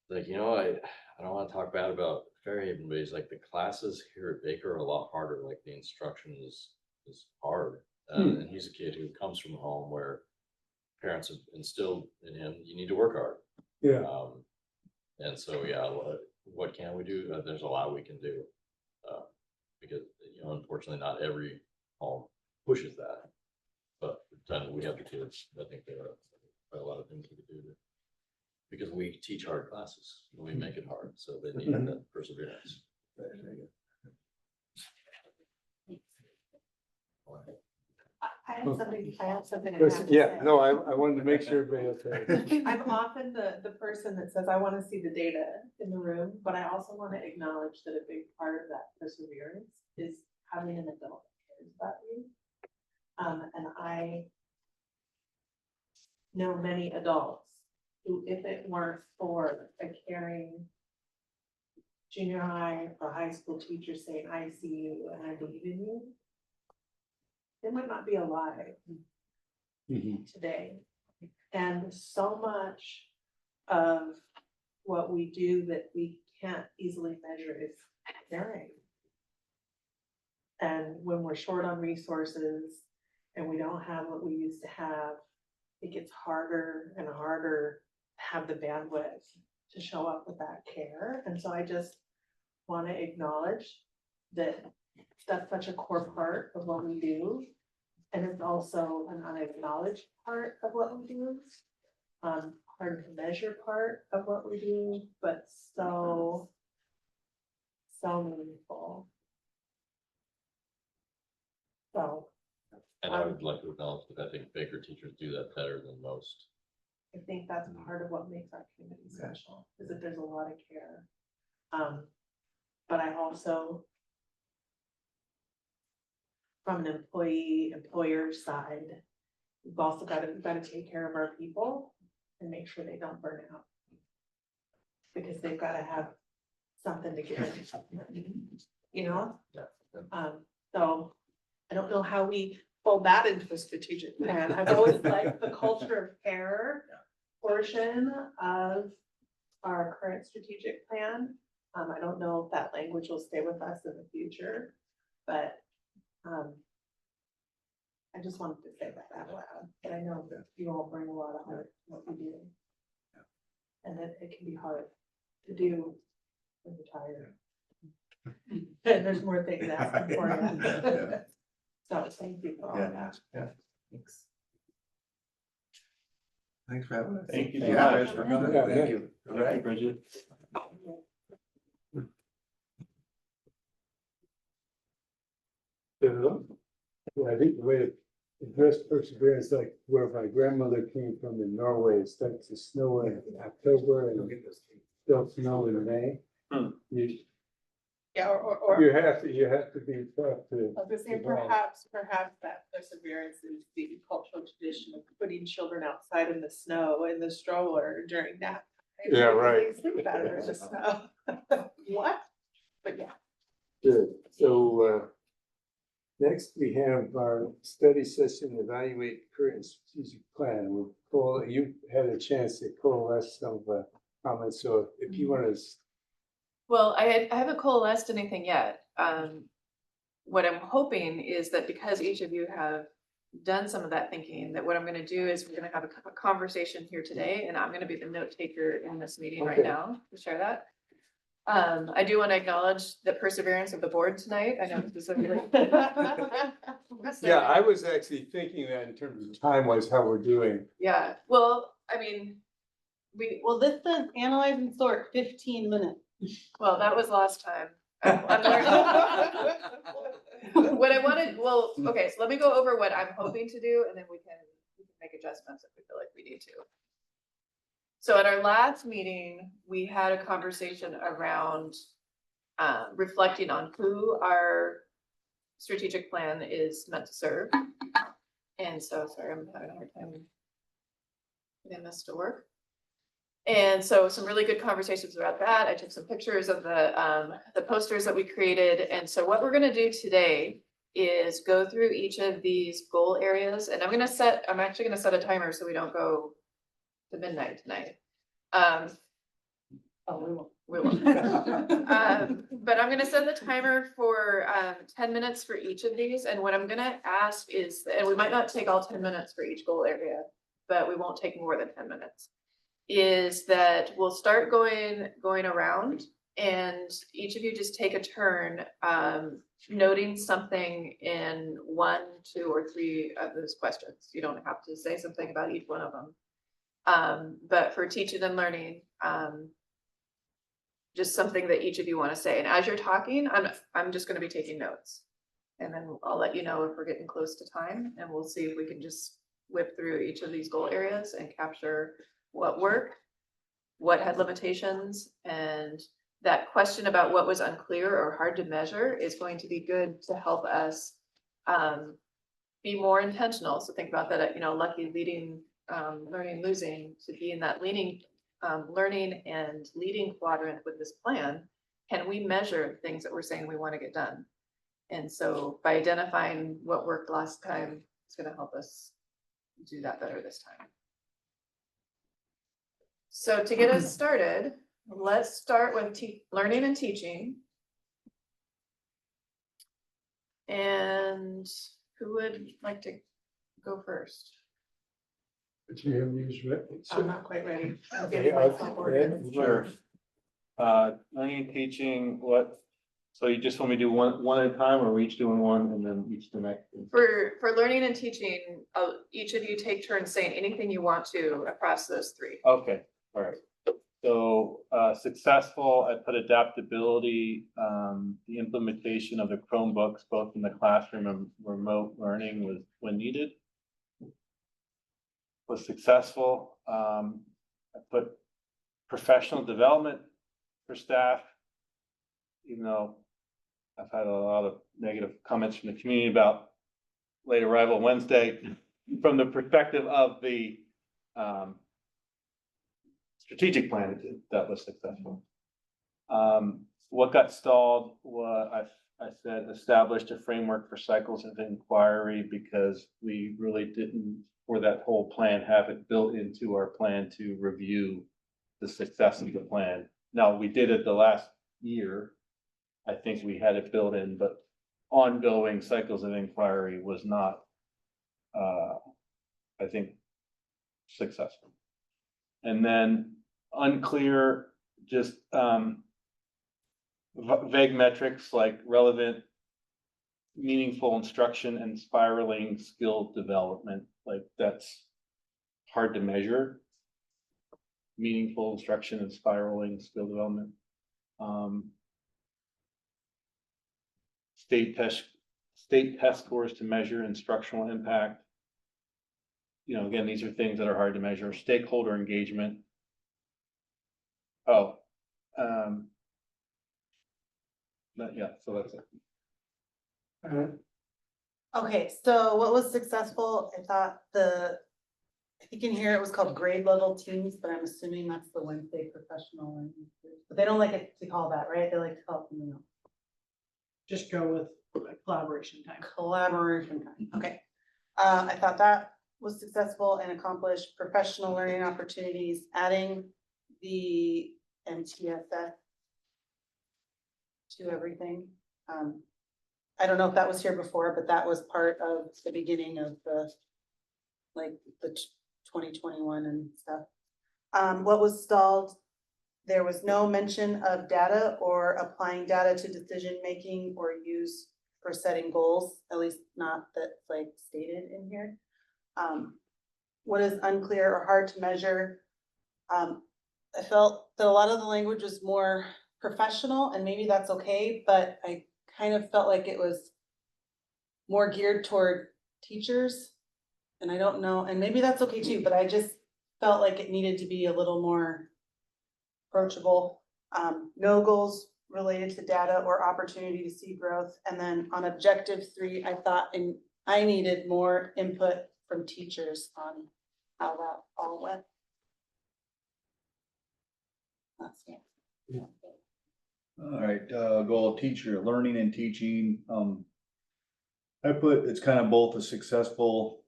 Like, I don't want to talk bad about Fairhaven, but he's like, the classes here at Baker are a lot harder. Like, the instruction is hard. And he's a kid who comes from a home where parents have instilled in him, you need to work hard. Yeah. And so, yeah, what can we do? There's a lot we can do. Because, unfortunately, not every home pushes that. But the time we have the kids, I think there are a lot of things we could do because we teach hard classes. We make it hard. So they need that perseverance. I have something to have Chris, to yeah, say. no, I wanted to make sure everybody else had. I'm often the person that says, I want to see the data in the room, but I also want to acknowledge that a big part of that perseverance is having an adult that cares about you. And I know many adults who, if it weren't for a caring junior high or high school teacher saying, I see you and I believe in you, they might not be alive today. And so much of what we do that we can't easily measure is caring. And when we're short on resources and we don't have what we used to have, it gets harder and harder to have the bandwidth to show up with that care. And so I just want to acknowledge that that's such a core part of what we do. And it's also an unacknowledged part of what we do. Hard to measure part of what we do, but so meaningful. So. And I would like to acknowledge that I think Baker teachers do that better than most I think that's part of what makes our community special, is that there's a lot of care. But I also, from an employer side, we've also gotta take care of our people and make sure they don't burn out. Because they've gotta have something to give, you know? So I don't know how we fold that into a strategic plan. I've always liked the culture of care portion of our current strategic plan. I don't know if that language will stay with us in the future, but I just wanted to say that out loud, and I know that you all bring a lot of heart to what you do. And that it can be hard to do when you're tired. And there's more things asking for you. So thank you for all of that. Yeah, thanks. Thanks for having us. Thank you. Yeah, for coming. Yeah, thank you. All right, Bridget. I think the way to address perseverance, like where my grandmother came from in Norway, it starts to snow in October and still snow in May. You, Yeah, or you have to be tough to. I was gonna say, perhaps that perseverance is the cultural tradition of putting children outside in the snow in the stroller during nap. time, Yeah, because right. They sleep better in the snow. What? But yeah. Good, so, next we have our study session, evaluate current strategic plan. You had a chance to coalesce some, comments, so if you want to. Well, I haven't coalesced anything yet. What I'm hoping is that because each of you have done some of that thinking, that what I'm gonna do is we're gonna have a conversation here today, and I'm gonna be the note taker in this meeting right Okay. now to share that. I do want to acknowledge the perseverance of the board tonight. I know specifically. Yeah, I was actually thinking that in terms of time-wise, how we're doing. Yeah, well, I mean, Well, this says analyze and sort 15 minutes. well, that was last time. I'm learning. What I wanted, well, okay, so let me go over what I'm hoping to do, and then we can make adjustments if we feel like we need to. So at our last meeting, we had a conversation around reflecting on who our strategic plan is meant to serve. And so, sorry, I'm having a hard time getting this to work. And so some really good conversations about that. I took some pictures of the posters that we created. And so what we're gonna do today is go through each of these goal areas, and I'm actually gonna set a timer so we don't go to midnight tonight. Oh, We won't. But I'm gonna set the timer for 10 minutes for each of these, and what I'm gonna ask is, and we might not take all 10 minutes for each goal area, but we won't take more than 10 minutes. Is that we'll start going around, and each of you just take a turn noting something in 1, 2, or 3 of those questions. You don't have to say something about each one of them. But for teaching and learning, just something that each of you want to say. And as you're talking, I'm just going to be taking notes. And then I'll let you know if we're getting close to time, and we'll see if we can just whip through each of these goal areas and capture what worked, what had limitations, and that question about what was unclear or hard to measure is going to be good to help us be more intentional. So think about that, lucky leading, learning, losing, to be in that leading, learning and leading quadrant with this plan. Can we measure things that we're saying we want to get done? And so by identifying what worked last time, it's going to help us do that better this time. So to get us started, let's start with learning and teaching. And who would like to go first? But you have these ready. I'm not quite ready. I'm Okay, getting myself ordered. Sure. Learning and teaching, so you just want me to do one at a time, or are we each doing one and then each the next? For learning and teaching, each of you take turns saying anything you want to across those 3. Okay, all right. So, successful, I put adaptability, the implementation of the Chromebooks, both in the classroom and remote learning was when needed. was successful. I put professional development for staff, even though I've had a lot of negative comments from the community about late arrival Wednesday, from the perspective of the strategic plan, that was successful. What got stalled was, I said, established a framework for cycles of inquiry, because we really didn't, for that whole plan, have it built into our plan to review the success of the plan. Now, we did it the last year. I think we had it built in, but ongoing cycles of inquiry was not, I think, successful. And then unclear, just vague metrics like relevant, meaningful instruction and spiraling skill development. Like, that's hard to measure. Meaningful instruction and spiraling skill development. State test scores to measure instructional impact. You know, again, these are things that are hard to measure. Stakeholder engagement. Oh, yeah, so that's it. Okay, so what was successful? I thought I think in here it was called grade level teams, but I'm assuming that's the Wednesday professional learning. But they don't like it to call that, right? They like to call it something else. Just go with collaboration time. Collaboration time, okay. I thought that was successful and accomplished. Professional learning opportunities, adding the MTSS to everything. I don't know if that was here before, but that was part of the beginning of the 2021 and stuff. What was stalled? There was no mention of data or applying data to decision-making or use for setting goals, at least not that's like stated in here. What is unclear or hard to measure? I felt that a lot of the language was more professional, and maybe that's okay, but I kind of felt like it was more geared toward teachers. And I don't know, and maybe that's okay too, but I just felt like it needed to be a little more approachable. No goals related to data or opportunity to see growth. And then on objective 3, I thought I needed more input from teachers on how that all went. That's it. All right, goal of teacher, learning and teaching. I put, it's kind of both a successful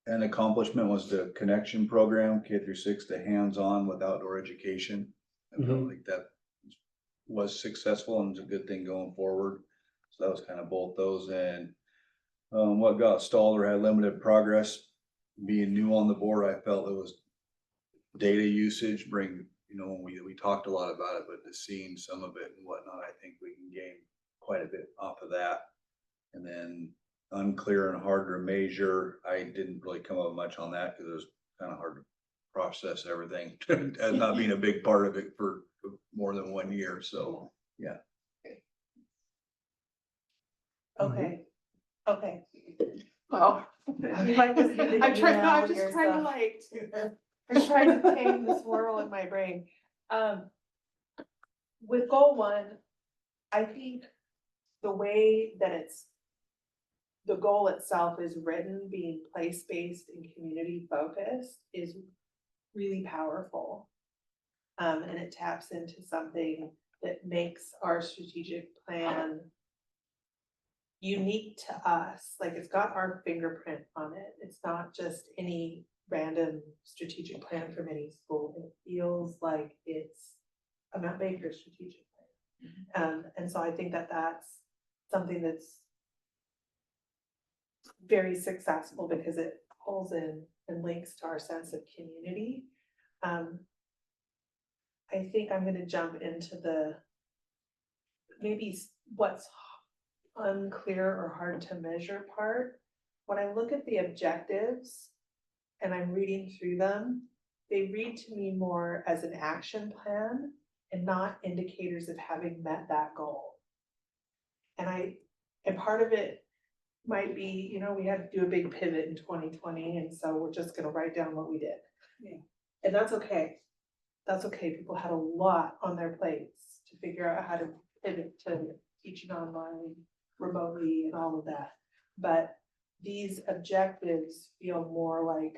and accomplishment was the connection program, K-6 to hands-on with outdoor education. I felt like that was successful and was a good thing going forward. So that was kind of both those. And what got stalled or had limited progress, being new on the board, I felt it was data usage, when we talked a lot about it, but just seeing some of it and whatnot, I think we can gain quite a bit off of that. And then unclear and hard to measure, I didn't really come up much on that because it was kind of hard to process everything as not being a big part of it for more than 1 year. So yeah. Okay, okay. Well, I'm trying to tame the swirl in my brain. With goal 1, I think the way that the goal itself is written, being place-based and community-focused, is really powerful. And it taps into something that makes our strategic plan unique to us. Like, it's got our fingerprint on it. It's not just any random strategic plan from any school. It feels like it's a Mount Baker strategic plan. And so I think that that's something that's very successful because it pulls in and links to our sense of community. I think I'm going to jump into the maybe what's unclear or hard to measure part. When I look at the objectives and I'm reading through them, they read to me more as an action plan and not indicators of having met that goal. And part of it might be, you know, we had to do a big pivot in 2020, and so we're just gonna write down what we did. Yeah. And that's okay. That's okay. People had a lot on their plates to figure out how to pivot to teaching online, remotely, and all of that. But these objectives feel more like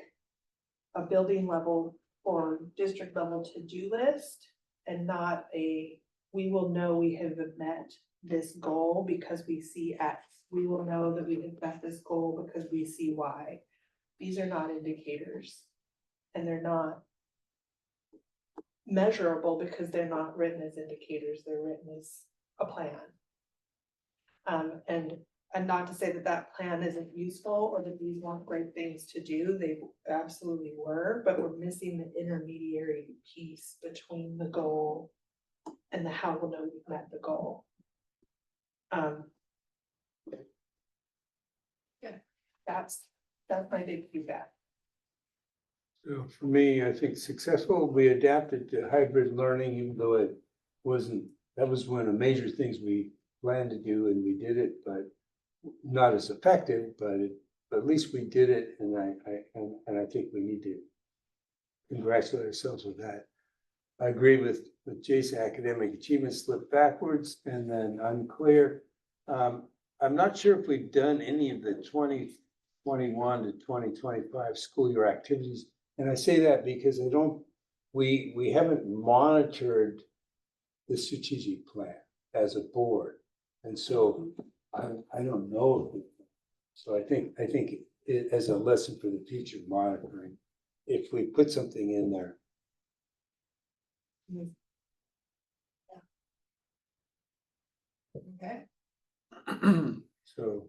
a building level or district level to-do list, and not a, we will know we have met this goal because we see X. We will know that we have met this goal because we see Y. These are not indicators, and they're not measurable because they're not written as indicators, they're written as a plan. And not to say that that plan isn't useful or that these weren't great things to do, they absolutely were, but we're missing the intermediary piece between the goal and the how we'll know we've met the goal. Yeah, that's my big feedback. So for me, I think successful, we adapted to hybrid learning, even though it wasn't, that was one of the major things we planned to do, and we did it, but not as effective, but at least we did it, and I think we need to congratulate ourselves with that. I agree with Jason, academic achievement slipped backwards and then unclear. I'm not sure if we've done any of the 2021 to 2025 school year activities. And I say that because we haven't monitored the strategic plan as a board. And so I don't know. So I think it as a lesson for the future monitoring, if we put something in there. Okay, So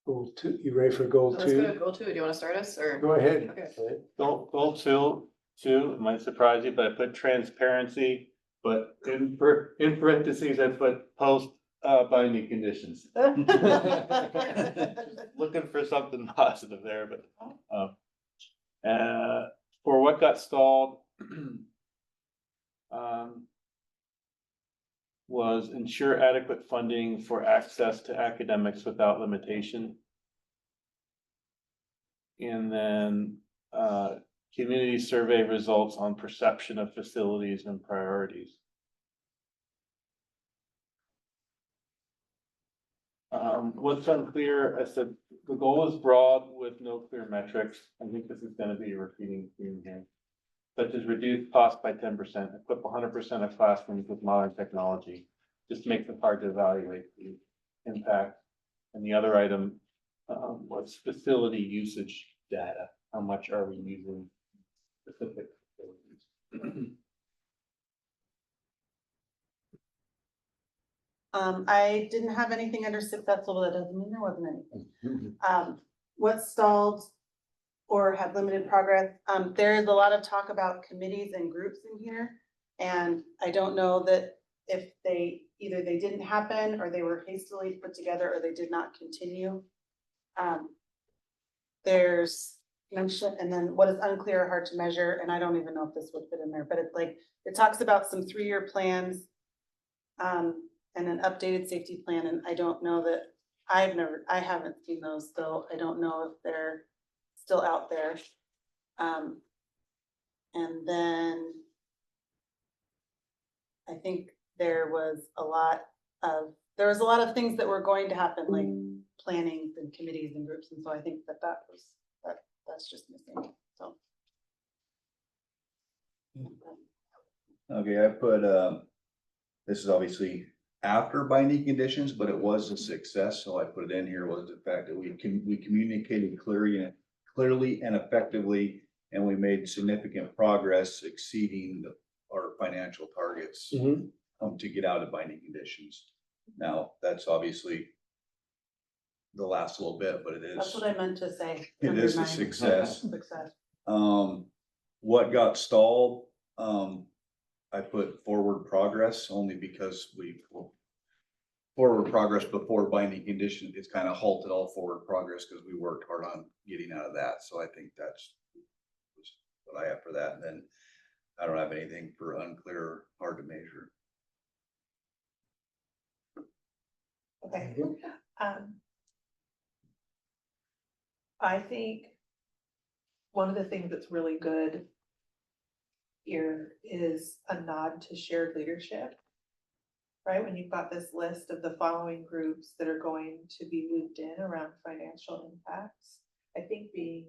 goal two, you ready for goal let's go to two? goal 2. Do you want to start us or? Go ahead. Okay. Goal two, it might surprise you, but I put transparency, but in parentheses, I put post binding conditions. Looking for something positive there, but for what got stalled was ensure adequate funding for access to academics without limitation. And then community survey results on perception of facilities and priorities. What's unclear, I said, the goal is broad with no clear metrics. I think this is gonna be a repeating theme here. Such as reduce cost by 10%, equip 100% of classrooms with modern technology. Just makes it hard to evaluate the impact. And the other item was facility usage data. How much are we using specific facilities? I didn't have anything under successful, but that doesn't mean there wasn't anything. What stalled or had limited progress? There is a lot of talk about committees and groups in here. And I don't know that if either they didn't happen or they were hastily put together or they did not continue. There's mention, and then what is unclear or hard to measure, and I don't even know if this would fit in there, but it's like, it talks about some 3-year plans. And an updated safety plan, and I don't know that, I haven't seen those, so I don't know if they're still out there. And then I think there was a lot of things that were going to happen, like plannings and committees and groups, and so I think that's just missing, so. Okay, I put, this is obviously after binding conditions, but it was a success, so I put it in here, was the fact that we communicated clearly and effectively, and we made significant progress exceeding our financial targets to get out of binding conditions. Now, that's obviously the last little bit, but it is. That's what I meant to say. It is a Undermine success. Success. What got stalled? I put forward progress only because forward progress before binding condition, it's kind of halted all forward progress because we worked hard on getting out of that. So I think that's what I have for that. And then I don't have anything for unclear, hard to measure. Okay. I think one of the things that's really good here is a nod to shared leadership. Right, when you've got this list of the following groups that are going to be looped in around financial impacts, I think being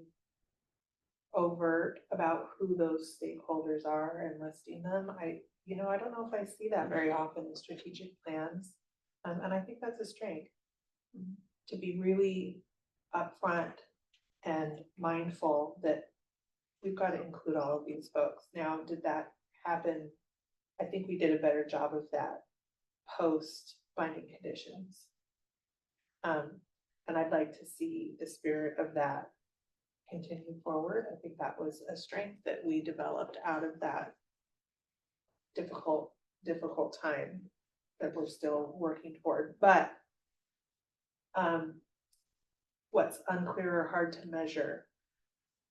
overt about who those stakeholders are and listing them, I don't know if I see that very often in strategic plans. And I think that's a strength, to be really upfront and mindful that we've got to include all of these folks. Now, did that happen? I think we did a better job of that post binding conditions. And I'd like to see the spirit of that continue forward. I think that was a strength that we developed out of that difficult time that we're still working toward. But what's unclear or hard to measure,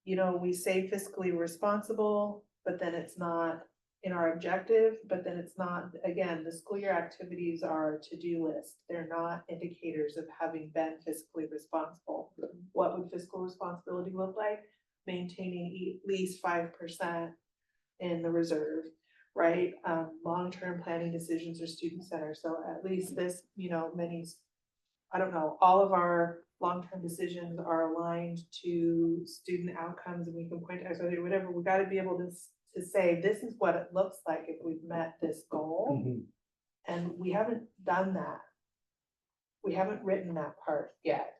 we say fiscally responsible, but then it's not in our objective, but then it's not, again, the school year activities are a to-do list. They're not indicators of having been fiscally responsible. What would fiscal responsibility look like? Maintaining at least 5% in the reserve, right? Long-term planning decisions are student-centered. So at least this, all of our long-term decisions are aligned to student outcomes, and we can point out, so whatever, we got to be able to say, this is what it looks like if we've met this goal. And we haven't done that. We haven't written that part yet.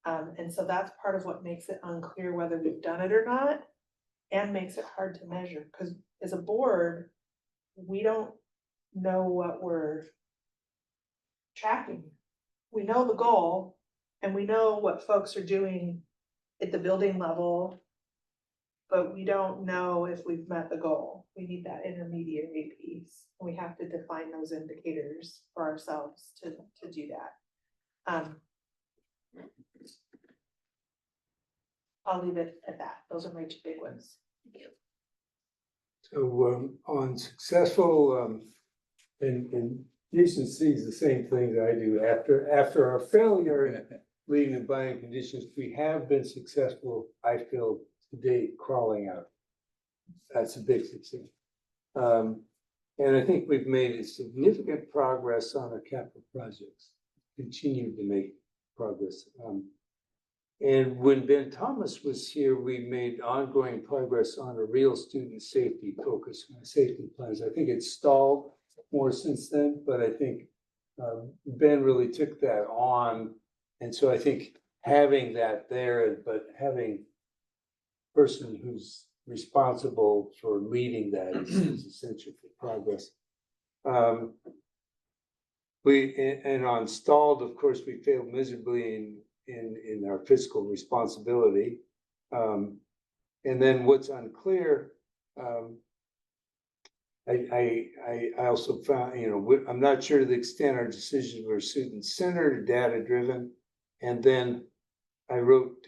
And so that's part of what makes it unclear whether we've done it or not, and makes it hard to measure. Because as a board, we don't know what we're tracking. We know the goal, and we know what folks are doing at the building level, but we don't know if we've met the goal. We need that intermediary piece. We have to define those indicators for ourselves to do that. I'll leave it at that. Those are my two big ones. Thank you. So on successful, and Jason sees the same thing that I do. After our failure in leading and binding conditions, we have been successful, I feel, to date, crawling out. That's a big success. And I think we've made a significant progress on our capital projects, continue to make progress. And when Ben Thomas was here, we made ongoing progress on a real student safety focus, safety plans. I think it's stalled more since then, but I think Ben really took that on. And so I think having that there, but having a person who's responsible for leading that is essential for progress. And on stalled, of course, we failed miserably in our fiscal responsibility. And then what's unclear, I also found, I'm not sure to the extent our decisions were student-centered or data-driven. And then I wrote,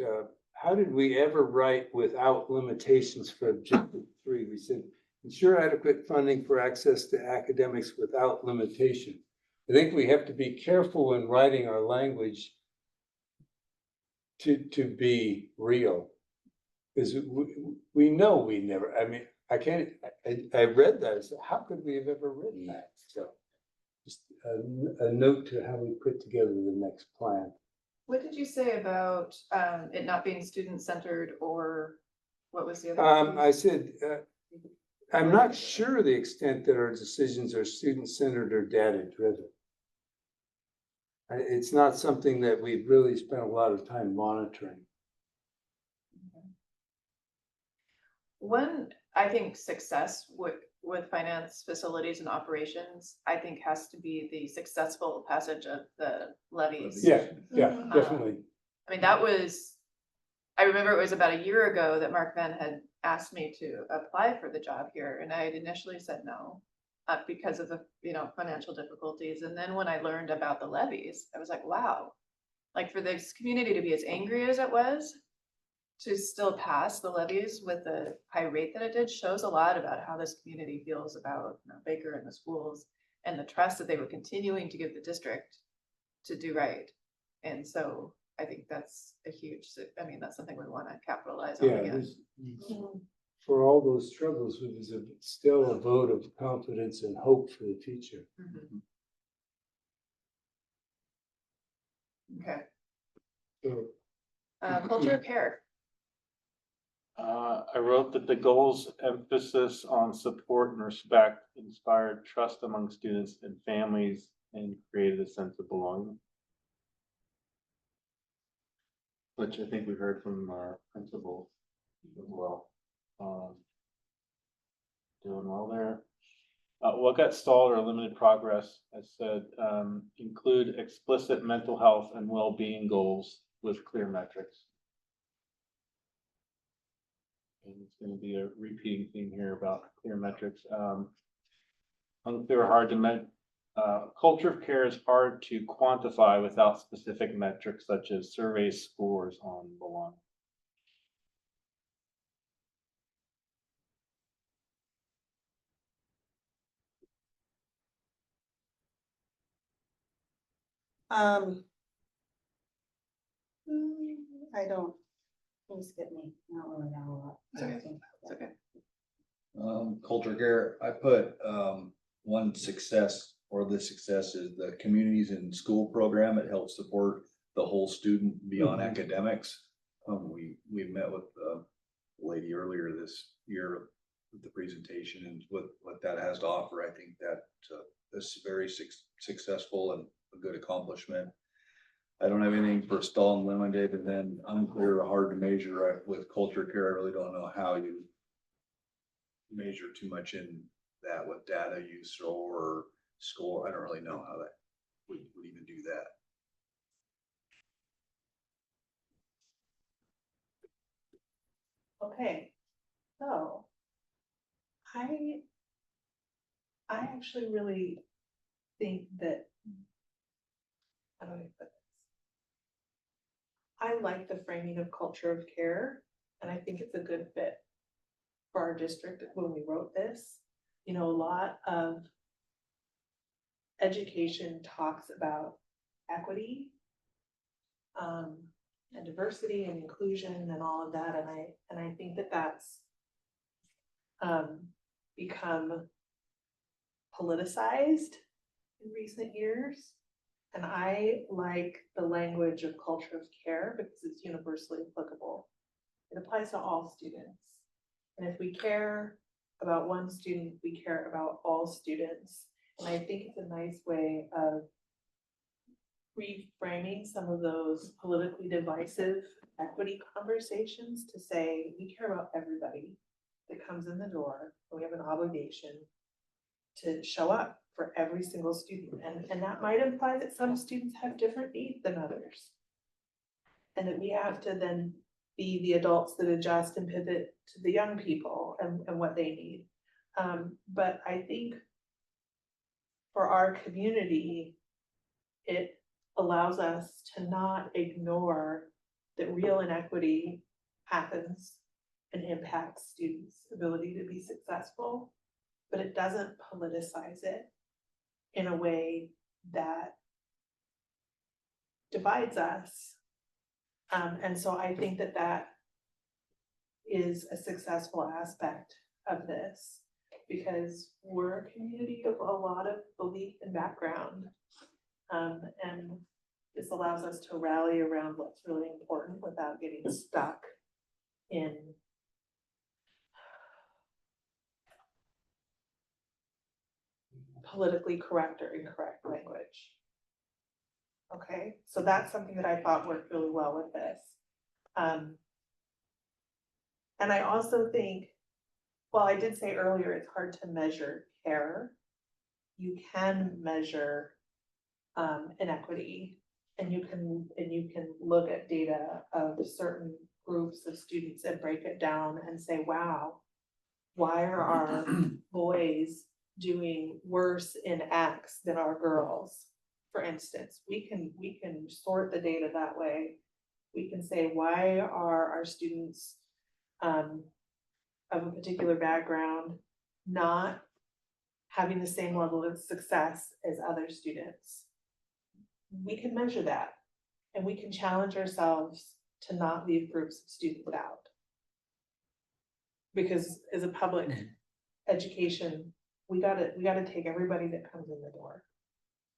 how did we ever write without limitations for objective 3? We said, ensure adequate funding for access to academics without limitation. I think we have to be careful in writing our language to be real. Because we know we never, I read that, I said, how could we have ever written that? So just a note to how we put together the next plan. What did you say about it not being student-centered, or what was the other? I said, I'm not sure the extent that our decisions are student-centered or data-driven. It's not something that we've really spent a lot of time monitoring. One, I think success with finance, facilities, and operations, I think has to be the successful passage of the levies. Yeah, definitely. I mean, I remember it was about a year ago that Mark Van had asked me to apply for the job here, and I had initially said no, because of the, financial difficulties. And then when I learned about the levies, I was like, wow, like for this community to be as angry as it was, to still pass the levies with the high rate that it did, shows a lot about how this community feels about Baker and the schools, and the trust that they were continuing to give the district to do right. And so I think that's a huge, I mean, that's something we want to capitalize on Yeah, again. for all those troubles, it was still a vote of confidence and hope for the future. Mhm. Okay, So, culture of care. I wrote that the goals emphasis on support and respect inspired trust among students and families and created a sense of belonging. Which I think we heard from our principal as well. Doing well there. What got stalled or limited progress, I said, include explicit mental health and well-being goals with clear metrics. And it's going to be a repeating theme here about clear metrics. Unclear, hard to culture of care is hard to quantify without specific metrics such as survey scores on belonging. Um. I don't, please get me, not really know a lot. It's okay. It's okay. Culture care, I put, one success or the success is the communities in school program. It helps support the whole student beyond Mhm. academics. We met with a lady earlier this year with the presentation and what that has to offer. I think that, is very successful and a good accomplishment. I don't have anything for stall and limited, and then unclear, hard to measure with culture care. I really don't know how you measure too much in that with data use or score. I don't really know how that would even do that. Okay, so I actually really think that, how do I put this? I like the framing of culture of care, and I think it's a good fit for our district when we wrote this. You know, a lot of education talks about equity, and diversity and inclusion and all of that, and I think that that's become politicized in recent years. And I like the language of culture of care because it's universally applicable. It applies to all students. And if we care about one student, we care about all students. And I think it's a nice way of reframing some of those politically divisive equity conversations to say, we care about everybody that comes in the door. We have an obligation to show up for every single student. And that might imply that some students have different needs than others. And that we have to then be the adults that adjust and pivot to the young people and what they need. But I think for our community, it allows us to not ignore that real inequity happens and impacts students' ability to be successful, but it doesn't politicize it in a way that divides us. And so I think that that is a successful aspect of this, because we're a community of a lot of belief and background. And this allows us to rally around what's really important without getting stuck in politically correct or incorrect language. Okay, so that's something that I thought worked really well with this. And I also think, well, I did say earlier, it's hard to measure care. You can measure inequity, and you can look at data of certain groups of students and break it down and say, wow, why are our boys doing worse in X than our girls? For instance, we can sort the data that way. We can say, why are our students of a particular background not having the same level of success as other students? We can measure that. And we can challenge ourselves to not leave groups of students out. Because as a public education, we gotta take everybody that comes in the door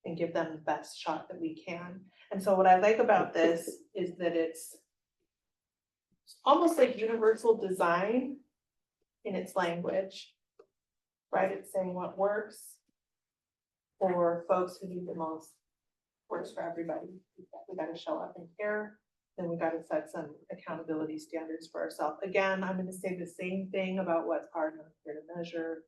and give them the best shot that we can. And so what I like about this is that it's almost like universal design in its language, right? It's saying what works for folks who need the most, works for everybody. We gotta show up and care, then we gotta set some accountability standards for ourselves. Again, I'm gonna say the same thing about what's hard and unfair to measure.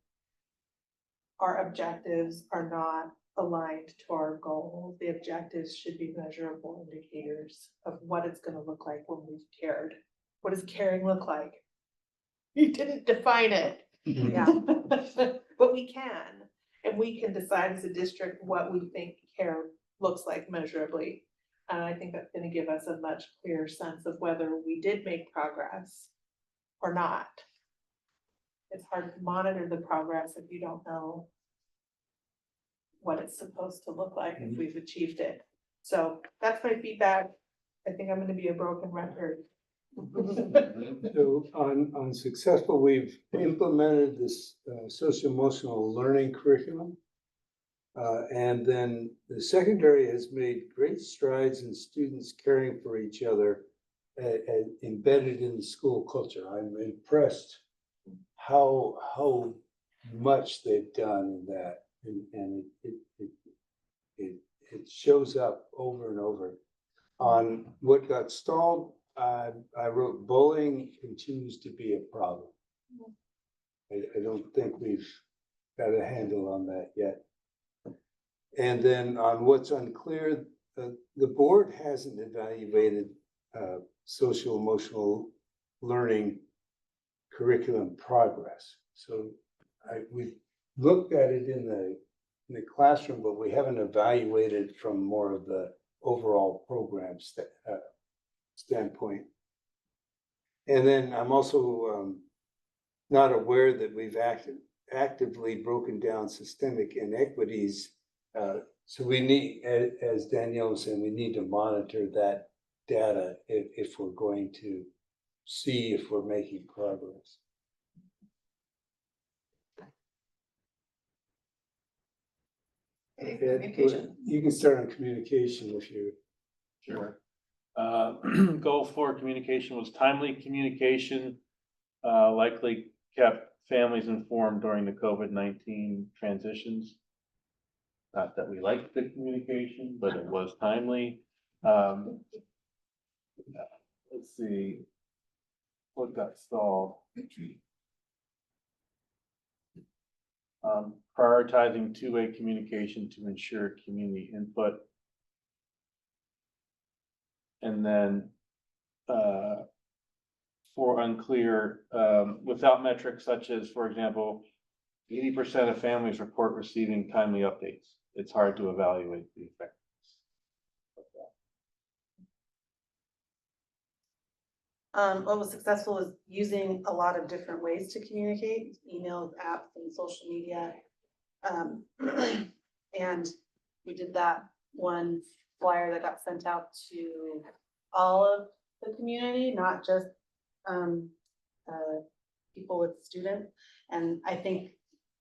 Our objectives are not aligned to our goals. The objectives should be measurable indicators of what it's gonna look like when we've cared. What does caring look like? You didn't define it. Yeah. But we can, and we can decide as a district what we think care looks like measurably. And I think that's gonna give us a much clearer sense of whether we did make progress or not. It's hard to monitor the progress if you don't know what it's supposed to look like if we've achieved it. So that's my feedback. I think I'm gonna be a broken record. So on successful, we've implemented this social emotional learning curriculum. And then the secondary has made great strides in students caring for each other embedded in the school culture. I'm impressed how much they've done in that. And it shows up over and over. On what got stalled, I wrote bullying continues to be a problem. I don't think we've got a handle on that yet. And then on what's unclear, the board hasn't evaluated social emotional learning curriculum progress. So we've looked at it in the classroom, but we haven't evaluated from more of the overall program standpoint. And then I'm also not aware that we've actively broken down systemic inequities. So we need, as Danielle was saying, we need to monitor that data if we're going to see if we're making progress. Communication. You can start on communication if you. Sure. Goal for communication was timely communication, likely kept families informed during the COVID-19 transitions. Not that we liked the communication, but it was timely. Let's see. What got stalled? Prioritizing two-way communication to ensure community input. And then for unclear, without metrics such as, for example, 80% of families report receiving timely updates. It's hard to evaluate the effectiveness of that. What was successful is using a lot of different ways to communicate, emails, apps, and social media. And we did that one flyer that got sent out to all of the community, not just people with students. And I think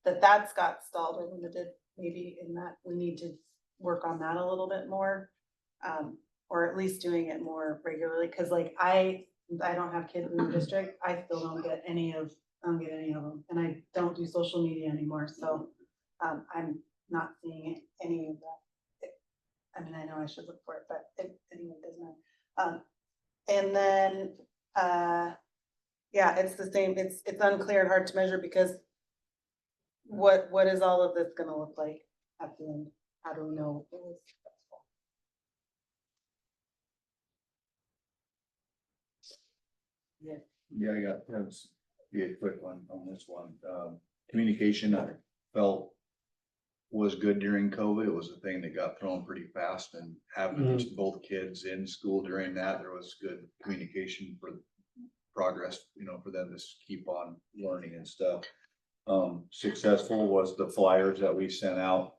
that's got stalled or limited maybe in that we need to work on that a little bit more. Or at least doing it more regularly, because like I don't have kids in the district, I still don't get any of them, and I don't do social media anymore, so I'm not seeing any of that. I mean, I know I should look for it, but anyway, it doesn't matter. And then yeah, it's the same, it's unclear and hard to measure because what is all of this gonna look like at the end? How do we know it was successful? Yeah, I got, that's be a quick one on this one. Communication, I felt was good during COVID. It was a thing that got thrown pretty fast, and having both kids in school during that, there was good communication for progress, you know, for them to keep on learning and stuff. Successful was the flyers that we sent out.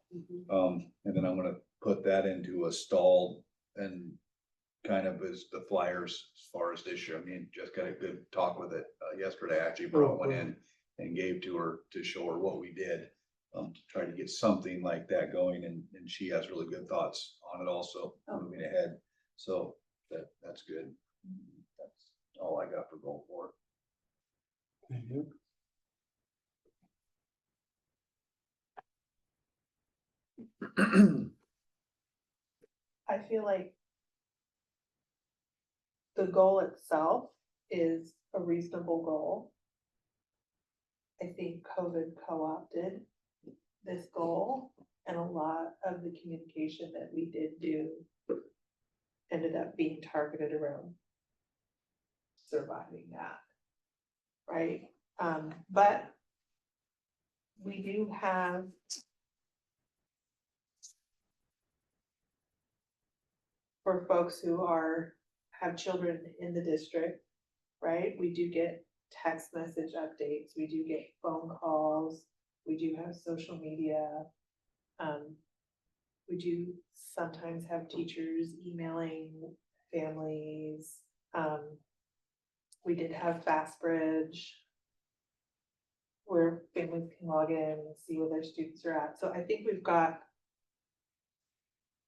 And then I'm gonna put that into a stalled, and kind of is the flyers as far as this year. I mean, just got a good talk with it yesterday. I actually brought one in and gave to her to show her what we did. To try to get something like that going, and she has really good thoughts on it also, moving ahead. So that's good. That's all I got for goal 4. I feel like the goal itself is a reasonable goal. I think COVID co-opted this goal, and a lot of the communication that we did do ended up being targeted around surviving that, right? But we do have for folks who have children in the district, right? We do get text message updates, we do get phone calls, we do have social media. We do sometimes have teachers emailing families. We did have FastBridge where families can log in and see where their students are at. So I think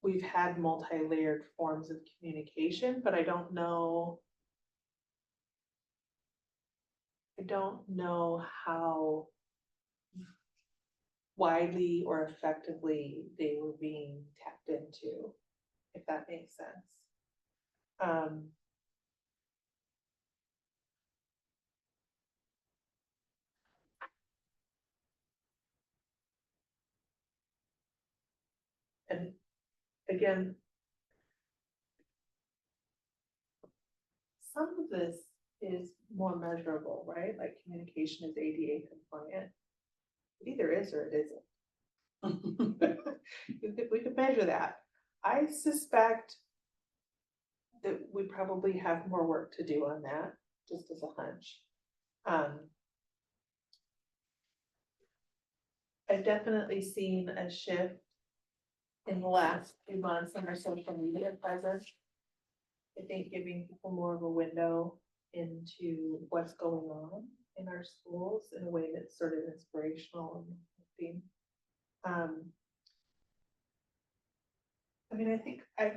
we've had multi-layered forms of communication, but I don't know how widely or effectively they were being tapped into, if that makes sense. And again, some of this is more measurable, right? Like communication is ADA compliant. It either is or it isn't. We could measure that. I suspect that we probably have more work to do on that, just as a hunch. I've definitely seen a shift in the last few months in our social media presence. I think giving people more of a window into what's going on in our schools in a way that's sort of inspirational and uplifting. I mean, I think I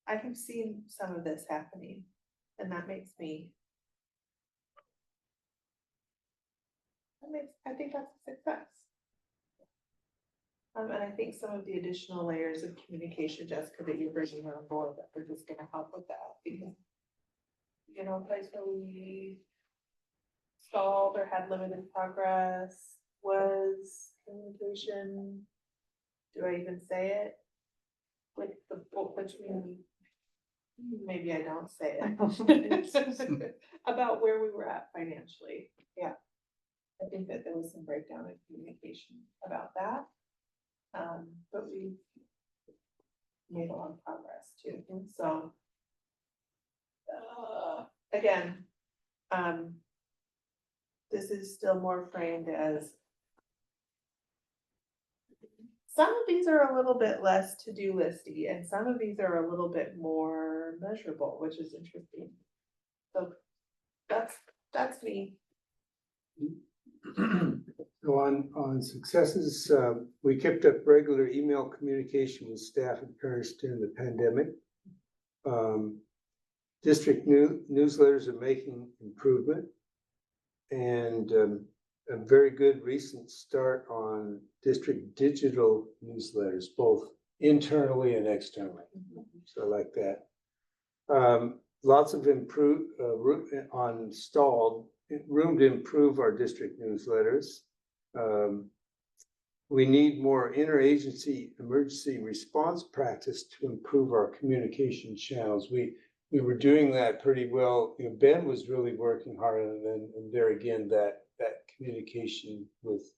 have seen some of this happening, and that makes me. I think that's a success. And I think some of the additional layers of communication, Jessica, that you're bringing on board, that we're just gonna help with that, because, you know, a place where we stalled or had limited progress was communication. Do I even say it? With the, between, maybe I don't say it. About where we were at financially, yeah. I think that there was some breakdown in communication about that. But we made a lot of progress too. And so, again, this is still more framed as some of these are a little bit less to-do listy, and some of these are a little bit more measurable, which is interesting. So that's me. So on successes, we kept up regular email communication with staff and parents during the pandemic. District newsletters are making improvement, and a very good recent start on district digital newsletters, both internally and externally. So I like that. Lots of room to improve our district newsletters. We need more interagency emergency response practice to improve our communication channels. We were doing that pretty well. You know, Ben was really working hard on it, and there again, that communication with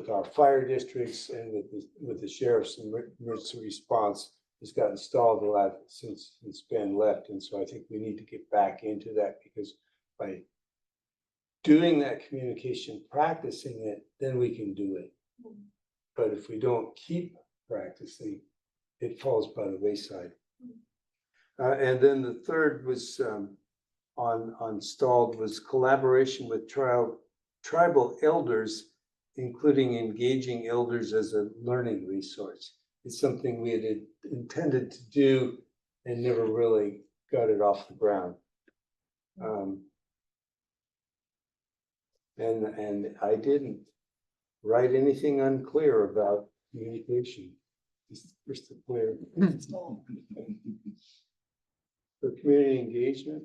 our fire districts and with the sheriff's emergency response has gotten stalled a lot since Ben left, and so I think we need to get back into that, because by doing that communication, practicing it, then we can do it. But if we don't keep practicing, it falls by the wayside. And then the third was, on stalled was collaboration with tribal elders, including engaging elders as a learning resource. It's something we had intended to do and never really got it off the ground. And I didn't write anything unclear about communication. Just crystal clear. For community engagement,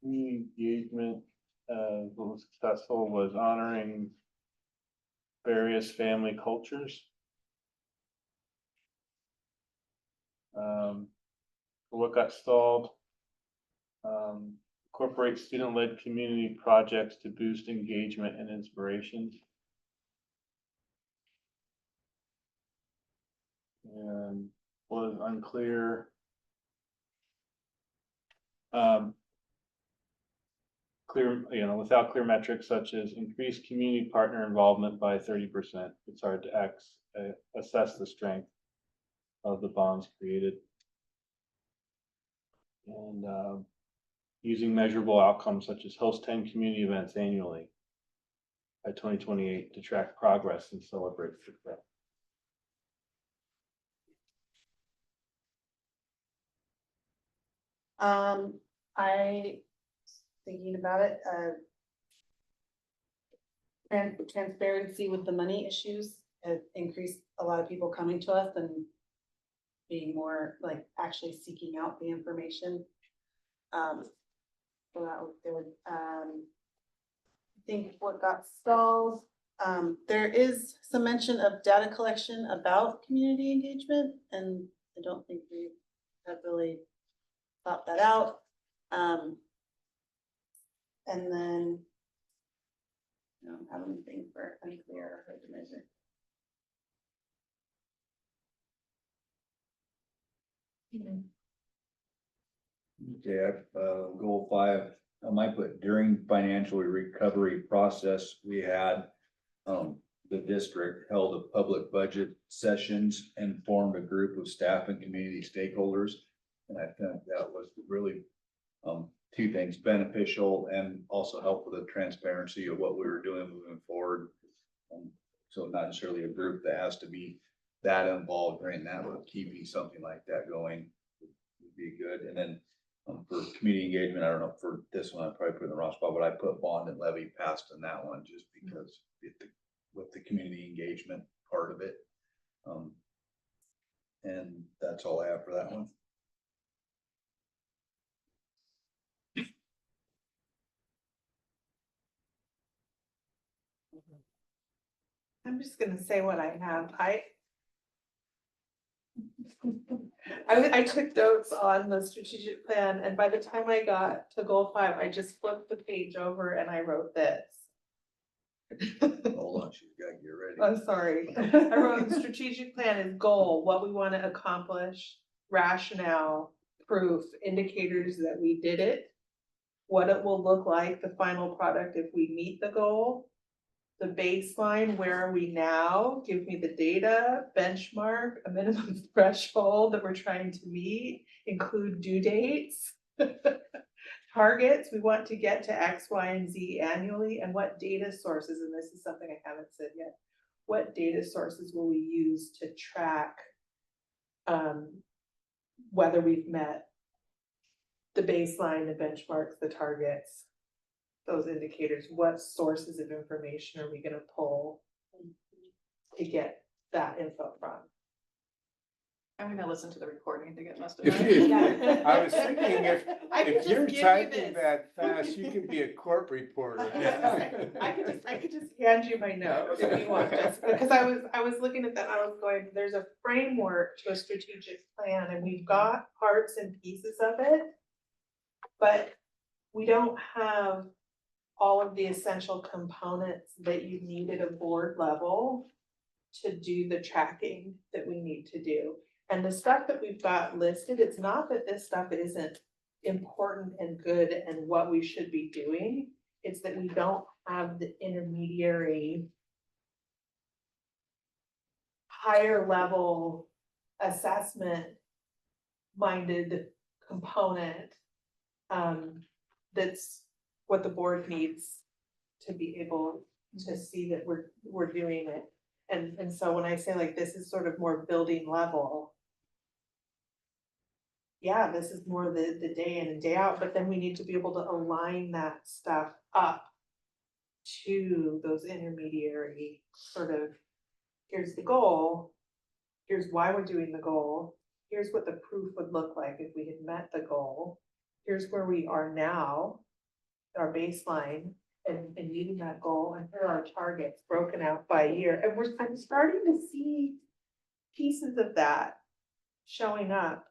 Community engagement, what was successful was honoring various family cultures. What got stalled? Incorporate student-led community projects to boost engagement and inspiration. And was unclear. Clear, without clear metrics such as increased community partner involvement by 30%, it's hard to assess the strength of the bonds created. And using measurable outcomes such as host 10 community events annually by 2028 to track progress and celebrate success. Thinking about it, transparency with the money issues has increased a lot of people coming to us and being more like actually seeking out the information. So that was good. I think what got stalled, there is some mention of data collection about community engagement, and I don't think we have really thought that out. And then I don't have anything for unclear or hard to measure. Okay, goal 5, I might put during financial recovery process, we had, the district held a public budget sessions and formed a group of staff and community stakeholders. And I think that was really, 2 things, beneficial and also help with the transparency of what we were doing moving forward. So not necessarily a group that has to be that involved right now, but keeping something like that going would be good. And then for community engagement, I don't know, for this one, I probably put in the wrong spot, but I put bond and levy passed in that one just because with the community engagement part of it. And that's all I have for that one. I'm just gonna say what I have. I took notes on the strategic plan, and by the time I got to goal 5, I just flipped the page over and I wrote this. Hold on, she's got to get ready. I'm sorry. I wrote the strategic plan is goal, what we want to accomplish, rationale, proof, indicators that we did it, what it will look like, the final product if we meet the goal, the baseline, where are we now? Give me the data, benchmark, a minimum threshold that we're trying to meet, include due dates. Targets, we want to get to X, Y, and Z annually, and what data sources, and this is something I haven't said yet, what data sources will we use to track whether we've met the baseline, the benchmarks, the targets, those indicators, what sources of information are we gonna pull to get that info from? I'm gonna listen to the recording to get most of If it. I was thinking I could if just you're give you typing this. that fast, you could be a court reporter. I could just hand you my notes if you want, Jessica, because I was looking at that, and I was going, there's a framework to a strategic plan, and we've got parts and pieces of it, but we don't have all of the essential components that you need at a board level to do the tracking that we need to do. And the stuff that we've got listed, it's not that this stuff isn't important and good and what we should be doing. It's that we don't have the intermediary higher level assessment minded component. That's what the board needs to be able to see that we're doing it. And so when I say like, this is sort of more building level. Yeah, this is more the day in and day out, but then we need to be able to align that stuff up to those intermediary sort of, here's the goal, here's why we're doing the goal, here's what the proof would look like if we had met the goal, here's where we are now, our baseline, and meeting that goal, and here are our targets broken out by year. And I'm starting to see pieces of that showing up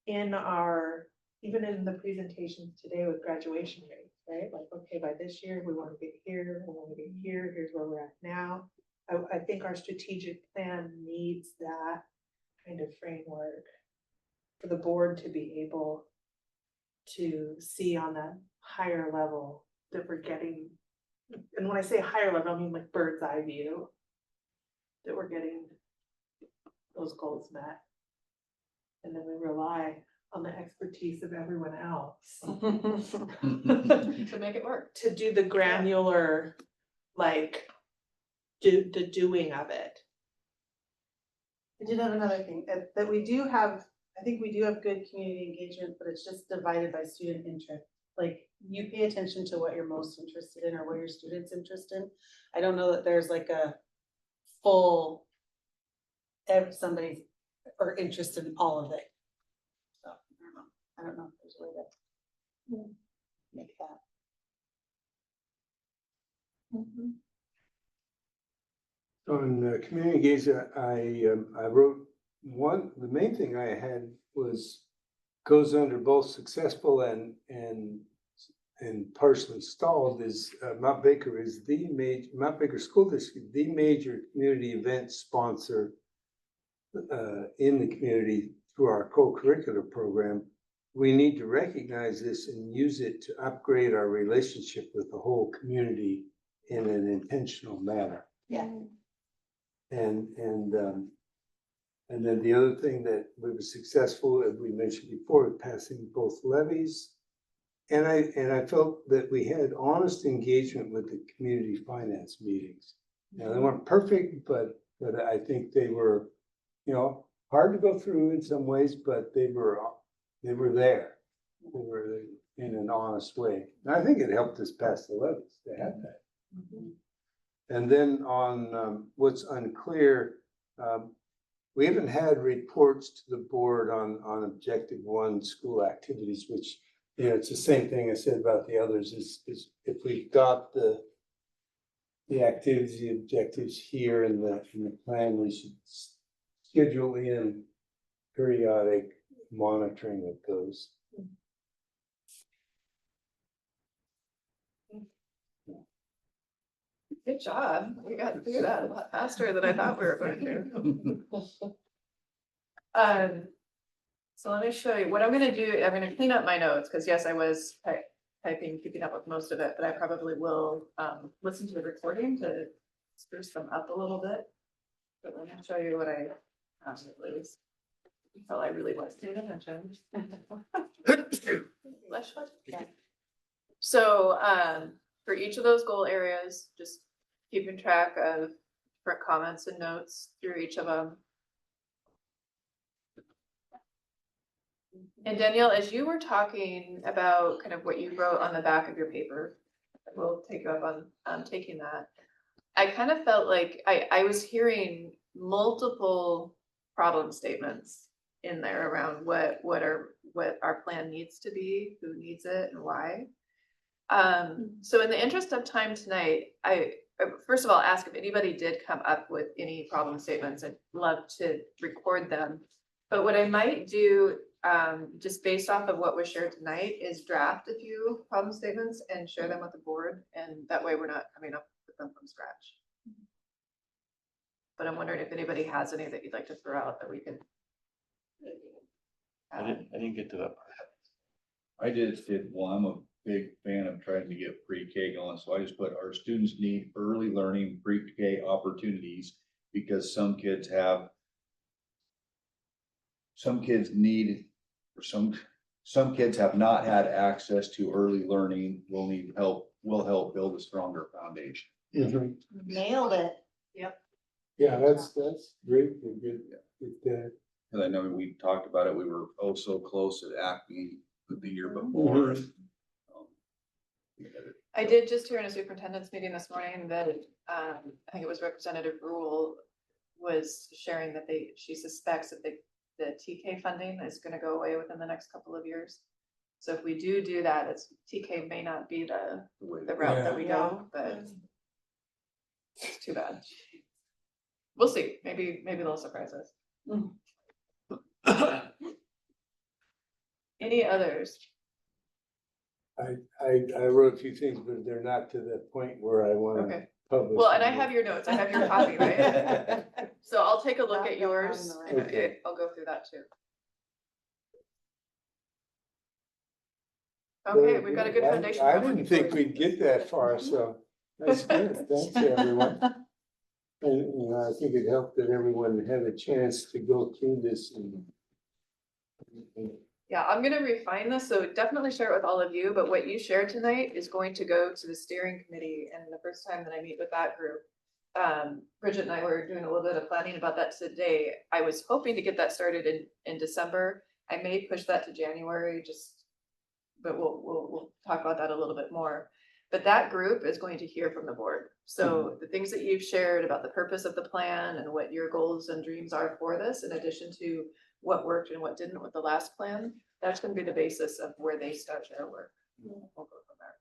in our, even in the presentations today with graduation rates, right? Like, okay, by this year, we want to get here, we want to get here, here's where we're at now. I think our strategic plan needs that kind of framework for the board to be able to see on that higher level that we're getting. And when I say higher level, I mean like bird's eye view, that we're getting those goals met. And then we rely on the expertise of everyone else To make it work. to do the granular, like, do the doing of it. I did have another thing, that we do have, I think we do have good community engagement, but it's just divided by student interest. Like, you pay attention to what you're most interested in or what your students' interested in. I don't know that there's like a full, somebody's or interested in all of it. So, I don't know if there's a way to make that. On community engagement, I wrote the main thing I had was goes under both successful and partially stalled is Mount Baker is Mount Baker School District, the major community event sponsor in the community through our co-curricular program. We need to recognize this and use it to upgrade our relationship with the whole community in an intentional manner. Yeah. And then the other thing that we were successful, as we mentioned before, passing both levies. And I felt that we had honest engagement with the community finance meetings. Now, they weren't perfect, but I think they were, hard to go through in some ways, but they were there. They were in an honest way. And I think it helped us pass the levies to have that. And then on what's unclear, we haven't had reports to the board on objective 1 school activities, which, it's the same thing I said about the others is if we've got the activities, the objectives here in the plan, we should schedule in periodic monitoring of those. Good job. We got through that a lot faster than I thought we were going to. So let me show you what I'm gonna do. I'm gonna clean up my notes because yes, I was typing, keeping up with most of it, but I probably will listen to the recording to spruce them up a little bit. But let me show you what I lose. Well, I really was paying attention. So for each of those goal areas, just keeping track of different comments and notes through each of them. And Danielle, as you were talking about kind of what you wrote on the back of your paper, we'll take you up on taking that. I kind of felt like I was hearing multiple problem statements in there around what our plan needs to be, who needs it and why. So in the interest of time tonight, I first of all ask if anybody did come up with any problem statements. I'd love to record them. But what I might do, just based off of what was shared tonight, is draft a few problem statements and share them with the board. And that way we're not coming up with them from scratch. But I'm wondering if anybody has any that you'd like to throw out that we could. I didn't get to that part. I just did, well, I'm a big fan of trying to get pre-K going, so I just put our students need early learning pre-K opportunities because some kids have some kids need, or some kids have not had access to early learning, will need help, will help build a stronger foundation. Nailed it. Yeah, that's great, good, good. And I know we talked about it, we were oh so close at Acme the year before. Mhm. I did just hear in a superintendent's meeting this morning that, I think it was Representative Rule was sharing that she suspects that the TK funding is gonna go away within the next couple of years. So if we do that, TK may not be the route that we go, but it's too bad. We'll see, maybe they'll surprise us. Any others? I wrote a few things, but they're not to the point where I wanna Okay, publish. well, and I them. have your notes, I have your copy, right? So I'll take a look at yours, and Okay. I'll go through that too. Okay, we've got a good foundation. I I'm didn't looking think forward to. we'd get that far, so that's good. Thanks, everyone. And, you know, I think it helped that everyone had a chance to go through this and. Yeah, I'm gonna refine this, so definitely share it with all of you, but what you shared tonight is going to go to the steering committee, and the first time that I meet with that group. Bridget and I were doing a little bit of planning about that today. I was hoping to get that started in December. I may push that to January, but we'll talk about that a little bit more. But that group is going to hear from the board. So the things that you've shared about the purpose of the plan and what your goals and dreams are for this, in addition to what worked and what didn't with the last plan, that's gonna be the basis of where they start their work. We'll go from there.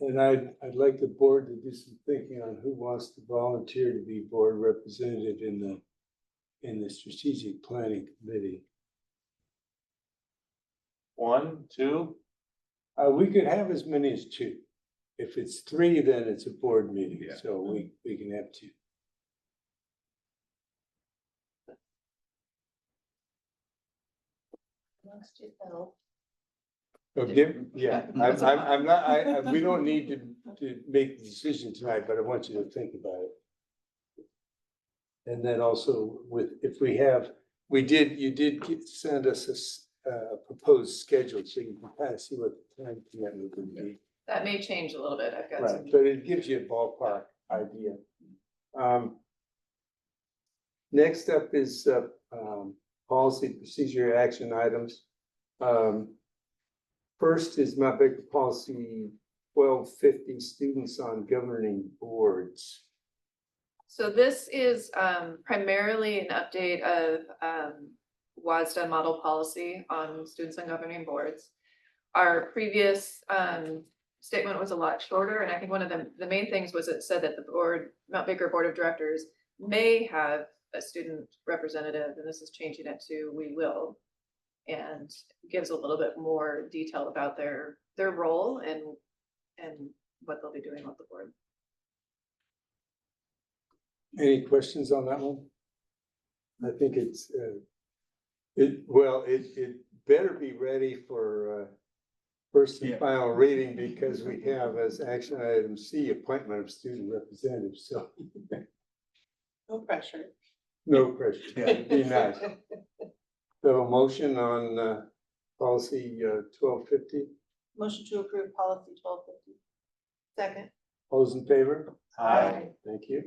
And I'd like the board to do some thinking on who wants to volunteer to be board representative in the strategic planning committee. 1, 2, We could have as many as 2. If it's 3, then it's a board meeting, Yeah. so we can have 2. Amongst yourself. Yeah, I'm not, we don't need to make the decision tonight, but I want you to think about it. And then also if we have, you did send us a proposed schedule, so you can kind of see what the time commitment would be. That may change a little bit. I've got Right, some. but it gives you a ballpark idea. Next up is policy, procedure, action items. First is Mount Baker policy 1250, students on governing boards. So this is primarily an update of WASDA model policy on students on governing boards. Our previous statement was a lot shorter, and I think one of the main things was it said that the Mount Baker Board of Directors may have a student representative, and this is changing it to we will. And gives a little bit more detail about their role and what they'll be doing with the board. Any questions on that one? I think it's, it better be ready for first and final reading, because we have as action item C, appointment of student representatives, so No pressure. no pressure. It'd be nice. So a motion on policy 1250, Motion to approve policy 1250. Second. all those in favor? Aye. Thank you.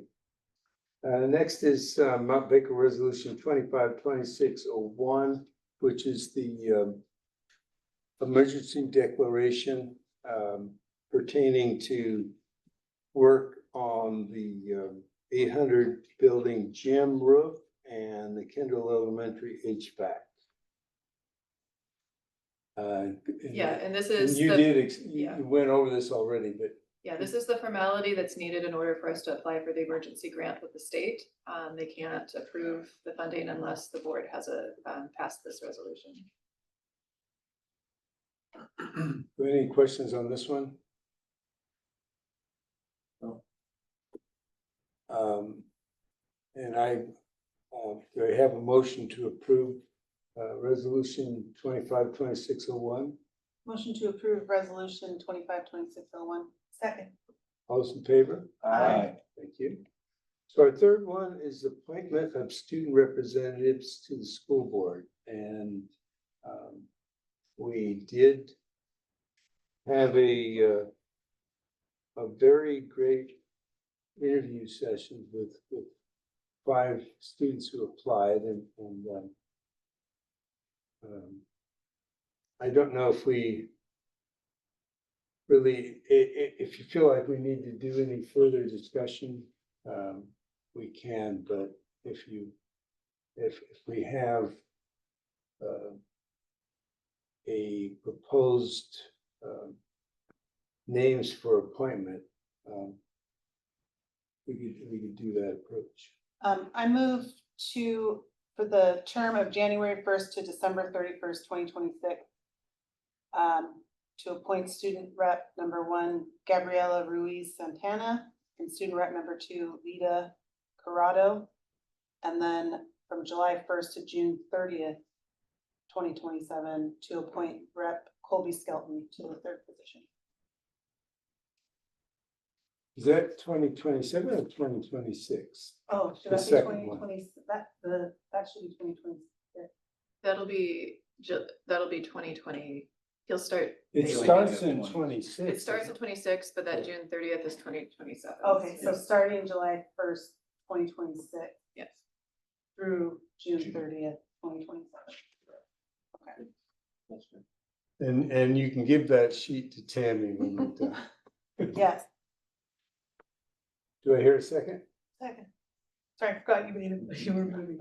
Next is Mount Baker Resolution 252601, which is the emergency declaration pertaining to work on the 800 building gym roof and the Kendall Elementary HVAC. Yeah, and this is You the, did, yeah. you went over this already, but yeah, this is the formality that's needed in order for us to apply for the emergency grant with the state. They can't approve the funding unless the board has passed this resolution. any questions on this one? No. And do I have a motion to approve resolution 252601? Motion to approve resolution 252601. Second. All those in favor? Aye. Thank you. So our third one is appointment of student representatives to the school board. and we did have a very great interview session with 5 students who applied, and I don't know if we really, if you feel like we need to do any further discussion, we can, but if we have a proposed names for appointment, we could do that approach. I move for the term of January 1st to December 31st, 2026. To appoint student rep number 1, Gabriela Ruiz Santana, and student rep number 2, Lita Corrado. And then from July 1st to June 30th, 2027, to appoint Rep Colby Skelton to the 3rd position. Is that 2027 or 2026? Oh, should The that be second one. 2020? That should be 2026. That'll be 2020. He'll start. It maybe- starts in 26. It starts at 26, but that June 30th is 2027. Okay, so starting July 1st, 2026 Yes. through June 30th, 2027. Okay. That's good. And you can give that sheet to Tammy when you're done. Yes, Do I hear a second? second. Sorry, I forgot you made it, you were moving.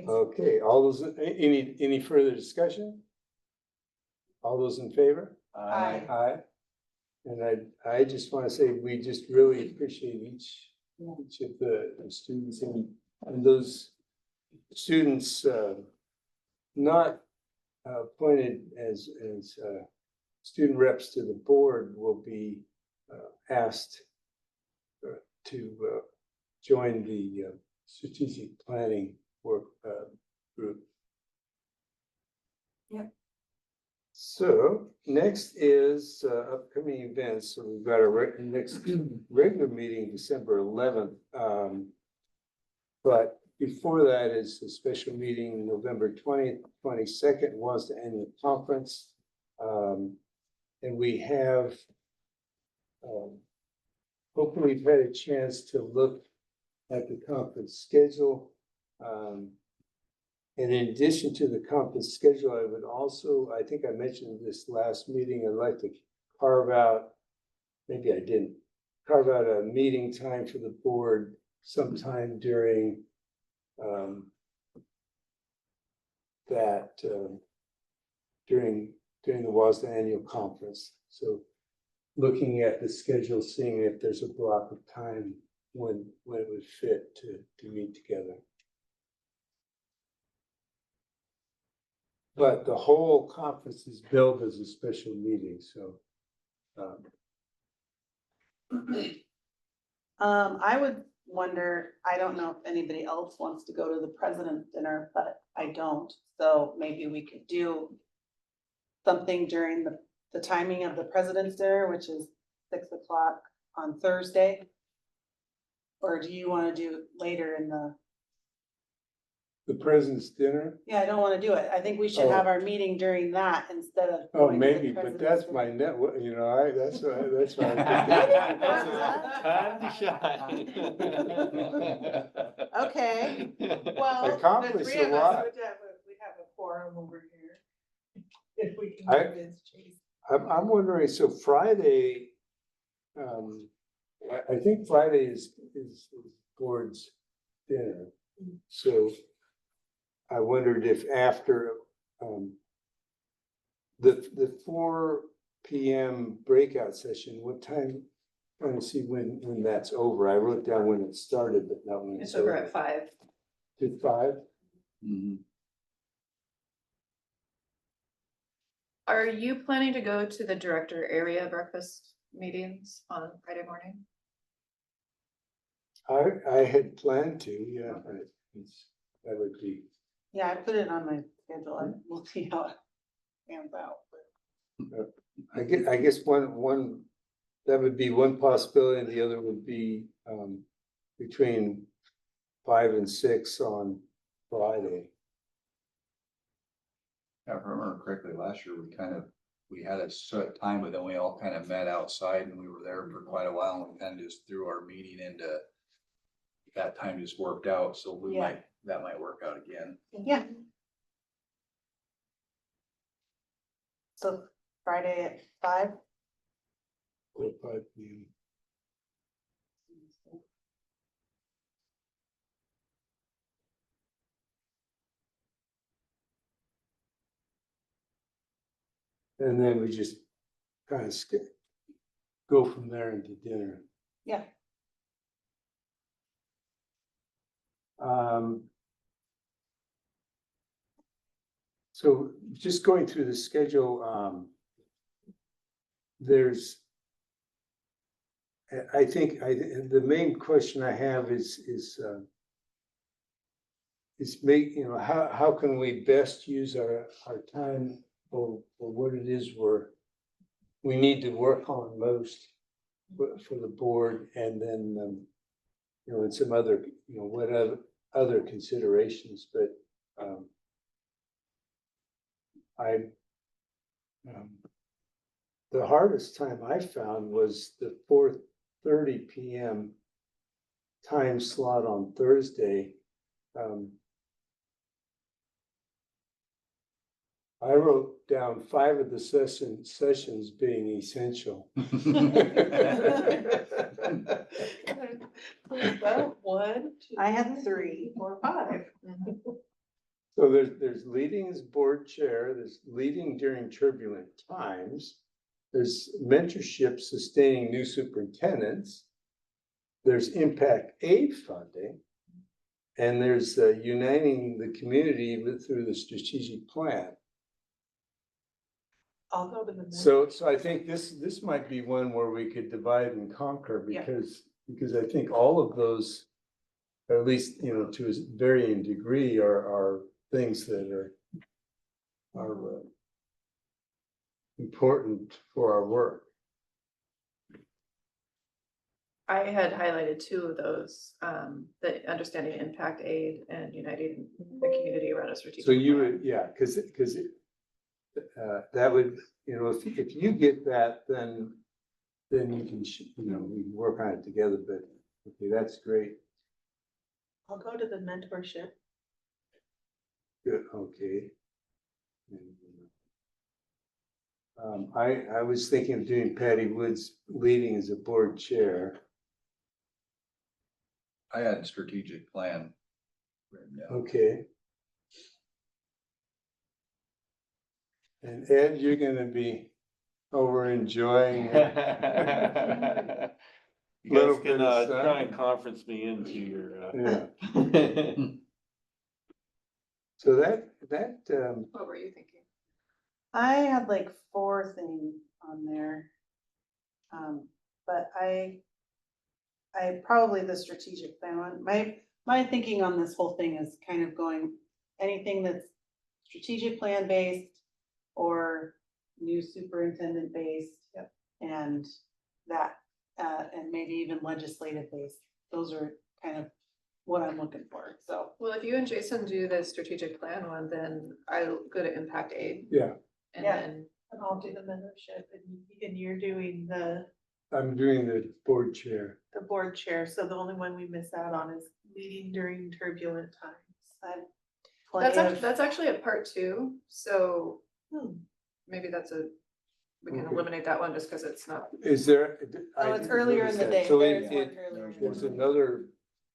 Okay, all those, any further discussion? All those in favor? Aye. Aye. And I just want to say, we just really appreciate each of the students, and those students not appointed as student reps to the board will be asked to join the strategic planning work group. Yep. So next is upcoming events. So we've got our next regular meeting, December 11th. But before that is a special meeting, November 20th, 22nd, was the annual conference. And we have hopefully you've had a chance to look at the conference schedule. And in addition to the conference schedule, I would also, I think I mentioned this last meeting, I'd like to carve out, maybe I didn't, carve out a meeting time for the board sometime during during the WASDA annual conference. So looking at the schedule, seeing if there's a block of time when it would fit to meet together. But the whole conference is billed as a special meeting, so. I would wonder, I don't know if anybody else wants to go to the president's dinner, but I don't. So maybe we could do something during the timing of the president's dinner, which is 6 o'clock on Thursday. Or do you want to do later in The president's dinner? Yeah, I don't want to do it. I think we should have our meeting during that instead of. Oh, going to the maybe, but president's that's my dinner. net, you know, that's why. Time to shine. Okay, well. the Accomplished three a of us lot. we'd have a quorum over here. If we can I- convince Chase. I'm wondering, so Friday, I think Friday is board's dinner. So I wondered if after, the 4 PM breakout session, what time, trying to see when that's over. I wrote down when it started, but not when It's over at 5. To 5? Are you planning to go to the director area breakfast meetings on Friday morning? I had planned to, yeah, but that would be. Yeah, I put it on my schedule. We'll see how it pans out. I guess one, that would be one possibility, and the other would be between 5 and 6 on Friday. If I remember correctly, last year we had a set time, but then we all kind of met outside and we were there for quite a while and we kind of just threw our meeting into that time just worked out, so Yeah. that might work out again. Yeah. So Friday at 5? Or 5 p.m. And then we just kind of go from there into dinner. Yeah. So just going through the schedule, I think the main question I have is how can we best use our time for what it is we need to work on most for the board, and then and some other, what other considerations, but the hardest time I found was the 4:30 p.m. time slot on Thursday. I wrote down 5 of the sessions being essential. Well, 1, 2. I had 3. 4, 5. So there's leading as board chair, there's leading during turbulent times, there's mentorship sustaining new superintendents, there's impact aid funding, and there's uniting the community through the strategic plan. I'll go to the. So I think this might be one where we could divide and conquer, Yeah. because I think all of those, or at least, to a varying degree, are things that are important for our work. I had highlighted 2 of those, the understanding impact aid and uniting the community around a strategic. So you plan. would, yeah, because that would, if you get that, then you can, we can work on it together, but, okay, that's great. I'll go to the mentorship. Good, okay. I was thinking of doing Patty Woods leading as a board chair. I had strategic plan written down. Okay. And Ed, you're gonna be over enjoying. You Little guys bit can of sun. try and conference me into your. Yeah. So that, What were you thinking? I had like 4 things on there. But I probably the strategic plan one, my thinking on this whole thing is kind of going, anything that's strategic plan based or new superintendent based. Yep. And that, and maybe even legislative based. Those are kind of what I'm looking for, so. Well, if you and Jason do the strategic plan one, then I'll go to impact aid. yeah, And Yeah. then, And I'll do the mentorship and you're doing the I'm doing the board chair. board chair. So the only one we miss out on is leading during turbulent times. that's actually a part 2, so maybe we can Okay. eliminate that one just because it's not. Is there? Oh, it's earlier in the day. So There is it, one earlier in the there's day. another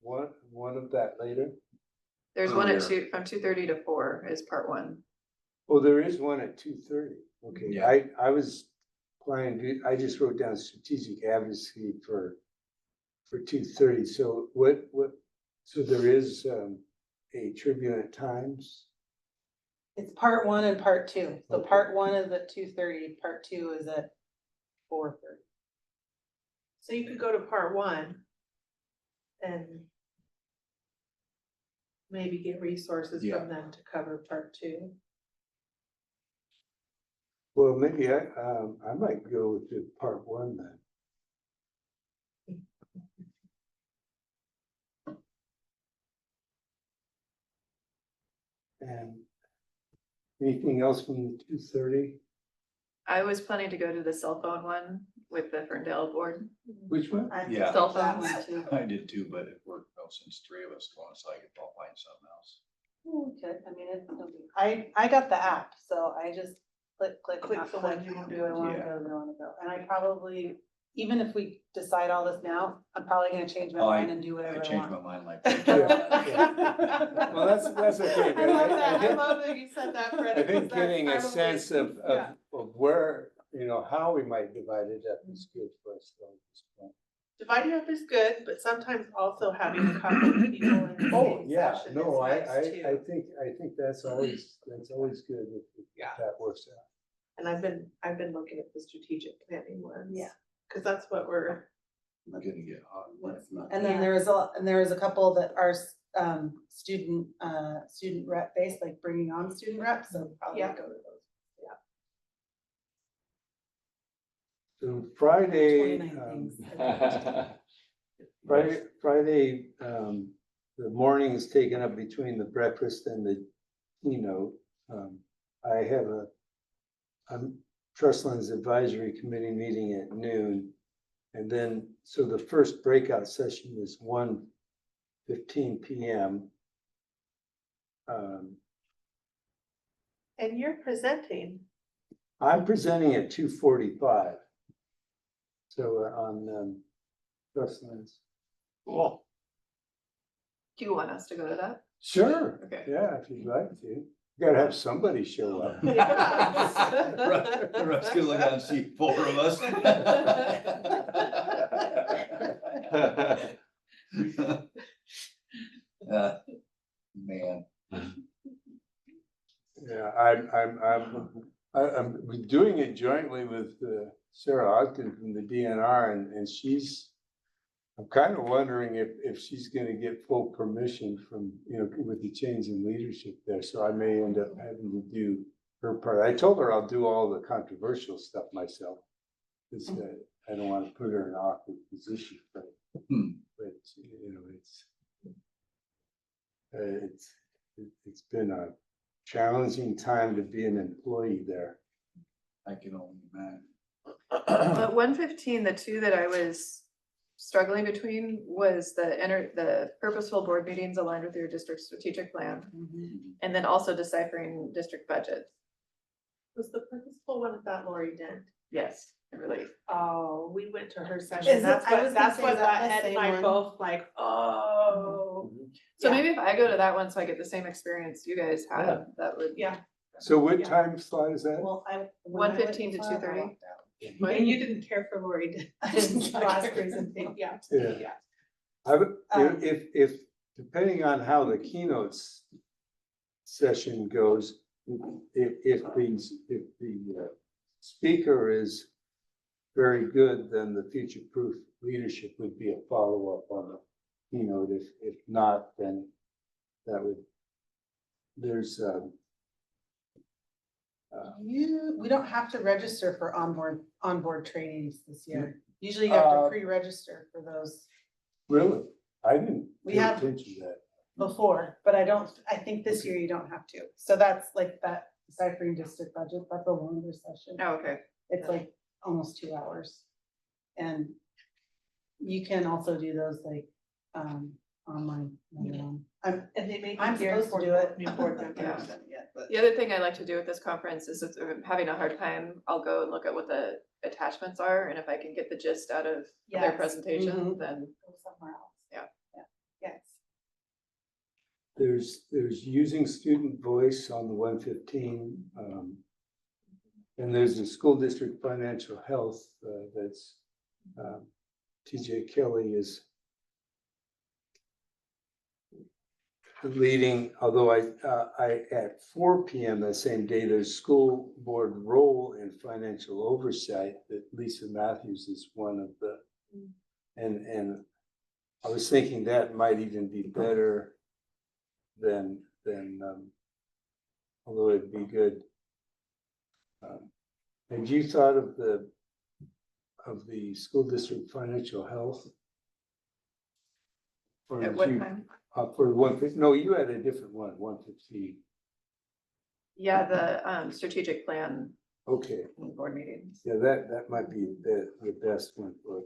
one of that later? There's one at Earlier. 2, from 2:30 to 4 is part 1. Oh, there is one at 2:30. Okay, Yeah. I was planning, I just wrote down strategic advocacy for 2:30. So so there is a turbulent times? It's part 1 and part 2. So Okay. part 1 is at 2:30, part 2 is at 4:30. So you could go to part 1 and maybe get resources Yeah. from them to cover part 2. Well, maybe I might go with the part 1 then. And Anything else from the 2:30? I was planning to go to the cell phone one with the Ferndale board. Which one? I- Yeah. Cell That phones. one too. I did too, but it worked well since three of us going, so I could find something else. Okay, I mean, I got the app, so I just click, Click the not one click, you want. do I wanna Yeah. go, do I wanna go? And I probably, even if we decide all this now, I'm probably gonna change my Oh, mind and do I whatever I changed my want. mind like. Well, that's okay. I but love that, I think- love that you said that, Fred. I think because that's getting a probably- sense of yeah. where, how we might divide it up is good for us. Though, at this point. Dividing up is good, but sometimes also having a couple of people in the Oh, same yeah, session is no, I nice too. think that's always good if Yeah. that works out. And I've been looking at the strategic planning ones. Yeah. Cause that's what we're, I'm gonna get hot. And then there was a couple that are student rep based, like bringing on student reps, so probably Yeah. go to those. So Friday, 29 things. Friday, the morning is taken up between the breakfast and the keynote. I have a Trustlands Advisory Committee meeting at noon. And then, so the first breakout session is 1:15 p.m. and you're presenting. I'm presenting at 2:45. So on Trustlands. Cool. Do you want us to go to that? Sure. Okay. Yeah, if you'd like to. You gotta have somebody show up. Russ gonna look out and see four of us. Man. Yeah, I'm doing it jointly with Sarah Ogden from the DNR and I'm kind of wondering if she's gonna get full permission from, with the change in leadership there, so I may end up having to do her part. I told her I'll do all the controversial stuff myself. Cause I don't want to put her in an awkward position, but it's been a challenging time to be an employee there. I can only imagine. But 1:15, the two that I was struggling between was the purposeful board meetings aligned with your district strategic plan, and then also deciphering district budgets. Was the purposeful one of that Lori Dent? Yes, I really. Oh, we went to her Is session. it- That's I was what, gonna that's say, what is that got the Ed and same I one? both like, oh. So Yeah. maybe if I go to that one, so I get the same experience you guys Yeah. had, that would. Yeah, So what Yeah. time slot is that? Well, when I went 1:15 to and saw it, I 2:30. walked out. and you didn't care for Lori Dent. I didn't Last care. presentation, yeah, Yeah. yeah. If depending on how the keynotes session goes, if the speaker is very good, then the future-proof leadership would be a follow-up on the keynote. If not, then that would, there's We don't have to register for onboard trainings this year. Usually you have to pre-register for those really, I didn't We pay have- attention to that. before, but I think this year you don't have to. So that's like that deciphering district budget, that's a longer session. Oh, okay. It's like almost 2 hours. And you can also do those like, online. And they may be I'm geared supposed to for do it. new board I haven't members. done it yet, but- The other thing I like to do at this conference is if I'm having a hard time, I'll go and look at what the attachments are, and if I can get the gist out of their Yes. presentation, Mhm. then. Go somewhere else. Yeah. Yes. There's using student voice on the 1:15. And there's a school district financial health that's TJ Kelly is leading, although I at 4 p.m. that same day, there's school board role in financial oversight that Lisa Matthews is one of the, and I was thinking that might even be better than although it'd be good. Had you thought of the school district financial health? Or At did what you- time? For 1:15, no, you had a different one, 1:15. Yeah, the strategic plan Okay, board meetings. yeah, that might be the best one for it.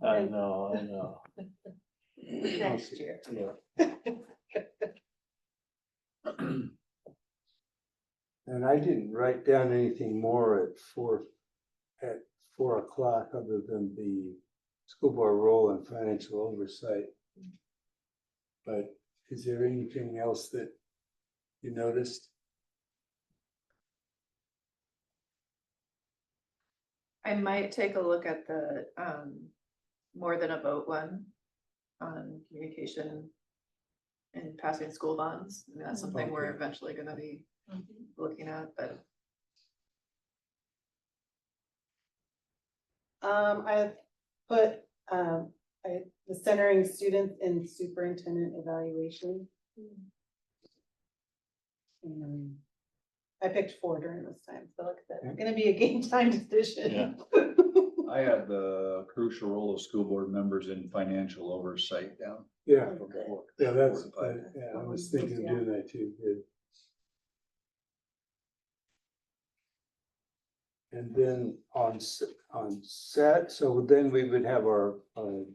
I know. Next year. Yeah. And I didn't write down anything more at 4 o'clock other than the school board role and financial oversight. But is there anything else that you noticed? I might take a look at the more than a vote one on communication and passing school bonds. I mean, that's something we're Okay. eventually gonna be looking at, but I put, the centering students in superintendent evaluation. I picked 4 during this time, so look, that's gonna be a game time decision. I had the crucial role of school board members in financial oversight down. Yeah, Good. yeah, that's, 4 and 5. yeah, I was thinking of doing that too. Good. And then on set, so then we would have our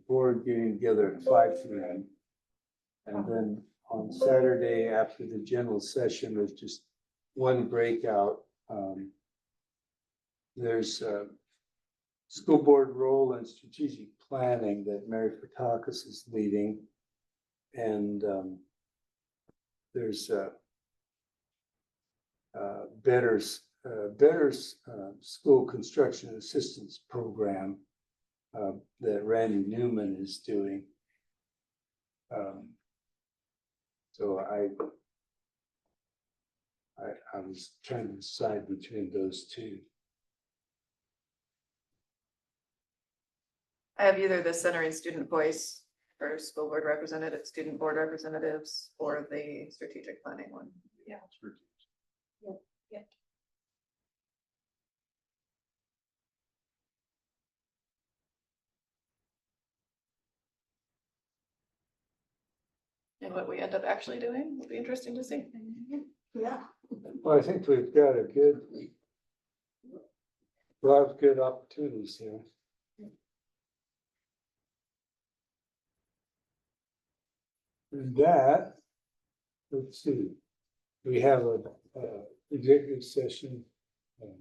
board getting together at 5 p.m. And then on Saturday after the general session, there's just one breakout. There's school board role and strategic planning that Mary Fotakis is leading. And there's Better's school construction assistance program that Randy Newman is doing. So I was trying to decide between those two. I have either the centering student voice for school board representative, student board representatives, or the strategic planning one. Yeah. And what we end up actually doing will be interesting to see. Yeah. Well, I think we've got a lot of good opportunities here. And that, let's see, we have a executive session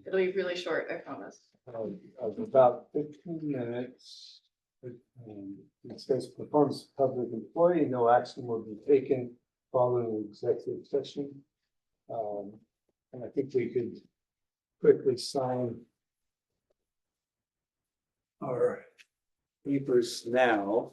It'll be really short, I promise. of about 15 minutes. It says performance of public employee, no action will be taken following the executive session. And I think we could quickly sign our papers now.